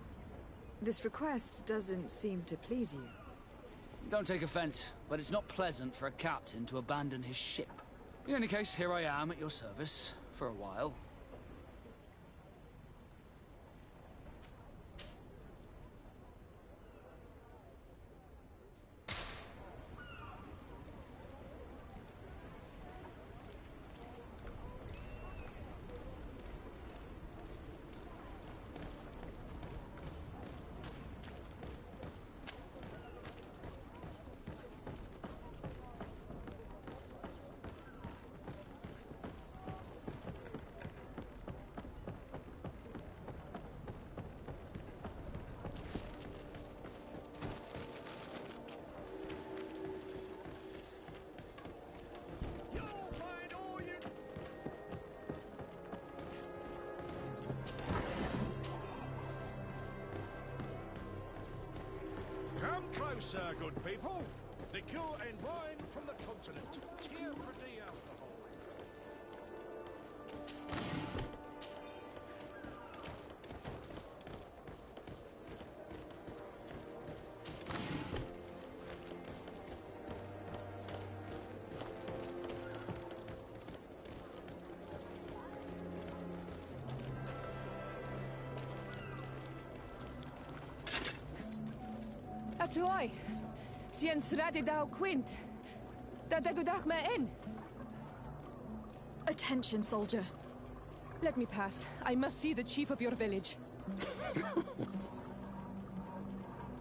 This request doesn't seem to please you. Don't take offense, but it's not pleasant for a captain to abandon his ship. In any case, here I am at your service, for a while. Closer, good people. Liqueur and wine from the continent. Cheer for the alcohol. Atoy, sien sradi dau quint. Da dagudach me in. Attention, soldier. Let me pass. I must see the chief of your village.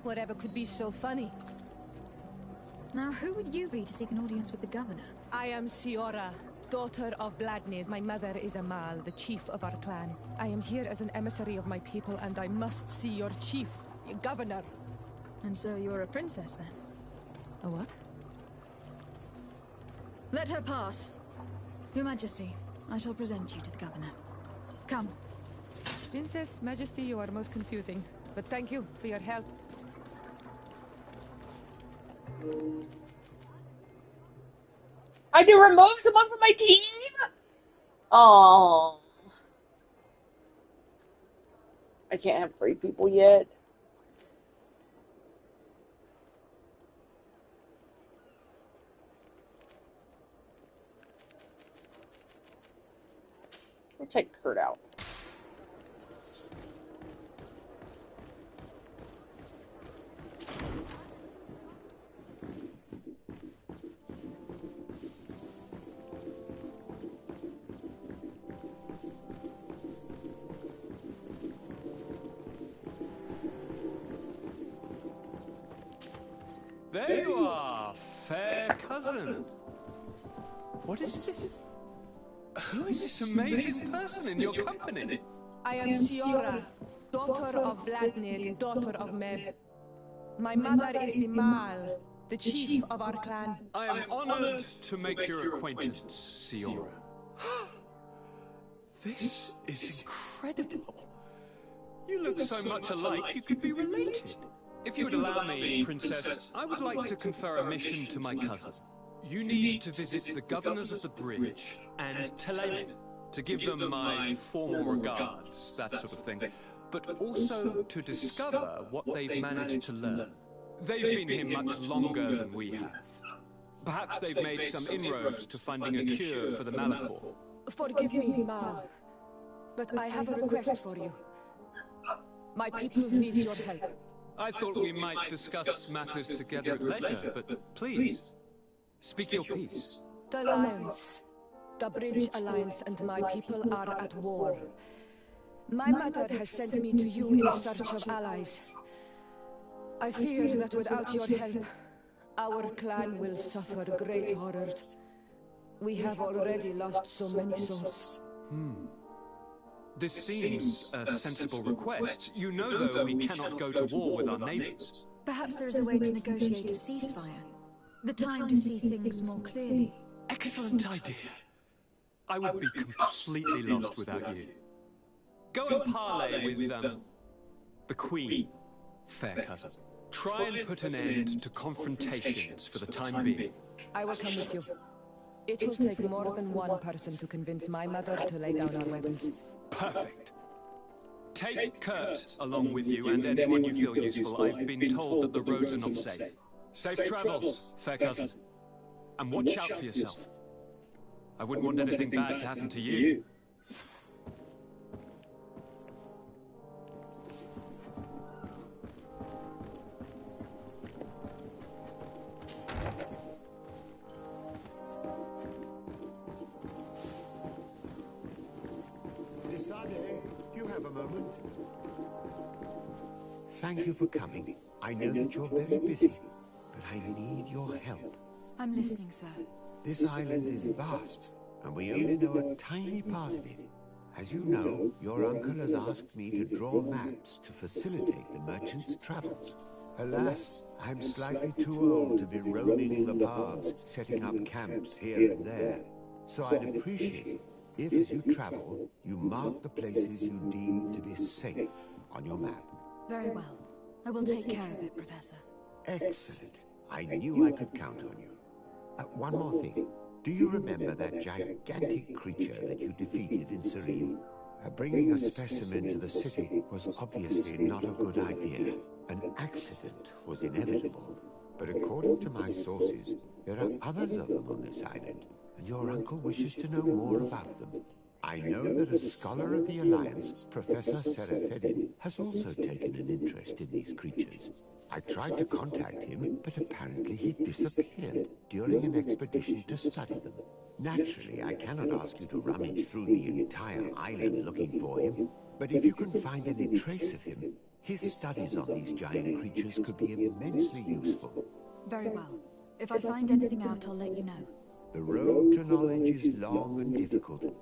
Whatever could be so funny? Now, who would you be to seek an audience with the governor? I am Siora, daughter of Bladnid. My mother is Amal, the chief of our clan. I am here as an emissary of my people, and I must see your chief, your governor. And so you're a princess, then? A what? Let her pass. Your Majesty, I shall present you to the governor. Come. Princess, Majesty, you are most confusing. But thank you for your help. I had to remove someone from my team? Oh. I can't have 3 people yet. We'll take Kurt out. There you are, fair cousin. What is this? Who is this amazing person in your company? I am Siora, daughter of Vladnid, daughter of Meb. My mother is the Mal, the chief of our clan. I am honored to make your acquaintance, Siora. This is incredible. You look so much alike you could be related. If you would allow me, Princess, I would like to confer a mission to my cousin. You need to visit the governors of the bridge and Teleme to give them my formal regards, that sort of thing, but also to discover what they've managed to learn. They've been here much longer than we have. Perhaps they've made some inroads to finding a cure for the Malachor. Forgive me, Mal, but I have a request for you. My people need your help. I thought we might discuss matters together at leisure, but please, speak your piece. The Alliance, the Bridge Alliance and my people are at war. My mother has sent me to you in search of allies. I fear that without your help, our clan will suffer great horrors. We have already lost so many souls. This seems a sensible request. You know, though, we cannot go to war with our neighbors. Perhaps there is a way to negotiate a ceasefire. The time to see things more clearly. Excellent idea. I would be completely lost without you. Go and parley with, the Queen, fair cousin. Try and put an end to confrontations for the time being. I will come with you. It will take more than one person to convince my mother to lay down our weapons. Perfect. Take Kurt along with you and anyone you feel useful. I've been told that the roads are not safe. Safe travels, fair cousin. And watch out for yourself. I wouldn't want anything bad to happen to you. Do you have a moment? Thank you for coming. I know that you're very busy, but I need your help. I'm listening, sir. This island is vast, and we only know a tiny part of it. As you know, your uncle has asked me to draw maps to facilitate the merchants' travels. Alas, I'm slightly too old to be roaming the paths, setting up camps here and there. So I'd appreciate it if, as you travel, you mark the places you deem to be safe on your map. Very well. I will take care of it, Professor. Excellent. I knew I could count on you. One more thing. Do you remember that gigantic creature that you defeated in Serene? Bringing a specimen to the city was obviously not a good idea. An accident was inevitable. But according to my sources, there are others of them on this island, and your uncle wishes to know more about them. I know that a scholar of the Alliance, Professor Serafedin, has also taken an interest in these creatures. I tried to contact him, but apparently he disappeared during an expedition to study them. Naturally, I cannot ask you to rummage through the entire island looking for him, but if you can find any trace of him, his studies on these giant creatures could be immensely useful. Very well. If I find anything out, I'll let you know. The road to knowledge is long and difficult.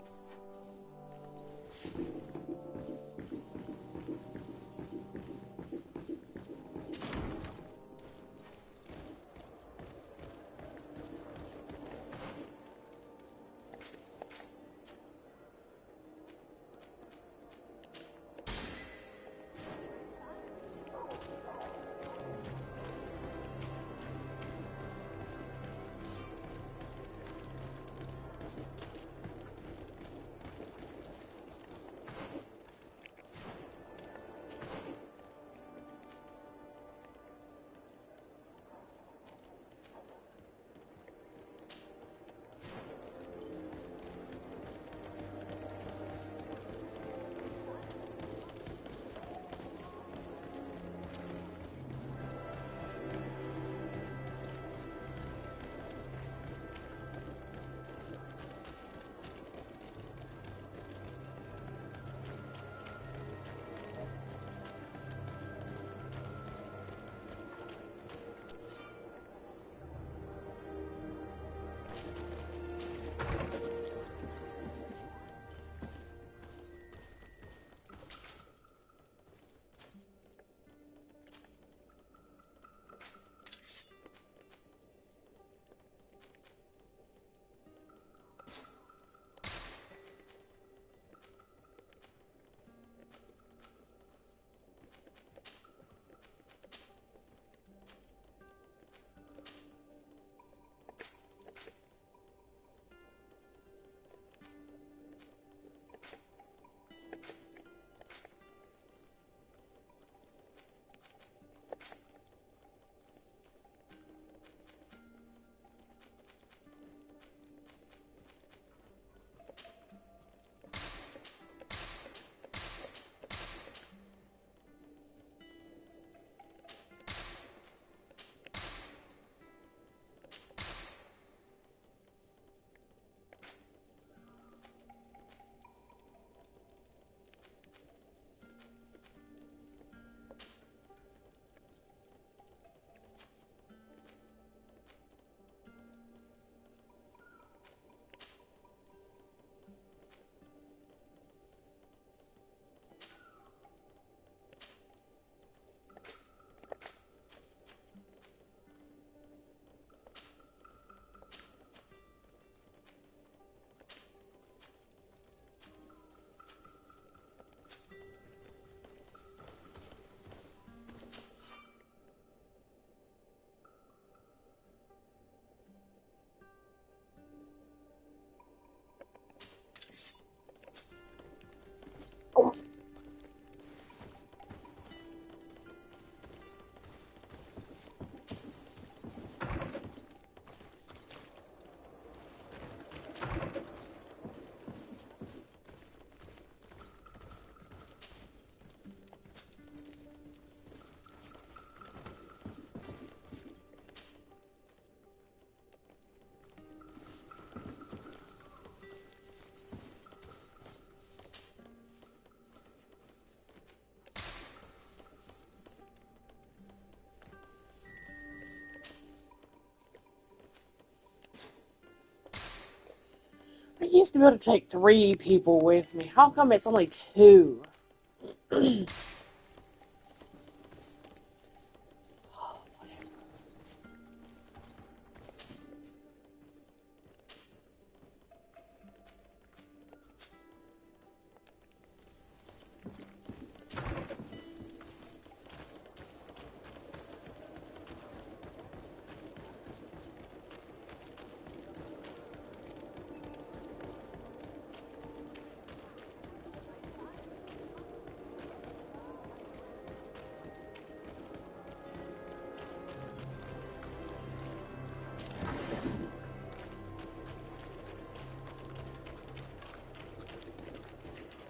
used to be able to take 3 people with me. How come it's only 2?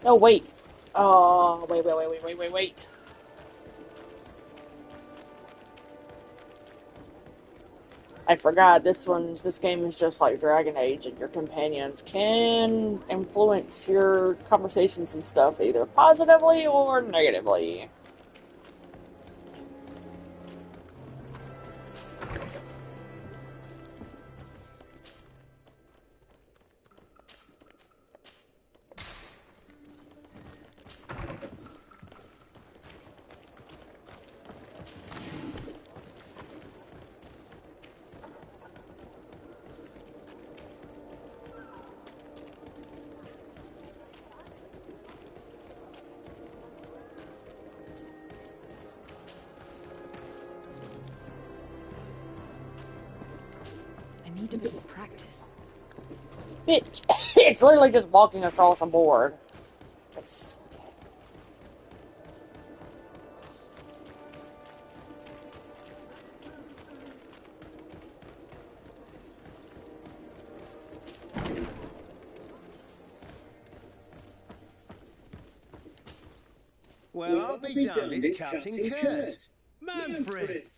Oh, wait. Oh, wait. I forgot, this game is just like Dragon Age, and your companions can influence your conversations and stuff, either positively or negatively. Need a bit of practice. It's literally just walking across a board. It's... Well, I'll be damned, it's Captain Kurt. Manfred!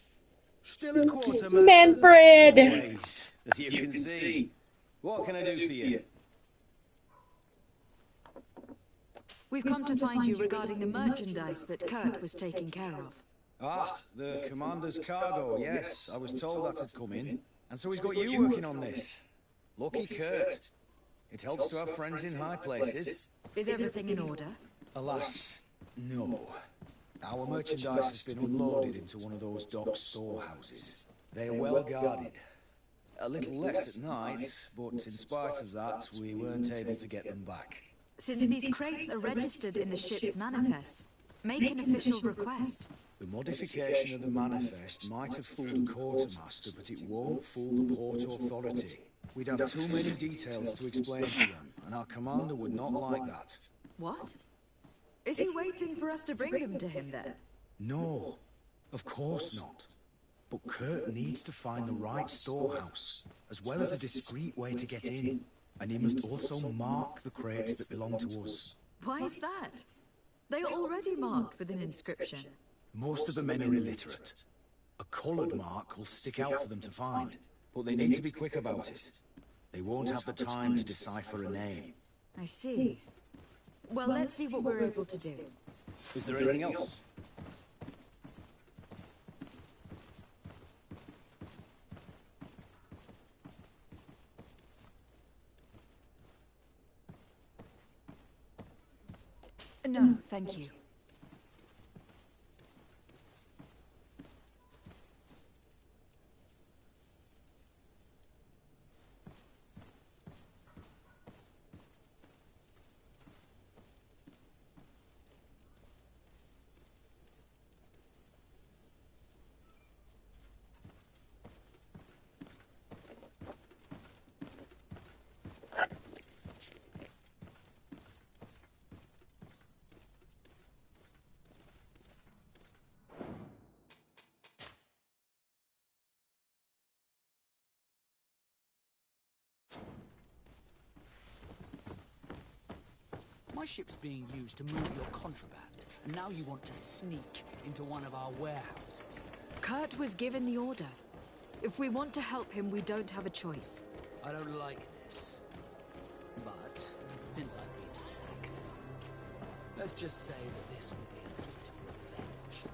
Still a quartermaster? Manfred! Always, as you can see. What can I do for you? We've come to find you regarding the merchandise that Kurt was taking care of. Ah, the commander's cargo, yes. I was told that had come in. And so he's got you working on this. Lucky Kurt. It helps to have friends in high places. Is everything in order? Alas, no. Our merchandise has been unloaded into one of those dock storehouses. They are well guarded. A little less at night, but in spite of that, we weren't able to get them back. Since these crates are registered in the ship's manifest, make an official request. The modification of the manifest might have fooled a quartermaster, but it won't fool the port authority. We'd have too many details to explain to them, and our commander would not like that. What? Is he waiting for us to bring them to him, then? No, of course not. But Kurt needs to find the right storehouse, as well as a discreet way to get in. And he must also mark the crates that belong to us. Why is that? They are already marked with an inscription. Most of the men are illiterate. A coloured mark will stick out for them to find, but they need to be quick about it. They won't have the time to decipher a name. I see. Well, let's see what we're able to do. Is there anything else? No, thank you. My ship's being used to move your contraband, and now you want to sneak into one of our warehouses. Kurt was given the order. If we want to help him, we don't have a choice. I don't like this. But, since I've been sacked, let's just say that this will be a little bit of revenge.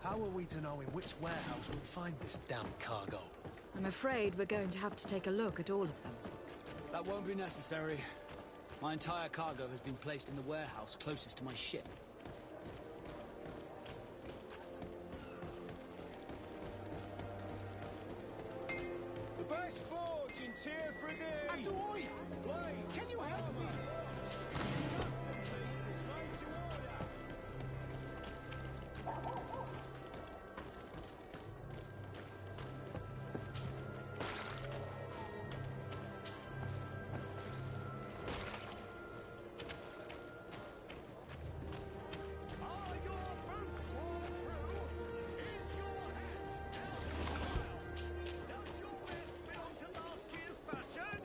How are we to know in which warehouse we'll find this damn cargo? I'm afraid we're going to have to take a look at all of them. That won't be necessary. My entire cargo has been placed in the warehouse closest to my ship. The best forge in Tier 3D! Adoy! Blade! Can you help me? Custom pieces made to order! Are your boots waterproof? Is your hat style? Does your vest belong to last year's fashion?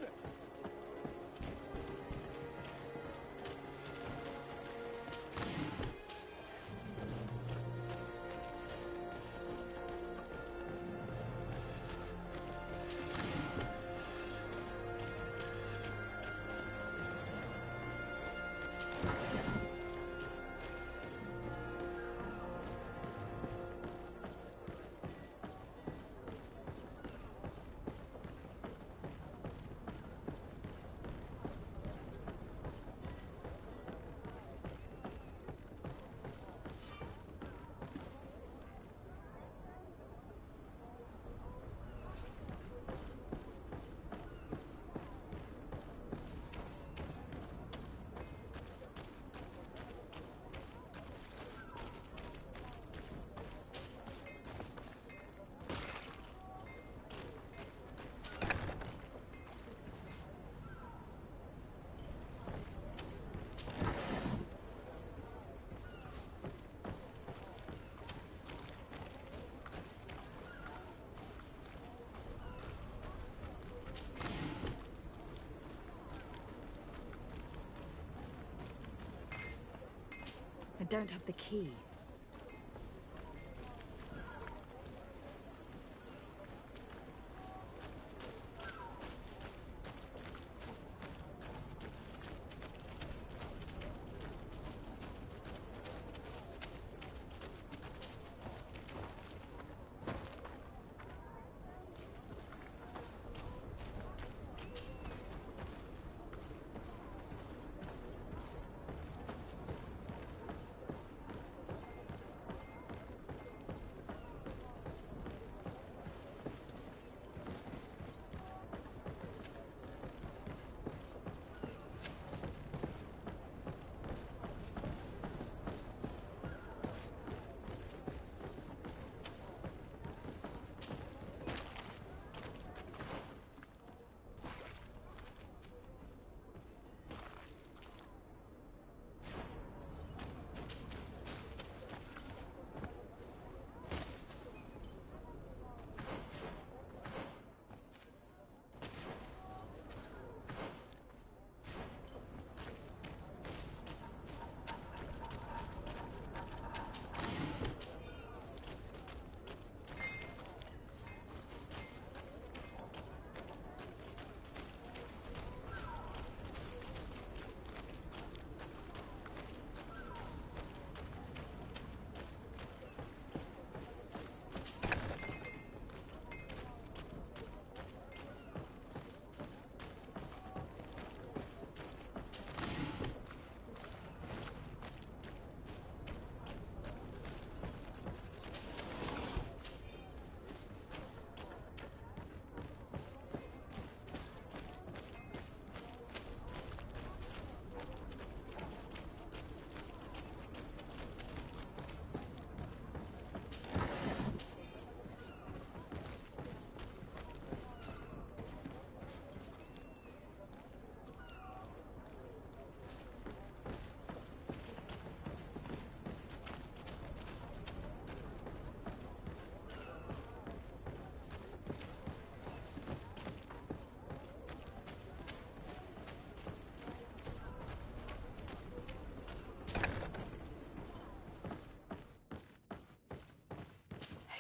I don't have the key.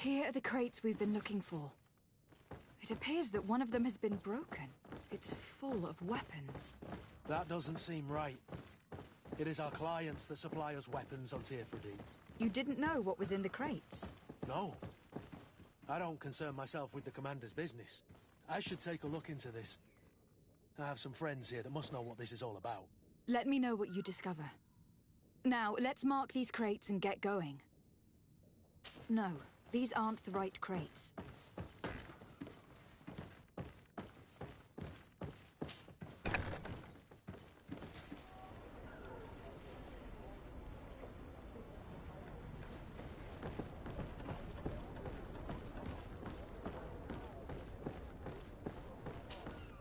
Here are the crates we've been looking for. It appears that one of them has been broken. It's full of weapons. That doesn't seem right. It is our clients that supply us weapons on Tier 3D. You didn't know what was in the crates? No. I don't concern myself with the commander's business. I should take a look into this. I have some friends here that must know what this is all about. Let me know what you discover. Now, let's mark these crates and get going. No, these aren't the right crates.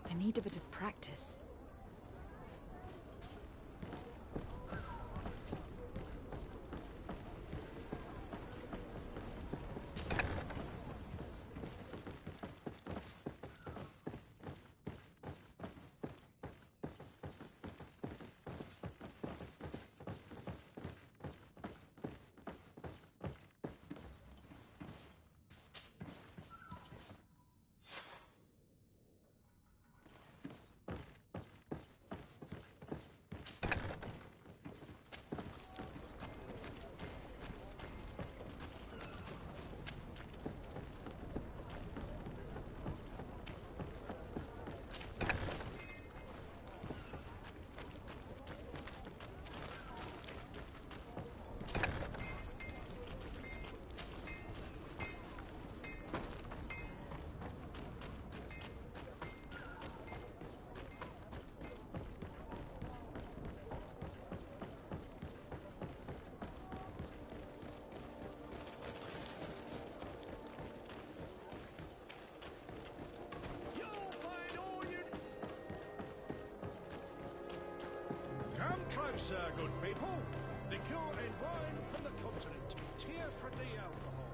I need a bit of practice. Come closer, good people. Liqueur and wine from the continent. Tier pretty alcohol.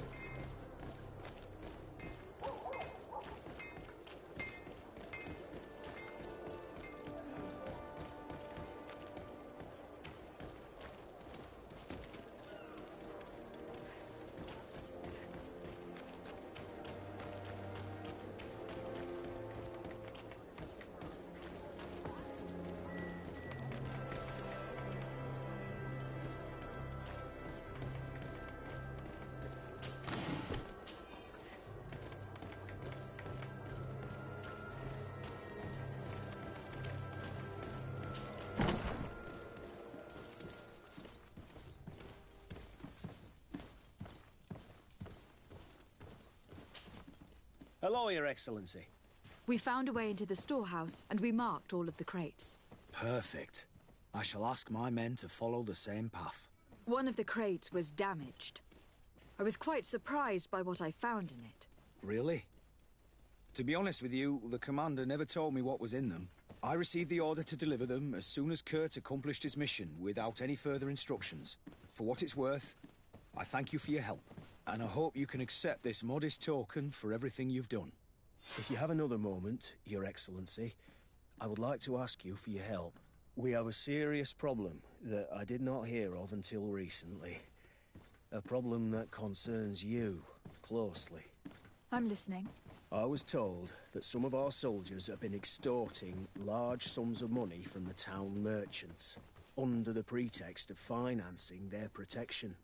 Hello, Your Excellency. We found a way into the storehouse, and we marked all of the crates. Perfect. I shall ask my men to follow the same path. One of the crates was damaged. I was quite surprised by what I found in it. Really? To be honest with you, the commander never told me what was in them. I received the order to deliver them as soon as Kurt accomplished his mission, without any further instructions. For what it's worth, I thank you for your help, and I hope you can accept this modest token for everything you've done. If you have another moment, Your Excellency, I would like to ask you for your help. We have a serious problem that I did not hear of until recently. A problem that concerns you closely. I'm listening. I was told that some of our soldiers have been extorting large sums of money from the town merchants, under the pretext of financing their protection.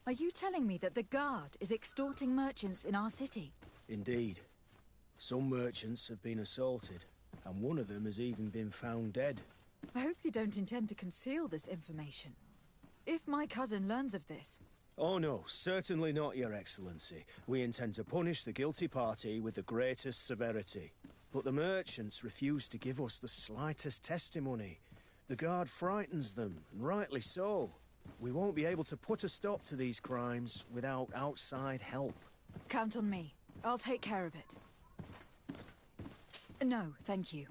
Are you telling me that the Guard is extorting merchants in our city? Indeed. Some merchants have been assaulted, and one of them has even been found dead. I hope you don't intend to conceal this information. If my cousin learns of this... Oh no, certainly not, Your Excellency. We intend to punish the guilty party with the greatest severity. But the merchants refuse to give us the slightest testimony. The Guard frightens them, and rightly so. We won't be able to put a stop to these crimes without outside help. Count on me. I'll take care of it. No, thank you.